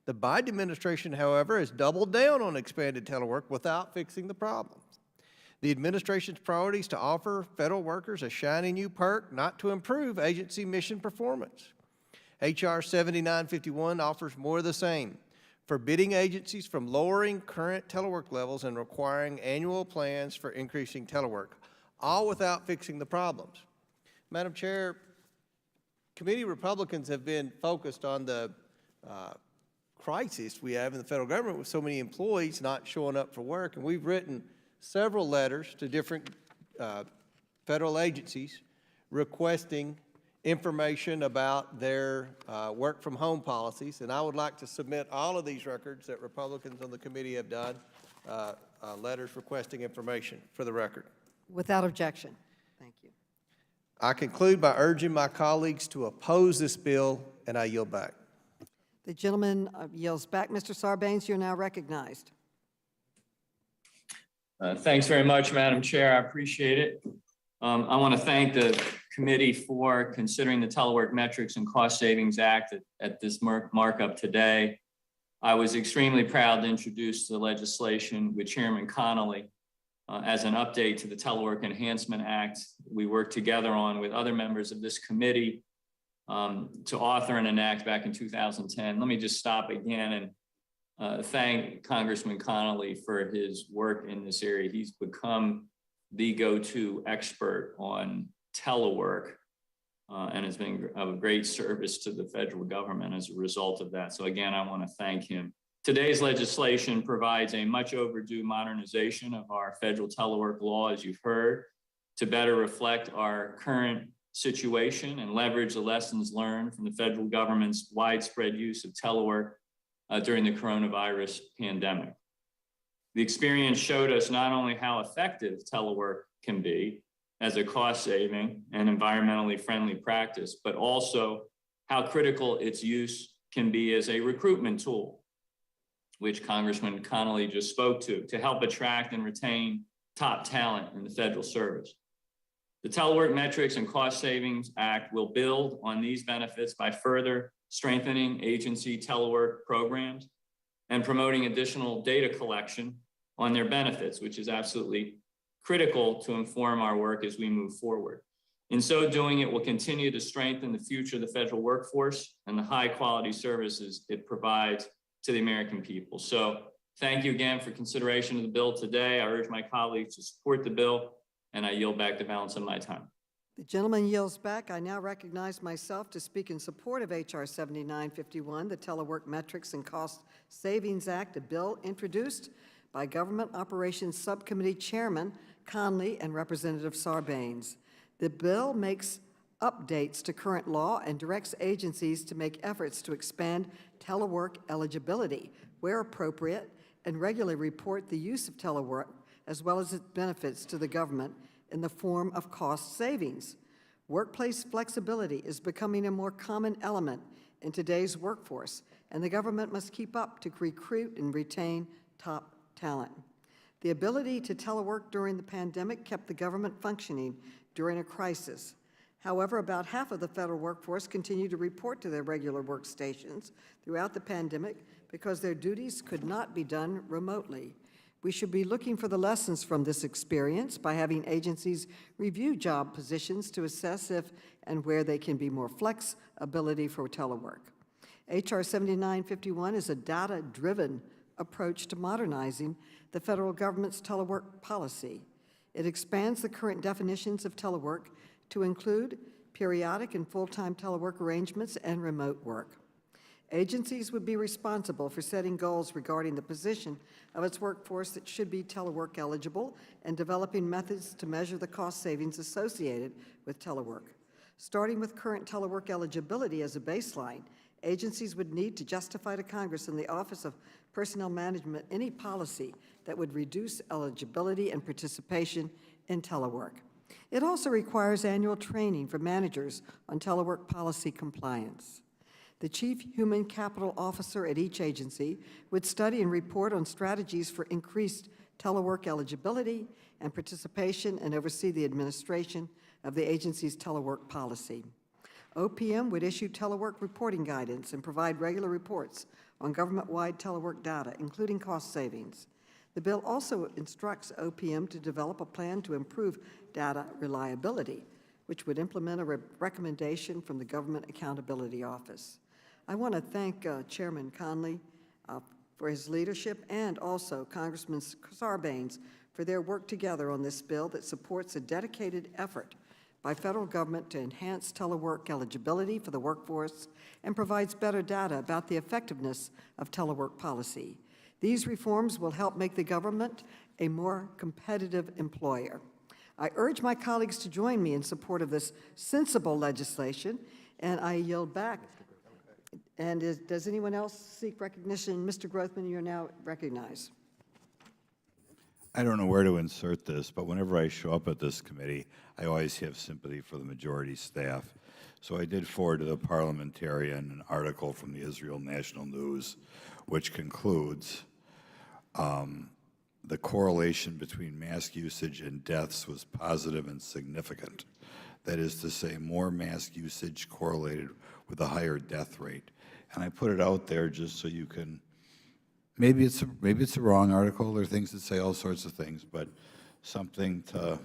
The Biden administration, however, has doubled down on expanded telework without fixing the problem. The administration's priority is to offer federal workers a shiny new perk, not to improve agency mission performance. H.R. 7951 offers more of the same, forbidding agencies from lowering current telework levels and requiring annual plans for increasing telework, all without fixing the problems. Madam Chair, committee Republicans have been focused on the crisis we have in the federal government with so many employees not showing up for work, and we've written several letters to different federal agencies requesting information about their work-from-home policies, and I would like to submit all of these records that Republicans on the committee have done, letters requesting information for the record. Without objection. Thank you. I conclude by urging my colleagues to oppose this bill, and I yield back. The gentleman yields back. Mr. Sarbanes, you're now recognized. Thanks very much, Madam Chair. I appreciate it. I want to thank the committee for considering the Telework Metrics and Cost Savings Act at this markup today. I was extremely proud to introduce the legislation with Chairman Connolly as an update to the Telework Enhancement Act we worked together on with other members of this committee to author and enact back in 2010. Let me just stop again and thank Congressman Connolly for his work in this area. He's become the go-to expert on telework, and has been of a great service to the federal government as a result of that. So again, I want to thank him. Today's legislation provides a much overdue modernization of our federal telework law, as you've heard, to better reflect our current situation and leverage the lessons learned from the federal government's widespread use of telework during the coronavirus pandemic. The experience showed us not only how effective telework can be as a cost-saving and environmentally friendly practice, but also how critical its use can be as a recruitment tool, which Congressman Connolly just spoke to help attract and retain top talent in the federal service. The Telework Metrics and Cost Savings Act will build on these benefits by further strengthening agency telework programs and promoting additional data collection on their benefits, which is absolutely critical to inform our work as we move forward. In so doing, it will continue to strengthen the future of the federal workforce and the high quality services it provides to the American people. So thank you again for consideration of the bill today. I urge my colleagues to support the bill, and I yield back the balance of my time. The gentleman yields back. I now recognize myself to speak in support of H.R. 7951, the Telework Metrics and Cost Savings Act, a bill introduced by Government Operations Subcommittee Chairman Conley and Representative Sarbanes. The bill makes updates to current law and directs agencies to make efforts to expand telework eligibility where appropriate and regularly report the use of telework as well as its benefits to the government in the form of cost savings. Workplace flexibility is becoming a more common element in today's workforce, and the government must keep up to recruit and retain top talent. The ability to telework during the pandemic kept the government functioning during a crisis. However, about half of the federal workforce continued to report to their regular workstations throughout the pandemic because their duties could not be done remotely. We should be looking for the lessons from this experience by having agencies review job positions to assess if and where they can be more flexibility for telework. H.R. 7951 is a data-driven approach to modernizing the federal government's telework policy. It expands the current definitions of telework to include periodic and full-time telework arrangements and remote work. Agencies would be responsible for setting goals regarding the position of its workforce that should be telework eligible and developing methods to measure the cost savings associated with telework. Starting with current telework eligibility as a baseline, agencies would need to justify to Congress and the Office of Personnel Management any policy that would reduce eligibility and participation in telework. It also requires annual training for managers on telework policy compliance. The Chief Human Capital Officer at each agency would study and report on strategies for increased telework eligibility and participation and oversee the administration of the agency's telework policy. OPM would issue telework reporting guidance and provide regular reports on government-wide telework data, including cost savings. The bill also instructs OPM to develop a plan to improve data reliability, which would implement a recommendation from the Government Accountability Office. I want to thank Chairman Conley for his leadership and also Congressman Sarbanes for their work together on this bill that supports a dedicated effort by federal government to enhance telework eligibility for the workforce and provides better data about the effectiveness of telework policy. These reforms will help make the government a more competitive employer. I urge my colleagues to join me in support of this sensible legislation, and I yield back. And does anyone else seek recognition? Mr. Grothman, you're now recognized. I don't know where to insert this, but whenever I show up at this committee, I always have sympathy for the majority staff. So I did forward to the parliamentarian an article from the Israel National News, which concludes the correlation between mask usage and deaths was positive and significant. That is to say, more mask usage correlated with a higher death rate. And I put it out there just so you can, maybe it's a wrong article. There are things that say all sorts of things, but something to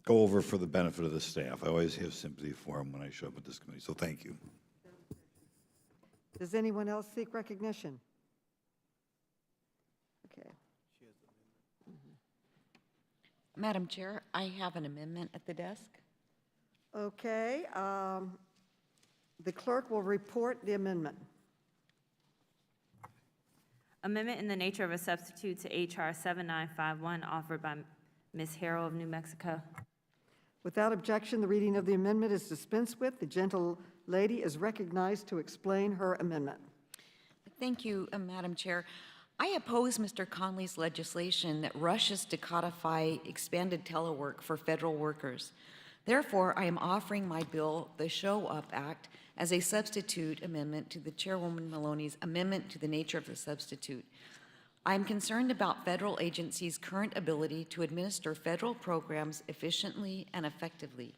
go over for the benefit of the staff. I always have sympathy for them when I show up at this committee, so thank you. Does anyone else seek recognition? Okay. Madam Chair, I have an amendment at the desk. Okay, the clerk will report the amendment. Amendment in the nature of a substitute to H.R. 7951, offered by Ms. Harrell of New Mexico. Without objection, the reading of the amendment is dispensed with. The gentle lady is recognized to explain her amendment. Thank you, Madam Chair. I oppose Mr. Conley's legislation that rushes to codify expanded telework for federal workers. Therefore, I am offering my bill, the Show Up Act, as a substitute amendment to the Chairwoman Maloney's amendment to the nature of the substitute. I am concerned about federal agencies' current ability to administer federal programs efficiently and effectively.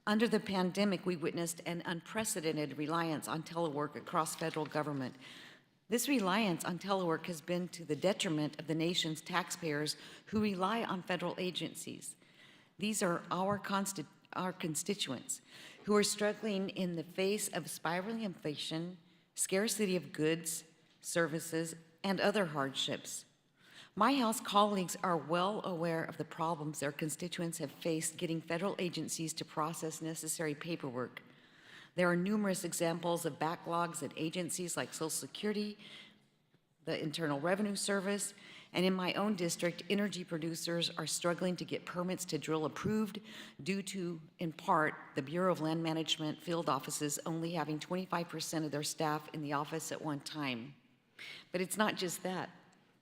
Under the pandemic, we witnessed an unprecedented reliance on telework across federal government. This reliance on telework has been to the detriment of the nation's taxpayers who rely on federal agencies. These are our constituents who are struggling in the face of spiraling inflation, scarcity of goods, services, and other hardships. My House colleagues are well aware of the problems their constituents have faced getting federal agencies to process necessary paperwork. There are numerous examples of backlogs at agencies like Social Security, the Internal Revenue Service, and in my own district, energy producers are struggling to get permits to drill approved due to, in part, the Bureau of Land Management field offices only having 25% of their staff in the office at one time. But it's not just that.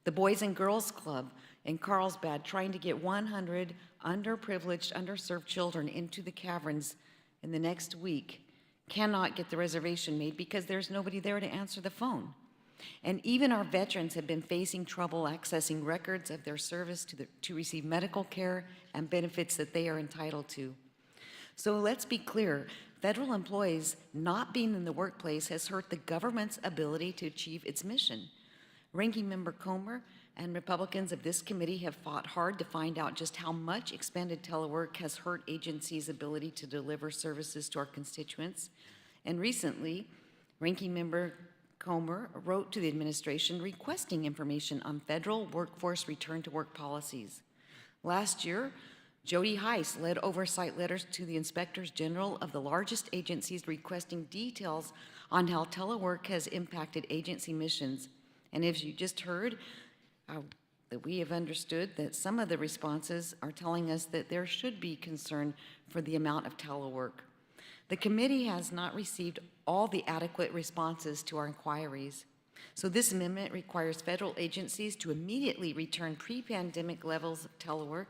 The Boys and Girls Club in Carlsbad trying to get 100 underprivileged, underserved children into the caverns in the next week cannot get the reservation made because there's nobody there to answer the phone. And even our veterans have been facing trouble accessing records of their service to receive medical care and benefits that they are entitled to. So let's be clear, federal employees not being in the workplace has hurt the government's ability to achieve its mission. Ranking Member Comer and Republicans of this committee have fought hard to find out just how much expanded telework has hurt agencies' ability to deliver services to our constituents. And recently, Ranking Member Comer wrote to the administration requesting information on federal workforce return to work policies. Last year, Jody Heiss led oversight letters to the inspectors general of the largest agencies requesting details on how telework has impacted agency missions. And as you just heard, that we have understood that some of the responses are telling us that there should be concern for the amount of telework. The committee has not received all the adequate responses to our inquiries. So this amendment requires federal agencies to immediately return pre-pandemic levels of telework.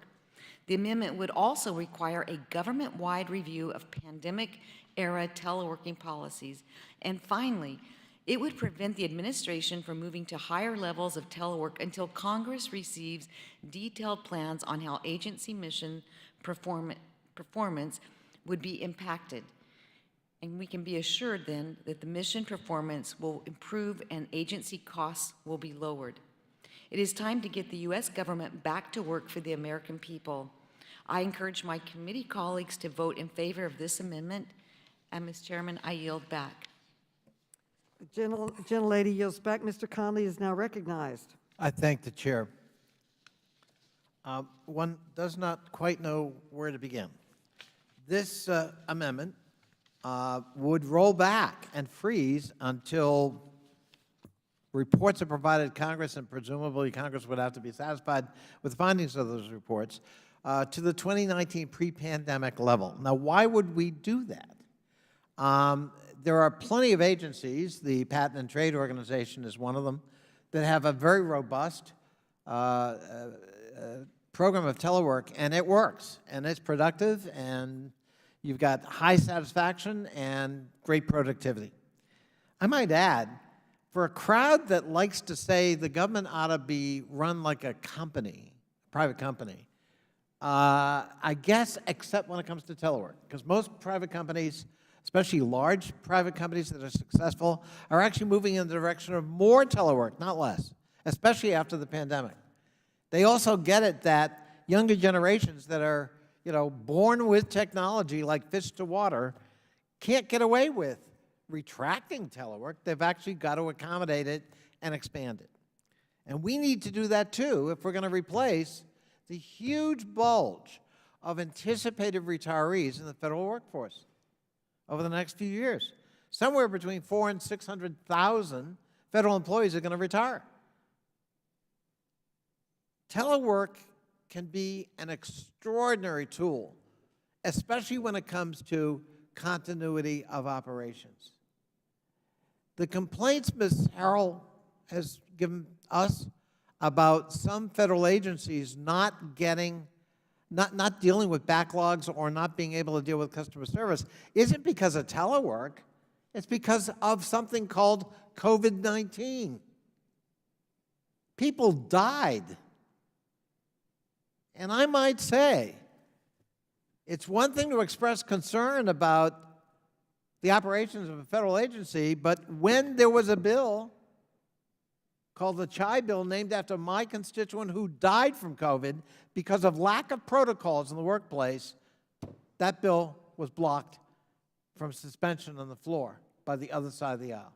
The amendment would also require a government-wide review of pandemic-era teleworking policies. And finally, it would prevent the administration from moving to higher levels of telework until Congress receives detailed plans on how agency mission performance would be impacted. And we can be assured then that the mission performance will improve and agency costs will be lowered. It is time to get the U.S. government back to work for the American people. I encourage my committee colleagues to vote in favor of this amendment. And, Ms. Chairman, I yield back. The gentlelady yields back. Mr. Conley is now recognized. I thank the chair. One does not quite know where to begin. This amendment would roll back and freeze until reports are provided to Congress, and presumably Congress would have to be satisfied with the findings of those reports, to the 2019 pre-pandemic level. Now, why would we do that? There are plenty of agencies, the Patent and Trade Organization is one of them, that have a very robust program of telework, and it works, and it's productive, and you've got high satisfaction and great productivity. I might add, for a crowd that likes to say the government ought to be run like a company, private company, I guess except when it comes to telework, because most private companies, especially large private companies that are successful, are actually moving in the direction of more telework, not less, especially after the pandemic. They also get it that younger generations that are, born with technology like fish to water can't get away with retracting telework. They've actually got to accommodate it and expand it. And we need to do that too if we're going to replace the huge bulge of anticipated retirees in the federal workforce over the next few years. Somewhere between 400,000 and 600,000 federal employees are going to retire. Telework can be an extraordinary tool, especially when it comes to continuity of operations. The complaints Ms. Harrell has given us about some federal agencies not dealing with backlogs or not being able to deal with customer service isn't because of telework, it's because of something called COVID-19. People died. And I might say, it's one thing to express concern about the operations of a federal agency, but when there was a bill called the CHI bill, named after my constituent who died from COVID because of lack of protocols in the workplace, that bill was blocked from suspension on the floor by the other side of the aisle.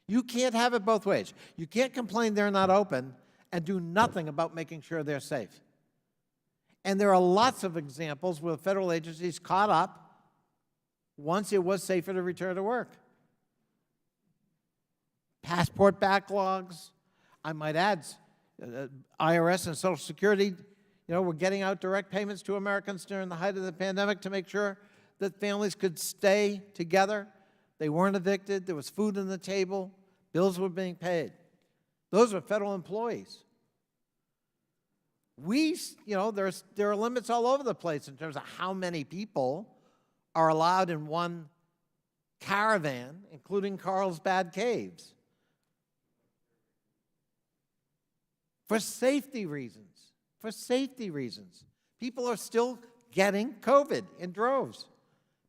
You can't have it both ways. You can't complain they're not open and do nothing about making sure they're safe. And there are lots of examples where federal agencies caught up once it was safer to return to work. Passport backlogs, I might add, IRS and Social Security, were getting out direct payments to Americans during the height of the pandemic to make sure that families could stay together. They weren't evicted, there was food on the table, bills were being paid. Those are federal employees. There are limits all over the place in terms of how many people are allowed in one caravan, including Carlsbad Caves. For safety reasons. People are still getting COVID in droves.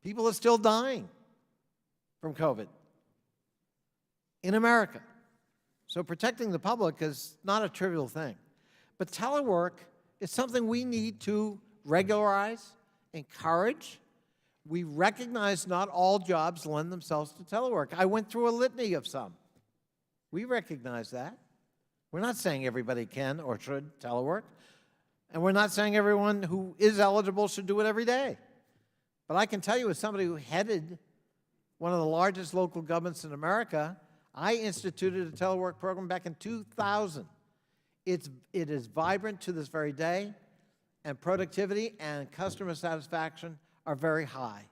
People are still dying from COVID in America. So protecting the public is not a trivial thing. But telework is something we need to regularize, encourage. We recognize not all jobs lend themselves to telework. I went through a litany of some. We recognize that. We're not saying everybody can or should telework, and we're not saying everyone who is eligible should do it every day. But I can tell you, as somebody who headed one of the largest local governments in America, I instituted a telework program back in 2000. It is vibrant to this very day, and productivity and customer satisfaction are very high.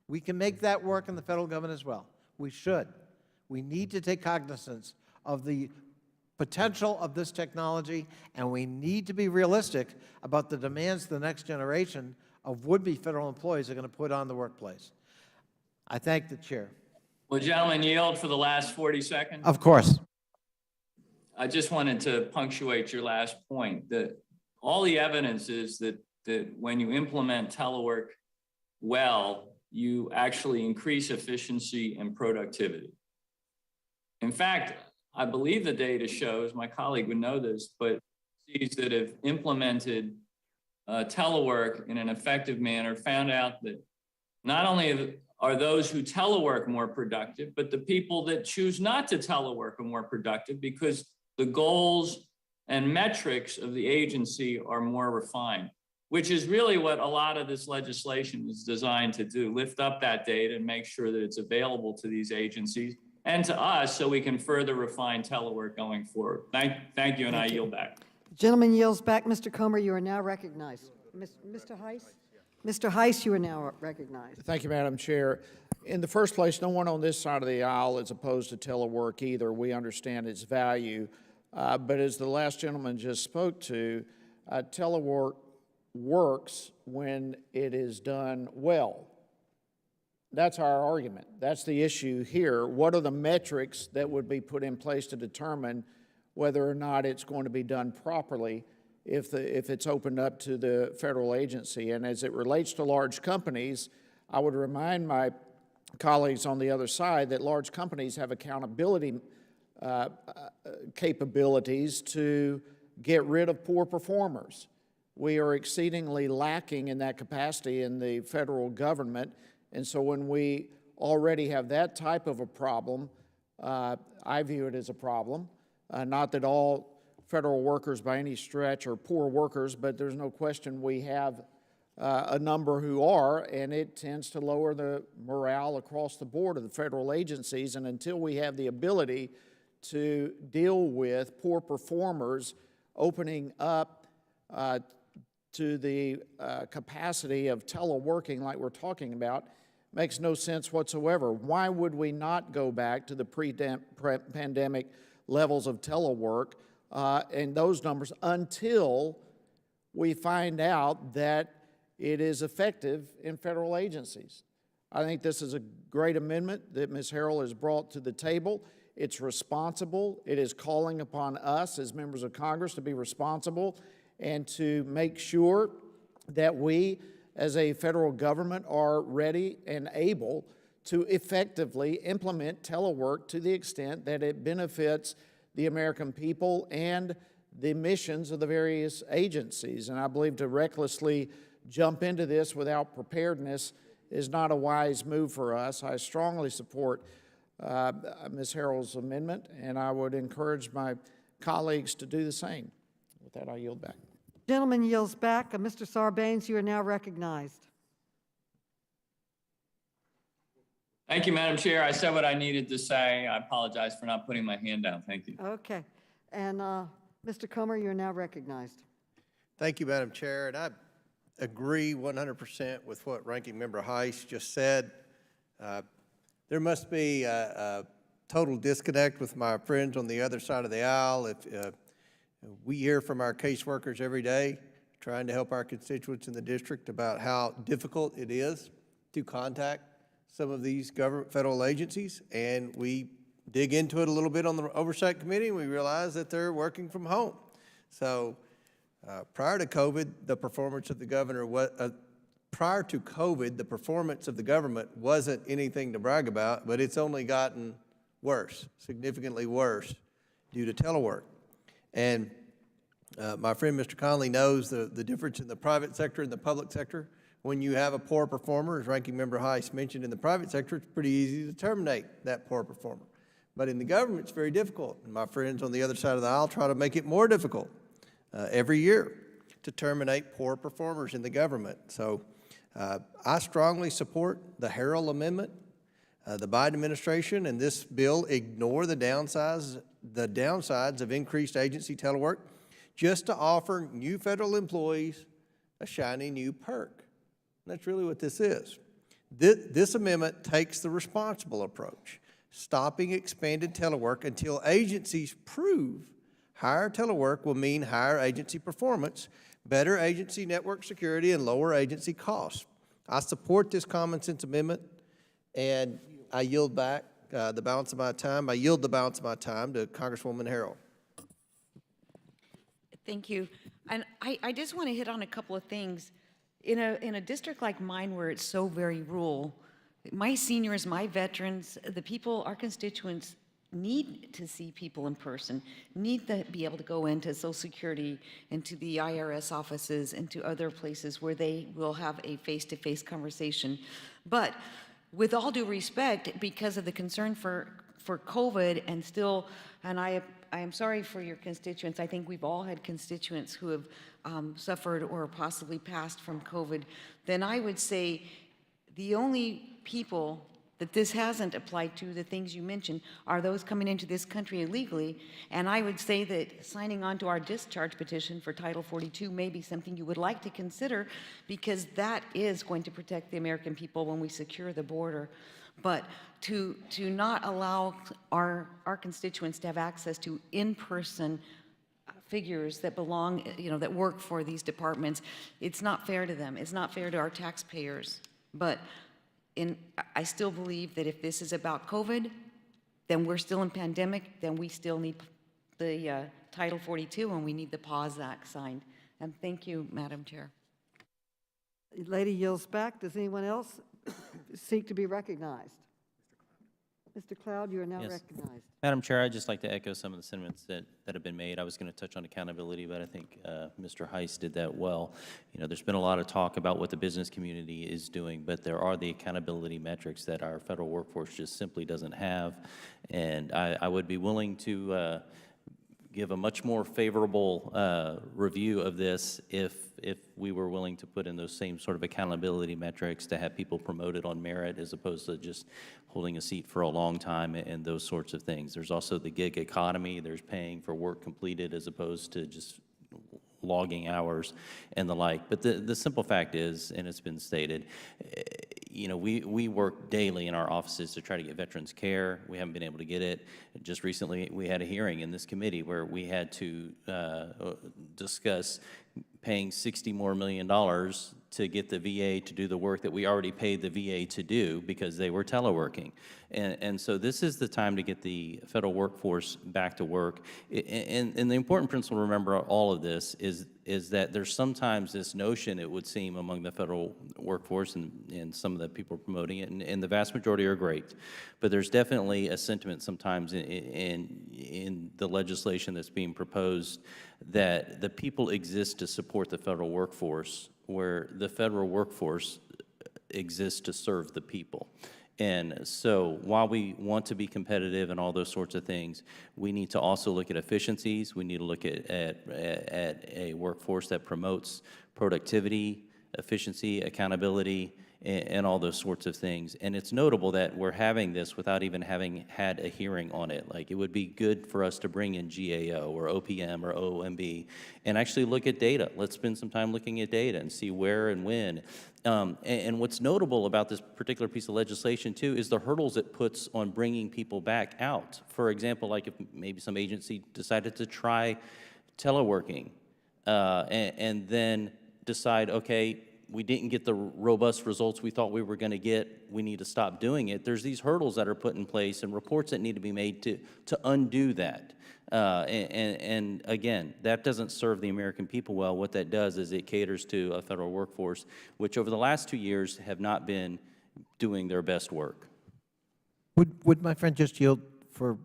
We can make that work in the federal government as well. We should. We need to take cognizance of the potential of this technology, and we need to be realistic about the demands the next generation of would-be federal employees are going to put on the workplace. I thank the chair. Will gentlemen yield for the last 40 seconds? Of course. I just wanted to punctuate your last point, that all the evidence is that when you implement telework well, you actually increase efficiency and productivity. In fact, I believe the data shows, my colleague would know this, but agencies that have implemented telework in an effective manner found out that not only are those who telework more productive, but the people that choose not to telework are more productive because the goals and metrics of the agency are more refined, which is really what a lot of this legislation is designed to do, lift up that data and make sure that it's available to these agencies and to us so we can further refine telework going forward. Thank you, and I yield back. Gentleman yields back. Mr. Comer, you are now recognized. Mr. Heiss? Mr. Heiss, you are now recognized. Thank you, Madam Chair. In the first place, no one on this side of the aisle is opposed to telework either. We understand its value. But as the last gentleman just spoke to, telework works when it is done well. That's our argument. That's the issue here. What are the metrics that would be put in place to determine whether or not it's going to be done properly if it's opened up to the federal agency? And as it relates to large companies, I would remind my colleagues on the other side that large companies have accountability capabilities to get rid of poor performers. We are exceedingly lacking in that capacity in the federal government, and so when we already have that type of a problem, I view it as a problem. Not that all federal workers by any stretch are poor workers, but there's no question we have a number who are, and it tends to lower the morale across the board of the federal agencies. And until we have the ability to deal with poor performers opening up to the capacity of teleworking like we're talking about, makes no sense whatsoever. Why would we not go back to the pre-pandemic levels of telework and those numbers until we find out that it is effective in federal agencies? I think this is a great amendment that Ms. Harrell has brought to the table. It's responsible. It is calling upon us as members of Congress to be responsible and to make sure that we, as a federal government, are ready and able to effectively implement telework to the extent that it benefits the American people and the missions of the various agencies. And I believe to recklessly jump into this without preparedness is not a wise move for us. I strongly support Ms. Harrell's amendment, and I would encourage my colleagues to do the same. With that, I yield back. Gentleman yields back. Mr. Sarbanes, you are now recognized. Thank you, Madam Chair. I said what I needed to say. I apologize for not putting my hand down. Thank you. Okay. And Mr. Comer, you're now recognized. Thank you, Madam Chair. And I agree 100% with what Ranking Member Heiss just said. There must be a total disconnect with my friends on the other side of the aisle. If we hear from our caseworkers every day trying to help our constituents in the district about how difficult it is to contact some of these federal agencies, and we dig into it a little bit on the Oversight Committee, and we realize that they're working from home. So prior to COVID, the performance of the governor was, prior to COVID, the performance of the government wasn't anything to brag about, but it's only gotten worse, significantly worse, due to telework. And my friend Mr. Conley knows the difference in the private sector and the public sector. When you have a poor performer, as Ranking Member Heiss mentioned, in the private sector, it's pretty easy to terminate that poor performer. But in the government, it's very difficult. And my friends on the other side of the aisle try to make it more difficult every year to terminate poor performers in the government. So I strongly support the Harrell Amendment. The Biden administration and this bill ignore the downsides of increased agency telework just to offer new federal employees a shiny new perk. And that's really what this is. This amendment takes the responsible approach, stopping expanded telework until agencies prove higher telework will mean higher agency performance, better agency network security, and lower agency costs. I support this common sense amendment, and I yield back the balance of my time. I yield the balance of my time to Congresswoman Harrell. Thank you. And I just want to hit on a couple of things. In a district like mine where it's so very rural, my seniors, my veterans, the people, our constituents need to see people in person, need to be able to go into Social Security and to the IRS offices and to other places where they will have a face-to-face conversation. But with all due respect, because of the concern for COVID and still, and I am sorry for your constituents. I think we've all had constituents who have suffered or possibly passed from COVID. Then I would say the only people that this hasn't applied to, the things you mentioned, are those coming into this country illegally. And I would say that signing on to our discharge petition for Title 42 may be something you would like to consider, because that is going to protect the American people when we secure the border. But to not allow our constituents to have access to in-person figures that belong, that work for these departments, it's not fair to them. It's not fair to our taxpayers. But I still believe that if this is about COVID, then we're still in pandemic, then we still need the Title 42 and we need the PAWS Act signed. And thank you, Madam Chair. Lady yields back. Does anyone else seek to be recognized? Mr. Cloud, you are now recognized. Madam Chair, I'd just like to echo some of the sentiments that have been made. I was going to touch on accountability, but I think Mr. Heiss did that well. There's been a lot of talk about what the business community is doing, but there are the accountability metrics that our federal workforce just simply doesn't have. And I would be willing to give a much more favorable review of this if we were willing to put in those same sort of accountability metrics to have people promoted on merit as opposed to just holding a seat for a long time and those sorts of things. There's also the gig economy. There's paying for work completed as opposed to just logging hours and the like. But the simple fact is, and it's been stated, you know, we work daily in our offices to try to get veterans care. We haven't been able to get it. Just recently, we had a hearing in this committee where we had to discuss paying $60 million more to get the VA to do the work that we already paid the VA to do because they were teleworking. And so this is the time to get the federal workforce back to work. And the important principle to remember all of this is that there's sometimes this notion, it would seem, among the federal workforce and some of the people promoting it, and the vast majority are great, but there's definitely a sentiment sometimes in the legislation that's being proposed that the people exist to support the federal workforce, where the federal workforce exists to serve the people. And so while we want to be competitive and all those sorts of things, we need to also look at efficiencies. We need to look at a workforce that promotes productivity, efficiency, accountability, and all those sorts of things. And it's notable that we're having this without even having had a hearing on it. Like, it would be good for us to bring in GAO or OPM or OMB and actually look at data. Let's spend some time looking at data and see where and when. And what's notable about this particular piece of legislation, too, is the hurdles it puts on bringing people back out. For example, like if maybe some agency decided to try teleworking and then decide, okay, we didn't get the robust results we thought we were going to get, we need to stop doing it. There's these hurdles that are put in place and reports that need to be made to undo that. And again, that doesn't serve the American people well. What that does is it caters to a federal workforce, which over the last 2 years have not been doing their best work. Would my friend just yield for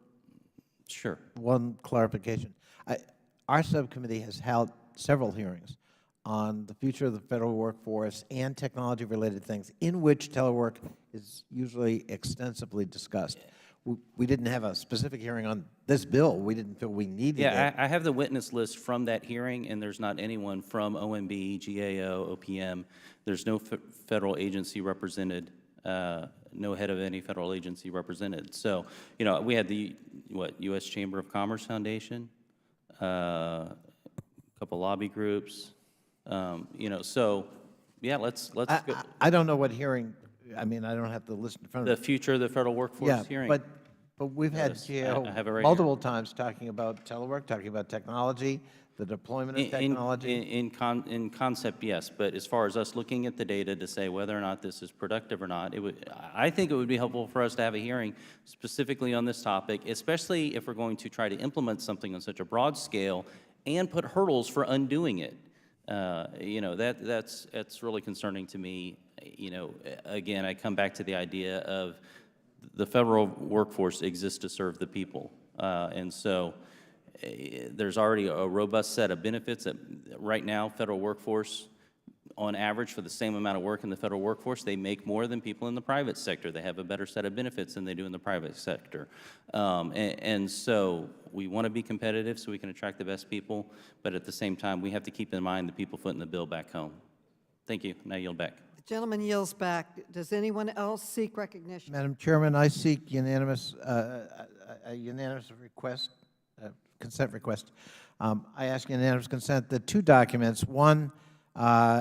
Sure. one clarification? Our subcommittee has held several hearings on the future of the federal workforce and technology-related things, in which telework is usually extensively discussed. We didn't have a specific hearing on this bill. We didn't feel we needed it. Yeah, I have the witness list from that hearing, and there's not anyone from OMB, GAO, OPM. There's no federal agency represented, no head of any federal agency represented. So, you know, we had the, U.S. Chamber of Commerce Foundation, a couple lobby groups, you know, so, yeah, let's go. I don't know what hearing, I mean, I don't have to listen in front of The future of the federal workforce hearing. But we've had GAO multiple times talking about telework, talking about technology, the deployment of technology. In concept, yes, but as far as us looking at the data to say whether or not this is productive or not, I think it would be helpful for us to have a hearing specifically on this topic, especially if we're going to try to implement something on such a broad scale and put hurdles for undoing it. You know, that's really concerning to me. You know, again, I come back to the idea of the federal workforce exists to serve the people. And so there's already a robust set of benefits that right now, federal workforce, on average, for the same amount of work in the federal workforce, they make more than people in the private sector. They have a better set of benefits than they do in the private sector. And so we want to be competitive so we can attract the best people, but at the same time, we have to keep in mind the people footing the bill back home. Thank you. Now I yield back. The gentleman yields back. Does anyone else seek recognition? Madam Chairman, I seek unanimous, a unanimous request, consent request. I ask unanimous consent that two documents, one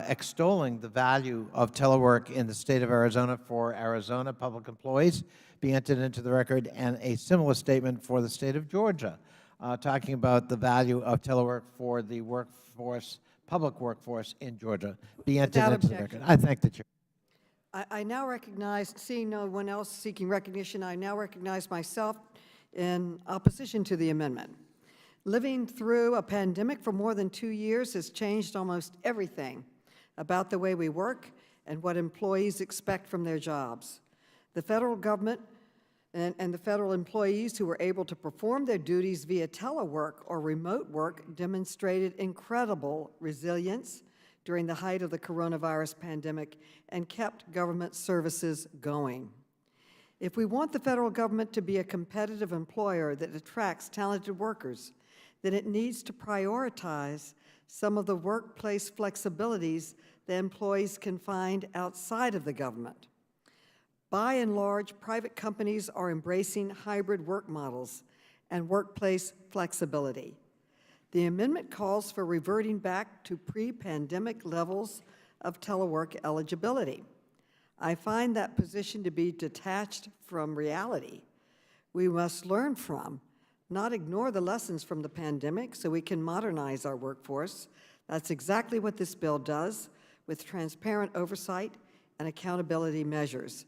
extolling the value of telework in the state of Arizona for Arizona public employees be entered into the record, and a similar statement for the state of Georgia, talking about the value of telework for the workforce, public workforce in Georgia, be entered into the record. I thank the chair. I now recognize, seeing no one else seeking recognition, I now recognize myself in opposition to the amendment. Living through a pandemic for more than 2 years has changed almost everything about the way we work and what employees expect from their jobs. The federal government and the federal employees who were able to perform their duties via telework or remote work demonstrated incredible resilience during the height of the coronavirus pandemic and kept government services going. If we want the federal government to be a competitive employer that attracts talented workers, then it needs to prioritize some of the workplace flexibilities that employees can find outside of the government. By and large, private companies are embracing hybrid work models and workplace flexibility. The amendment calls for reverting back to pre-pandemic levels of telework eligibility. I find that position to be detached from reality. We must learn from, not ignore the lessons from the pandemic so we can modernize our workforce. That's exactly what this bill does with transparent oversight and accountability measures.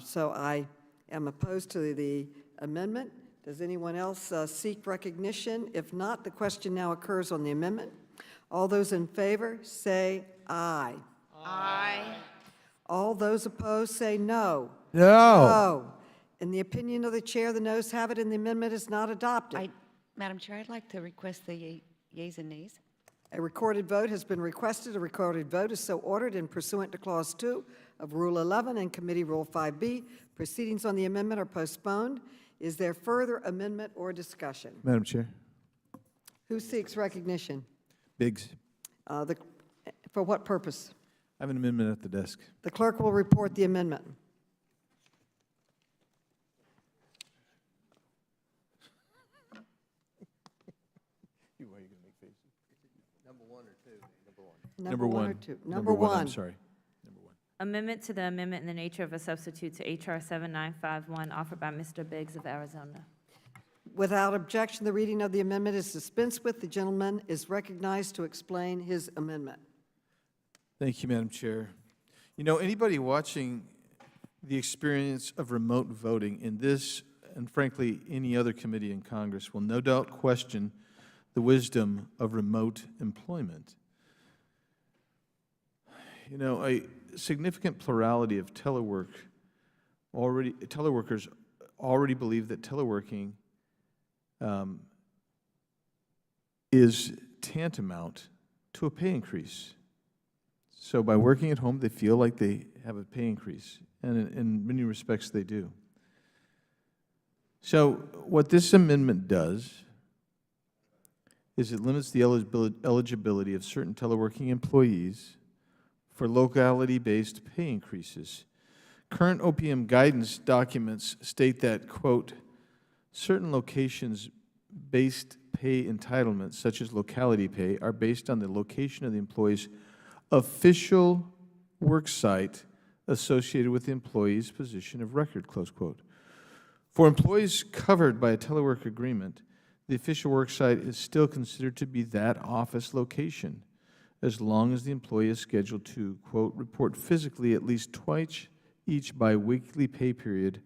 So I am opposed to the amendment. Does anyone else seek recognition? If not, the question now occurs on the amendment. All those in favor say aye. Aye. All those opposed say no. No. No. In the opinion of the chair, the noes have it and the amendment is not adopted. Madam Chair, I'd like to request the yeas and nays. A recorded vote has been requested. A recorded vote is so ordered and pursuant to Clause 2 of Rule 11 and Committee Rule 5B. Proceedings on the amendment are postponed. Is there further amendment or discussion? Madam Chair. Who seeks recognition? Biggs. For what purpose? I have an amendment at the desk. The clerk will report the amendment. Number one or two? Number one. I'm sorry. Amendment to the amendment in the nature of a substitute to H.R. 7951, offered by Mr. Biggs of Arizona. Without objection, the reading of the amendment is dispensed with. The gentleman is recognized to explain his amendment. Thank you, Madam Chair. You know, anybody watching the experience of remote voting in this, and frankly, any other committee in Congress, will no doubt question the wisdom of remote employment. You know, a significant plurality of teleworkers already believe that teleworking is tantamount to a pay increase. So by working at home, they feel like they have a pay increase, and in many respects they do. So what this amendment does is it limits the eligibility of certain teleworking employees for locality-based pay increases. Current OPM guidance documents state that, quote, certain locations-based pay entitlements, such as locality pay, are based on the location of the employee's official work site associated with the employee's position of record, close quote. For employees covered by a telework agreement, the official work site is still considered to be that office location, as long as the employee is scheduled to, quote, report physically at least twice each biweekly pay period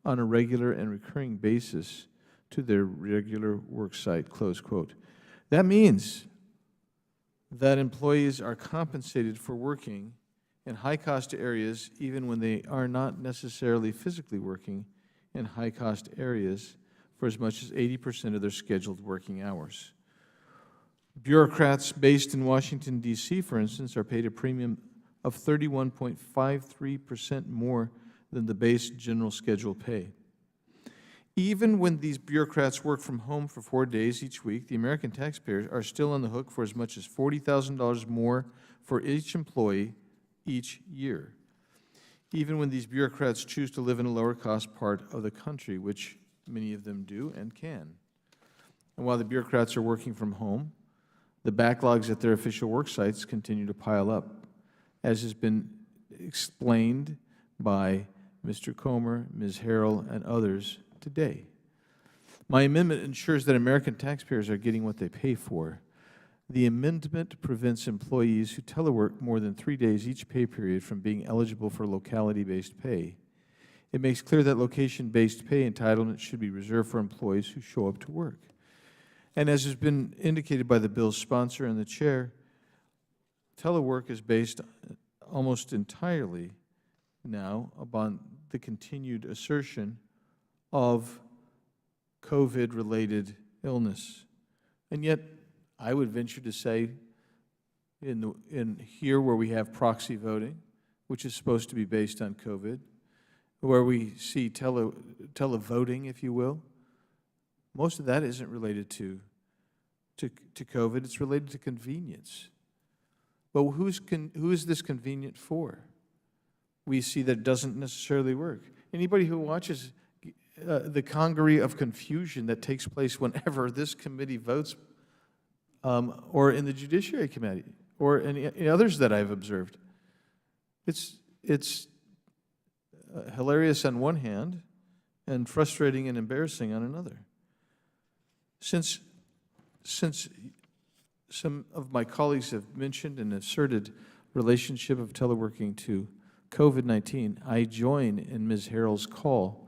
on a regular and recurring basis to their regular work site, close quote. That means that employees are compensated for working in high-cost areas even when they are not necessarily physically working in high-cost areas for as much as 80% of their scheduled working hours. Bureaucrats based in Washington, D.C., for instance, are paid a premium of 31.53% more than the base general schedule pay. Even when these bureaucrats work from home for 4 days each week, the American taxpayers are still on the hook for as much as $40,000 more for each employee each year. Even when these bureaucrats choose to live in a lower-cost part of the country, which many of them do and can. And while the bureaucrats are working from home, the backlogs at their official work sites continue to pile up, as has been explained by Mr. Comer, Ms. Harrell, and others today. My amendment ensures that American taxpayers are getting what they pay for. The amendment prevents employees who telework more than 3 days each pay period from being eligible for locality-based pay. It makes clear that location-based pay entitlement should be reserved for employees who show up to work. And as has been indicated by the bill's sponsor and the chair, telework is based almost entirely now upon the continued assertion of COVID-related illness. And yet, I would venture to say, in here where we have proxy voting, which is supposed to be based on COVID, where we see televoting, if you will, most of that isn't related to to COVID, it's related to convenience. But who is this convenient for? We see that it doesn't necessarily work. Anybody who watches the congery of confusion that takes place whenever this committee votes, or in the Judiciary Committee, or any others that I've observed, it's hilarious on one hand and frustrating and embarrassing on another. Since some of my colleagues have mentioned and asserted relationship of teleworking to COVID-19, I join in Ms. Harrell's call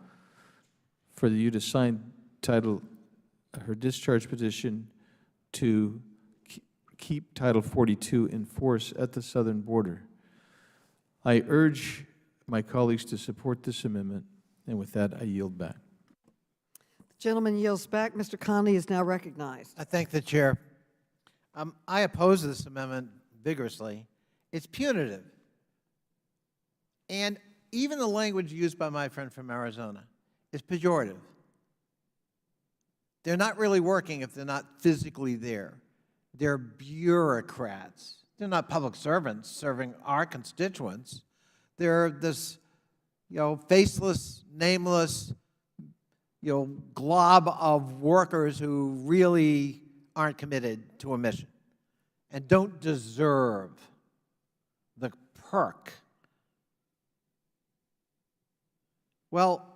for you to sign her discharge petition to keep Title 42 in force at the southern border. I urge my colleagues to support this amendment, and with that, I yield back. The gentleman yields back. Mr. Conley is now recognized. I thank the chair. I oppose this amendment vigorously. It's punitive. And even the language used by my friend from Arizona is pejorative. They're not really working if they're not physically there. They're bureaucrats. They're not public servants serving our constituents. They're this, faceless, nameless, glob of workers who really aren't committed to a mission and don't deserve the perk. Well,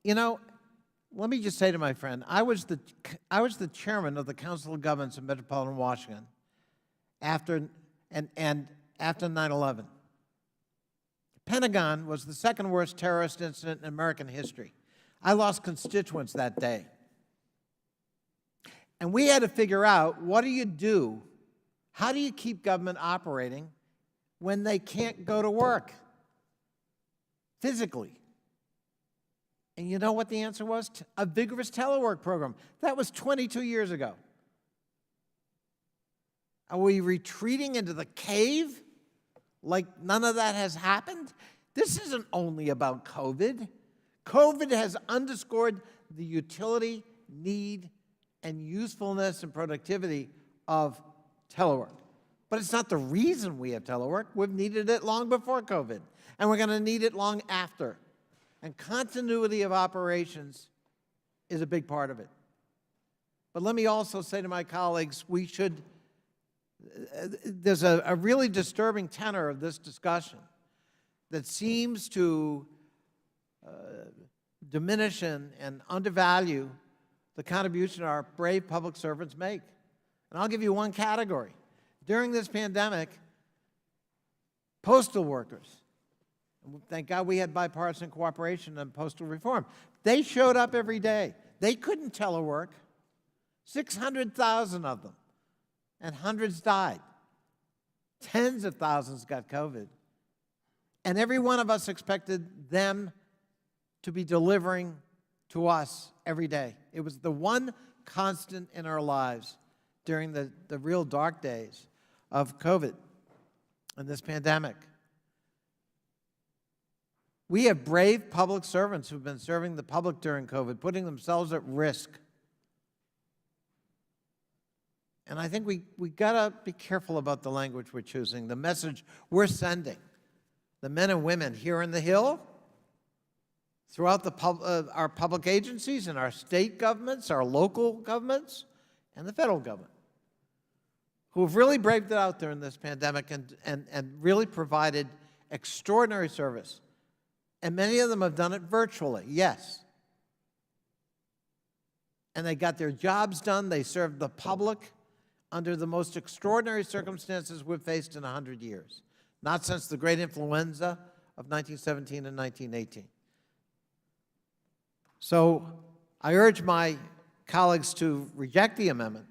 let me just say to my friend, I was the chairman of the Council of Governments in Metropolitan Washington after 9/11. The Pentagon was the second worst terrorist incident in American history. I lost constituents that day. And we had to figure out, what do you do? How do you keep government operating when they can't go to work physically? And you know what the answer was? A vigorous telework program. That was 22 years ago. Are we retreating into the cave like none of that has happened? This isn't only about COVID. COVID has underscored the utility, need, and usefulness and productivity of telework. But it's not the reason we have telework. We've needed it long before COVID, and we're going to need it long after. And continuity of operations is a big part of it. But let me also say to my colleagues, there's a really disturbing tenor of this discussion that seems to diminish and undervalue the contribution our brave public servants make. And I'll give you one category. During this pandemic, postal workers, thank God we had bipartisan cooperation on postal reform. They showed up every day. They couldn't telework. 600,000 of them, and hundreds died. Tens of thousands got COVID. And every one of us expected them to be delivering to us every day. It was the one constant in our lives during the real dark days of COVID and this pandemic. We have brave public servants who've been serving the public during COVID, putting themselves at risk. And I think we gotta be careful about the language we're choosing, the message we're sending. The men and women here in the Hill, throughout our public agencies and our state governments, our local governments, and the federal government, who have really braved it out there in this pandemic and really provided extraordinary service. And many of them have done it virtually, yes. And they got their jobs done. They served the public under the most extraordinary circumstances we've faced in 100 years, not since the great influenza of 1917 and 1918. So I urge my colleagues to reject the amendment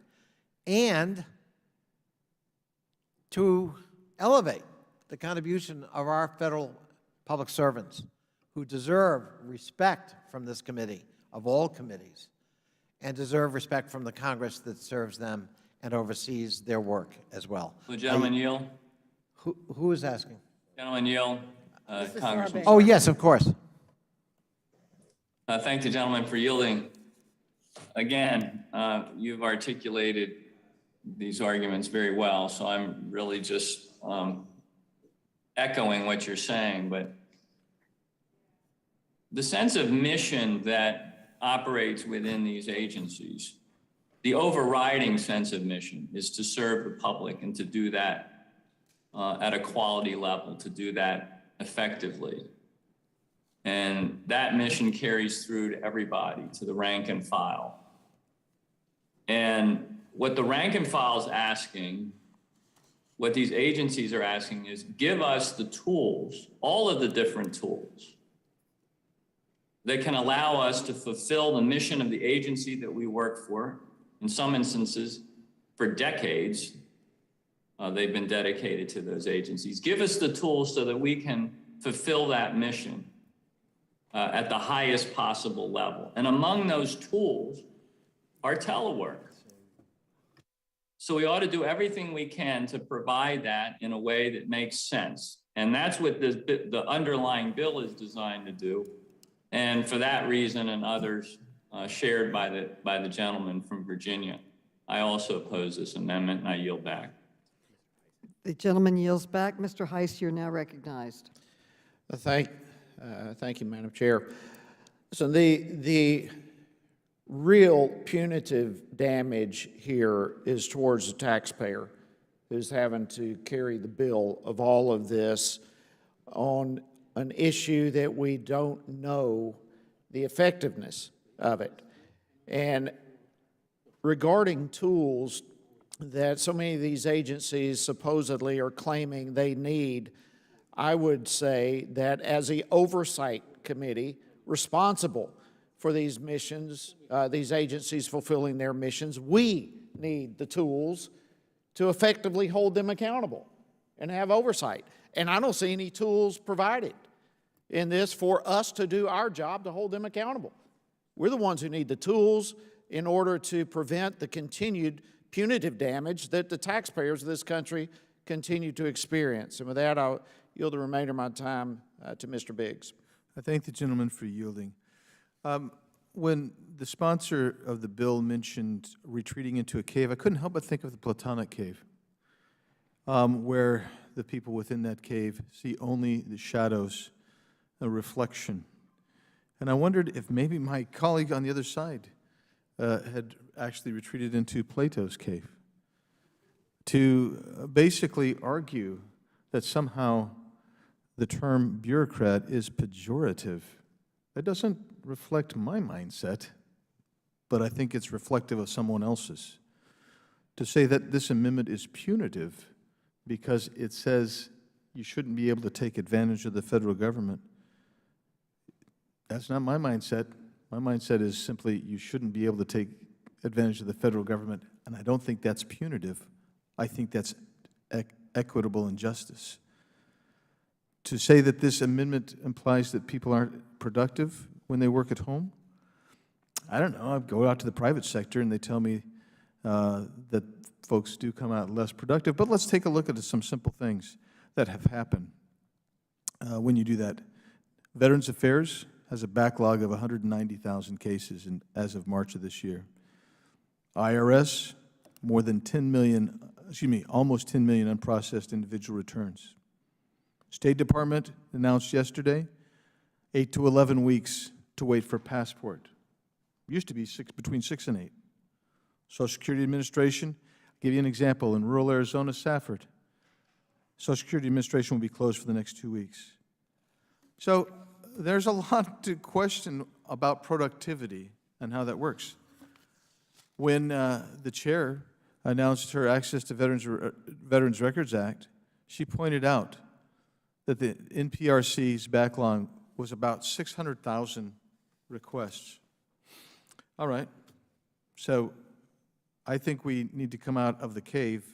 and to elevate the contribution of our federal public servants who deserve respect from this committee, of all committees, and deserve respect from the Congress that serves them and oversees their work as well. The gentleman yield. Who is asking? Gentleman yield. Congressman. Oh, yes, of course. Thank the gentleman for yielding. Again, you've articulated these arguments very well, so I'm really just echoing what you're saying, but the sense of mission that operates within these agencies, the overriding sense of mission is to serve the public and to do that at a quality level, to do that effectively. And that mission carries through to everybody, to the rank and file. And what the rank and file is asking, what these agencies are asking is, give us the tools, all of the different tools that can allow us to fulfill the mission of the agency that we work for. In some instances, for decades, they've been dedicated to those agencies. Give us the tools so that we can fulfill that mission at the highest possible level. And among those tools are telework. So we ought to do everything we can to provide that in a way that makes sense. And that's what the underlying bill is designed to do. And for that reason and others shared by the gentleman from Virginia, I also oppose this amendment, and I yield back. The gentleman yields back. Mr. Heiss, you're now recognized. Thank you, Madam Chair. So the real punitive damage here is towards the taxpayer who's having to carry the bill of all of this on an issue that we don't know the effectiveness of it. And regarding tools that so many of these agencies supposedly are claiming they need, I would say that as the oversight committee responsible for these missions, these agencies fulfilling their missions, we need the tools to effectively hold them accountable and have oversight. And I don't see any tools provided in this for us to do our job to hold them accountable. We're the ones who need the tools in order to prevent the continued punitive damage that the taxpayers of this country continue to experience. And with that, I'll yield the remainder of my time to Mr. Biggs. I thank the gentleman for yielding. When the sponsor of the bill mentioned retreating into a cave, I couldn't help but think of the Platonic cave, where the people within that cave see only the shadows, a reflection. And I wondered if maybe my colleague on the other side had actually retreated into Plato's cave to basically argue that somehow the term bureaucrat is pejorative. That doesn't reflect my mindset, but I think it's reflective of someone else's. To say that this amendment is punitive because it says you shouldn't be able to take advantage of the federal government, that's not my mindset. My mindset is simply you shouldn't be able to take advantage of the federal government, and I don't think that's punitive. I think that's equitable and justice. To say that this amendment implies that people aren't productive when they work at home, I don't know. I go out to the private sector and they tell me that folks do come out less productive. But let's take a look at some simple things that have happened when you do that. Veterans Affairs has a backlog of 190,000 cases as of March of this year. IRS, more than 10 million, almost 10 million unprocessed individual returns. State Department announced yesterday 8 to 11 weeks to wait for a passport. Used to be between 6 and 8. Social Security Administration, I'll give you an example. In rural Arizona, Safford, Social Security Administration will be closed for the next 2 weeks. So there's a lot to question about productivity and how that works. When the chair announced her Access to Veterans Records Act, she pointed out that the NPRC's backlog was about 600,000 requests. All right, so I think we need to come out of the cave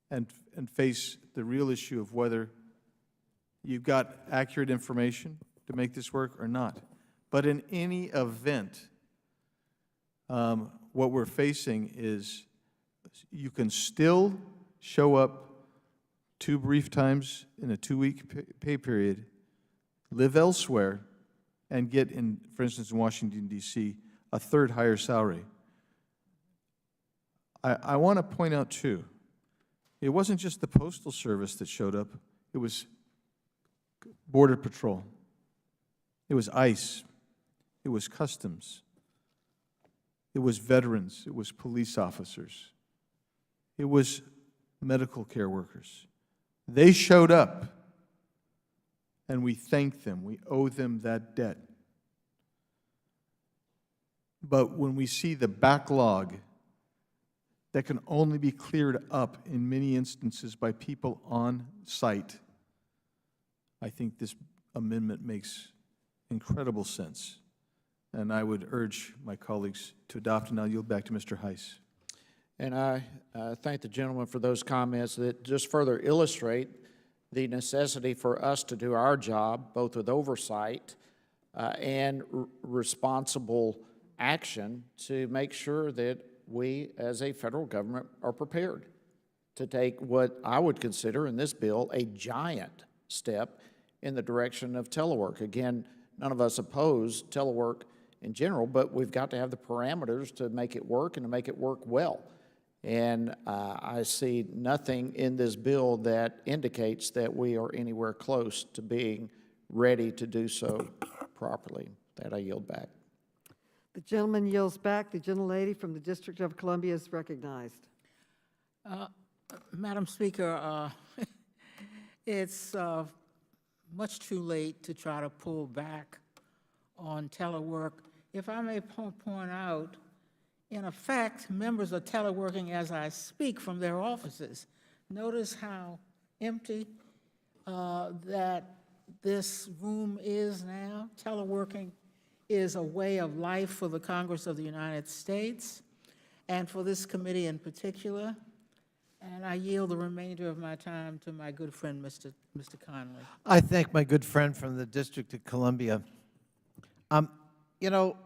and face the real issue of whether you've got accurate information to make this work or not. But in any event, what we're facing is you can still show up 2 brief times in a 2-week pay period, live elsewhere, and get, for instance, in Washington, D.C., a third higher salary. I want to point out, too, it wasn't just the Postal Service that showed up. It was Border Patrol. It was ICE. It was Customs. It was veterans. It was police officers. It was medical care workers. They showed up, and we thank them. We owe them that debt. But when we see the backlog that can only be cleared up in many instances by people on site, I think this amendment makes incredible sense. And I would urge my colleagues to adopt, and I'll yield back to Mr. Heiss. And I thank the gentleman for those comments that just further illustrate the necessity for us to do our job, both with oversight and responsible action to make sure that we, as a federal government, are prepared to take what I would consider in this bill a giant step in the direction of telework. Again, none of us oppose telework in general, but we've got to have the parameters to make it work and to make it work well. And I see nothing in this bill that indicates that we are anywhere close to being ready to do so properly. That I yield back. The gentleman yields back. The gentlelady from the District of Columbia is recognized. Madam Speaker, it's much too late to try to pull back on telework. If I may point out, in effect, members are teleworking as I speak from their offices. Notice how empty that this room is now. Teleworking is a way of life for the Congress of the United States and for this committee in particular. And I yield the remainder of my time to my good friend, Mr. Conley. I thank my good friend from the District of Columbia. You know,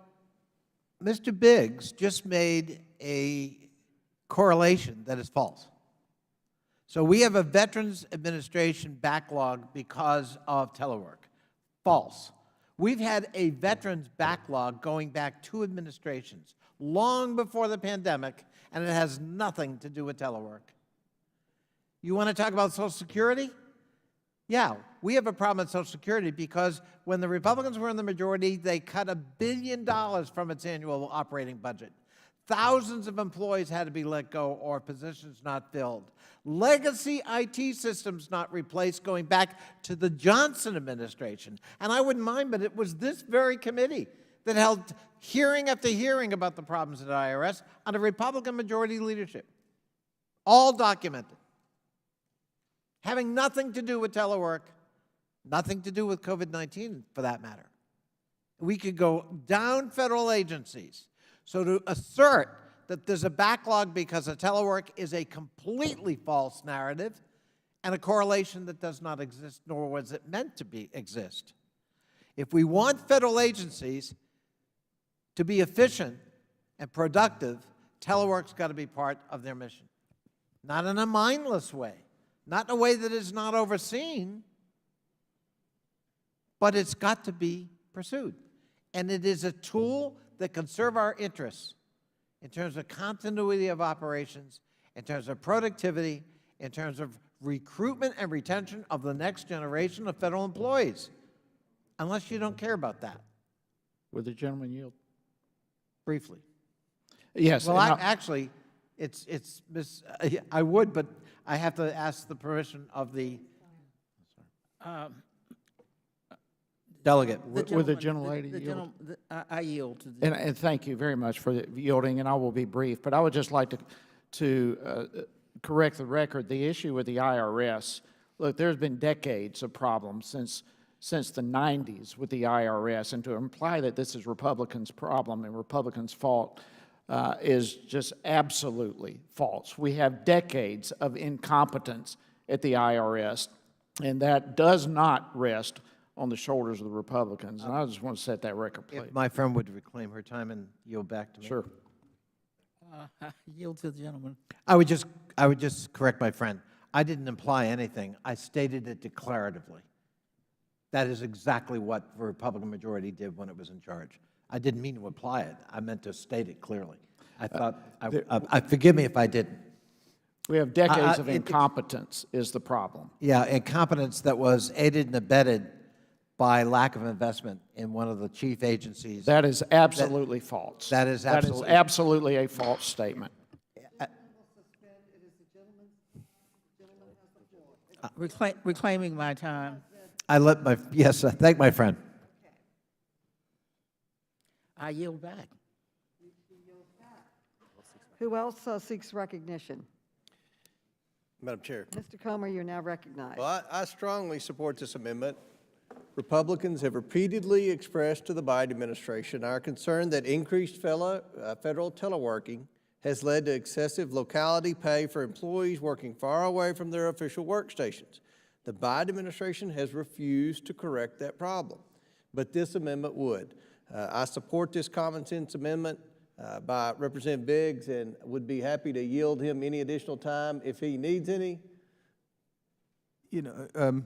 Mr. Biggs just made a correlation that is false. So we have a Veterans Administration backlog because of telework. False. We've had a veterans backlog going back 2 administrations, long before the pandemic, and it has nothing to do with telework. You want to talk about Social Security? Yeah, we have a problem with Social Security because when the Republicans were in the majority, they cut $1 billion from its annual operating budget. Thousands of employees had to be let go or positions not filled. Legacy IT systems not replaced going back to the Johnson administration. And I wouldn't mind, but it was this very committee that held hearing after hearing about the problems at the IRS under Republican majority leadership. All documented. Having nothing to do with telework, nothing to do with COVID-19 for that matter. We could go down federal agencies. So to assert that there's a backlog because of telework is a completely false narrative and a correlation that does not exist, nor was it meant to exist. If we want federal agencies to be efficient and productive, telework's got to be part of their mission. Not in a mindless way, not in a way that is not overseen, but it's got to be pursued. And it is a tool that can serve our interests in terms of continuity of operations, in terms of productivity, in terms of recruitment and retention of the next generation of federal employees, unless you don't care about that. Would the gentleman yield? Briefly. Yes. Well, actually, I would, but I have to ask the permission of the delegate. Would the gentlelady yield? I yield to the And thank you very much for yielding, and I will be brief. But I would just like to correct the record. The issue with the IRS, look, there's been decades of problems since the 90s with the IRS, and to imply that this is Republicans' problem and Republicans' fault is just absolutely false. We have decades of incompetence at the IRS, and that does not rest on the shoulders of the Republicans. And I just want to set that record straight. If my friend would reclaim her time and yield back to me. Sure. yield to the gentleman. I would just correct my friend. I didn't imply anything. I stated it declaratively. That is exactly what the Republican majority did when it was in charge. I didn't mean to imply it. I meant to state it clearly. I thought, forgive me if I didn't. We have decades of incompetence is the problem. Yeah, incompetence that was aided and abetted by lack of investment in one of the chief agencies. That is absolutely false. That is absolutely. That is absolutely a false statement. Reclaiming my time. Yes, thank my friend. I yield back. Who else seeks recognition? Madam Chair. Mr. Comer, you're now recognized. Well, I strongly support this amendment. Republicans have repeatedly expressed to the Biden administration our concern that increased federal teleworking has led to excessive locality pay for employees working far away from their official workstations. The Biden administration has refused to correct that problem, but this amendment would. I support this common sense amendment by Representative Biggs and would be happy to yield him any additional time if he needs any. You know,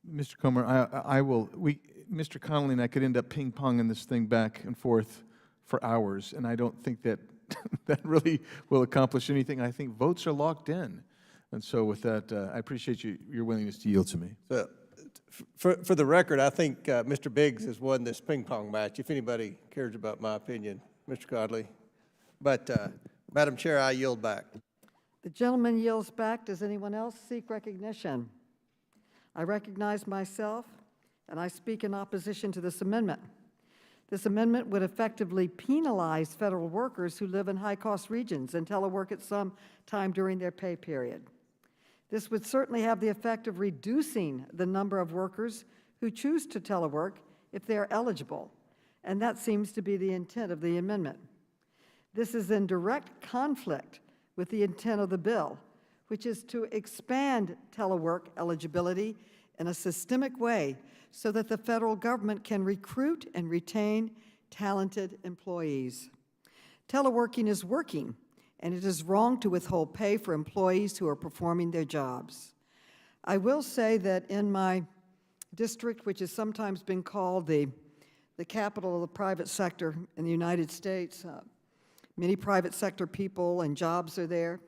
Mr. Comer, Mr. Connolly and I could end up ping-ponging this thing back and forth for hours, and I don't think that that really will accomplish anything. I think votes are locked in. And so with that, I appreciate your willingness to yield to me. So, for the record, I think Mr. Biggs has won this ping-pong match, if anybody cares about my opinion, Mr. Godley. But, Madam Chair, I yield back. The gentleman yields back. Does anyone else seek recognition? I recognize myself, and I speak in opposition to this amendment. This amendment would effectively penalize federal workers who live in high-cost regions and telework at some time during their pay period. This would certainly have the effect of reducing the number of workers who choose to telework if they are eligible, and that seems to be the intent of the amendment. This is in direct conflict with the intent of the bill, which is to expand telework eligibility in a systemic way so that the federal government can recruit and retain talented employees. Teleworking is working, and it is wrong to withhold pay for employees who are performing their jobs. I will say that in my district, which has sometimes been called the capital of the private sector in the United States, many private sector people and jobs are there,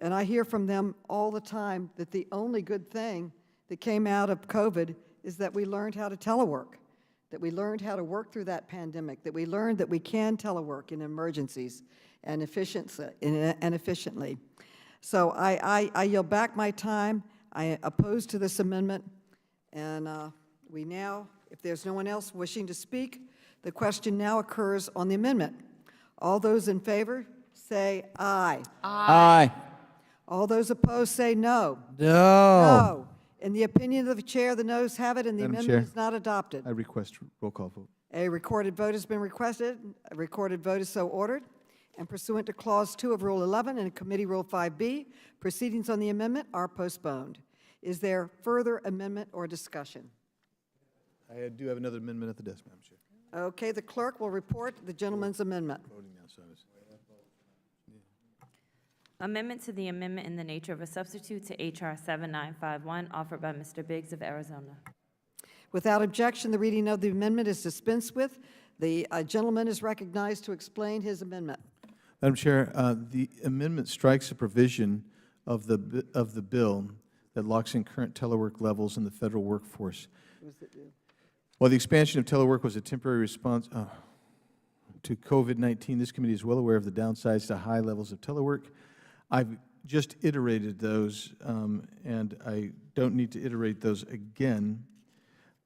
and I hear from them all the time that the only good thing that came out of COVID is that we learned how to telework, that we learned how to work through that pandemic, that we learned that we can telework in emergencies and efficiently. So I yield back my time. I oppose to this amendment, and we now, if there's no one else wishing to speak, the question now occurs on the amendment. All those in favor say aye. Aye. All those opposed say no. No. No. In the opinion of the chair, the noes have it, and the Madam amendment Chair, is not adopted. I request roll call vote. A recorded vote has been requested. A recorded vote is so ordered. And pursuant to Clause 2 of Rule 11 and Committee Rule 5B, proceedings on the amendment are postponed. Is there further amendment or discussion? I do have another amendment at the desk, Madam Chair. Okay, the clerk will report the gentleman's amendment. Voting now, so I was- Amendment to the amendment in the nature of a substitute to H.R. 7951, offered by Mr. Biggs of Arizona. Without objection, the reading of the amendment is dispensed with. The gentleman is recognized to explain his amendment. Madam Chair, the amendment strikes a provision of the bill that locks in current telework levels in the federal workforce. What does it do? While the expansion of telework was a temporary response to COVID-19, this committee is well aware of the downsides to high levels of telework. I've just iterated those, and I don't need to iterate those again.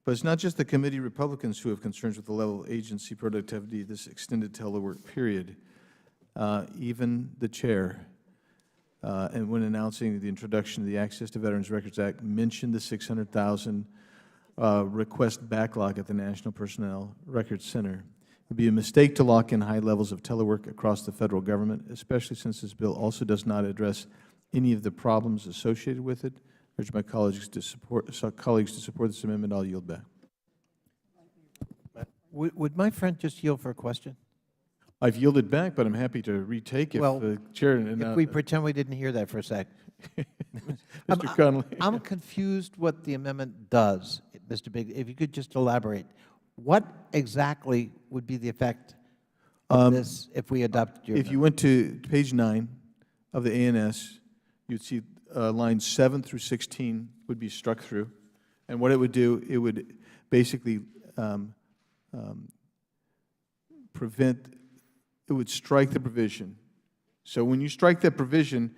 But it's not just the committee Republicans who have concerns with the level of agency productivity this extended telework period. Even the chair, and when announcing the introduction of the Access to Veterans Records Act, mentioned the 600,000 request backlog at the National Personnel Records Center. It would be a mistake to lock in high levels of telework across the federal government, especially since this bill also does not address any of the problems associated with it. I urge my colleagues to support this amendment. I'll yield back. Would my friend just yield for a question? I've yielded back, but I'm happy to retake if the chair. If we pretend we didn't hear that for a sec. Mr. Connolly. I'm confused what the amendment does, Mr. Biggs. If you could just elaborate. What exactly would be the effect of this if we adopted your If you went to page 9 of the ANS, you'd see lines 7 through 16 would be struck through. And what it would do, it would basically it would strike the provision. So when you strike that provision,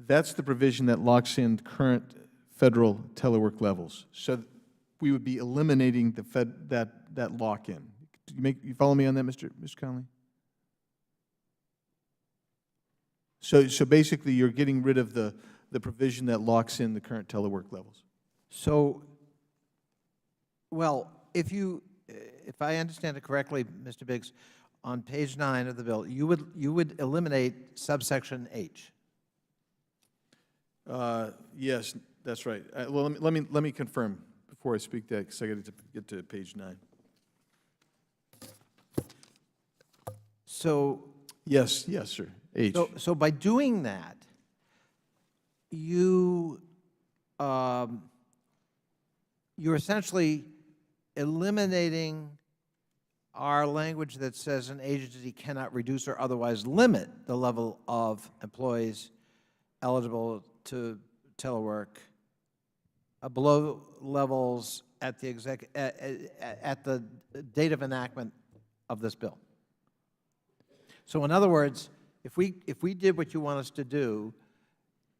that's the provision that locks in current federal telework levels. So we would be eliminating that lock-in. You follow me on that, Mr. Conley? So basically, you're getting rid of the provision that locks in the current telework levels. So, well, if I understand it correctly, Mr. Biggs, on page 9 of the bill, you would eliminate subsection H. Yes, that's right. Well, let me confirm before I speak that, because I got to get to page 9. So yes, sir. H. So by doing that, you're essentially eliminating our language that says an agency cannot reduce or otherwise limit the level of employees eligible to telework below levels at the date of enactment of this bill. So in other words, if we did what you want us to do,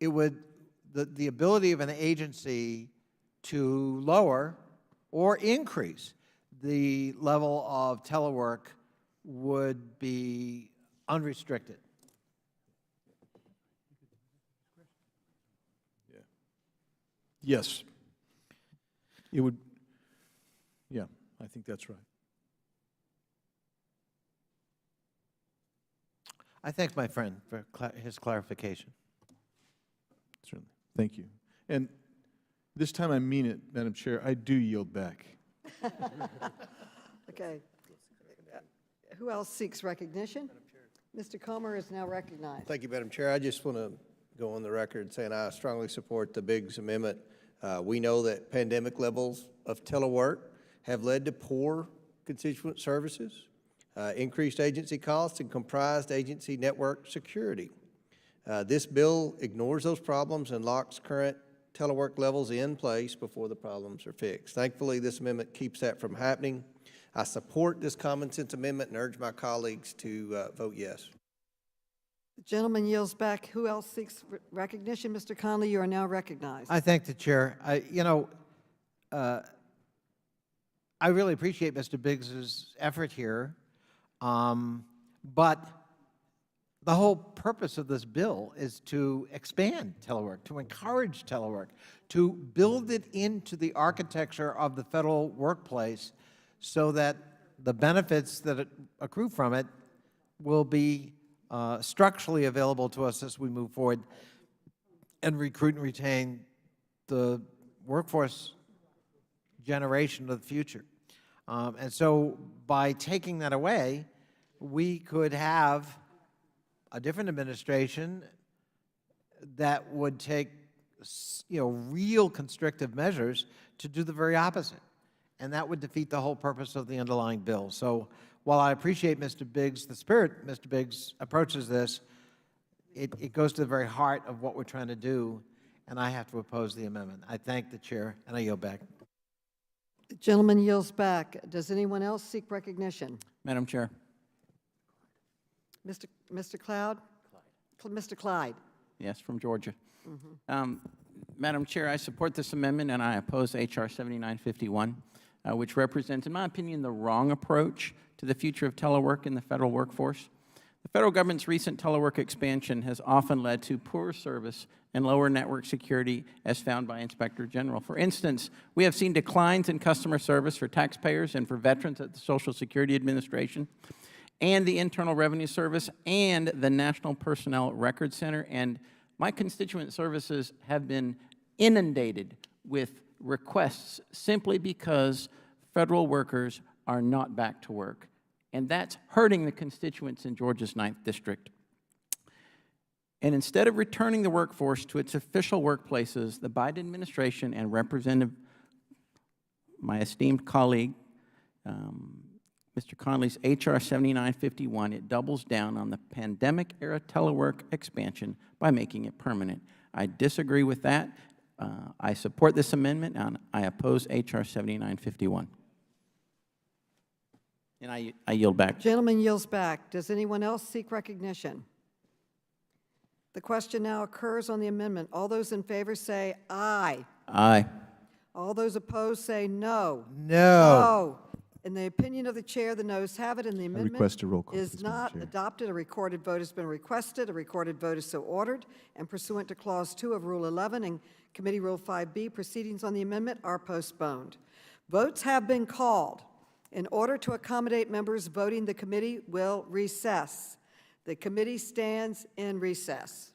it would the ability of an agency to lower or increase the level of telework would be unrestricted. Yes. It would, yeah, I think that's right. I thank my friend for his clarification. Certainly. Thank you. And this time I mean it, Madam Chair, I do yield back. Okay. Who else seeks recognition? Mr. Comer is now recognized. Thank you, Madam Chair. I just want to go on the record saying I strongly support the Biggs Amendment. We know that pandemic levels of telework have led to poor constituent services, increased agency costs, and comprised agency network security. This bill ignores those problems and locks current telework levels in place before the problems are fixed. Thankfully, this amendment keeps that from happening. I support this common sense amendment and urge my colleagues to vote yes. The gentleman yields back. Who else seeks recognition? Mr. Conley, you are now recognized. I thank the chair. I really appreciate Mr. Biggs's effort here, but the whole purpose of this bill is to expand telework, to encourage telework, to build it into the architecture of the federal workplace so that the benefits that accrue from it will be structurally available to us as we move forward and recruit and retain the workforce generation of the future. And so by taking that away, we could have a different administration that would take, real constrictive measures to do the very opposite. And that would defeat the whole purpose of the underlying bill. So while I appreciate Mr. Biggs, the spirit Mr. Biggs approaches this, it goes to the very heart of what we're trying to do, and I have to oppose the amendment. I thank the chair, and I yield back. The gentleman yields back. Does anyone else seek recognition? Madam Chair. Mr. Cloud? Mr. Clyde? Yes, from Georgia. Madam Chair, I support this amendment and I oppose H.R. 7951, which represents, in my opinion, the wrong approach to the future of telework in the federal workforce. The federal government's recent telework expansion has often led to poor service and lower network security as found by Inspector General. For instance, we have seen declines in customer service for taxpayers and for veterans at the Social Security Administration and the Internal Revenue Service and the National Personnel Record Center. And my constituent services have been inundated with requests simply because federal workers are not back to work. And that's hurting the constituents in Georgia's 9th District. And instead of returning the workforce to its official workplaces, the Biden administration and Representative, my esteemed colleague, Mr. Conley's H.R. 7951. It doubles down on the pandemic-era telework expansion by making it permanent. I disagree with that. I support this amendment, and I oppose H.R. 7951. And I yield back. Gentleman yields back. Does anyone else seek recognition? The question now occurs on the amendment. All those in favor say aye. Aye. All those opposed say no. No. In the opinion of the chair, the noes have it, and the amendment request a roll call, is please, Madam not Chair. adopted. A recorded vote has been requested. A recorded vote is so ordered, and pursuant to Clause 2 of Rule 11 and Committee Rule 5B, proceedings on the amendment are postponed. Votes have been called. In order to accommodate members voting, the committee will recess. The committee stands in recess.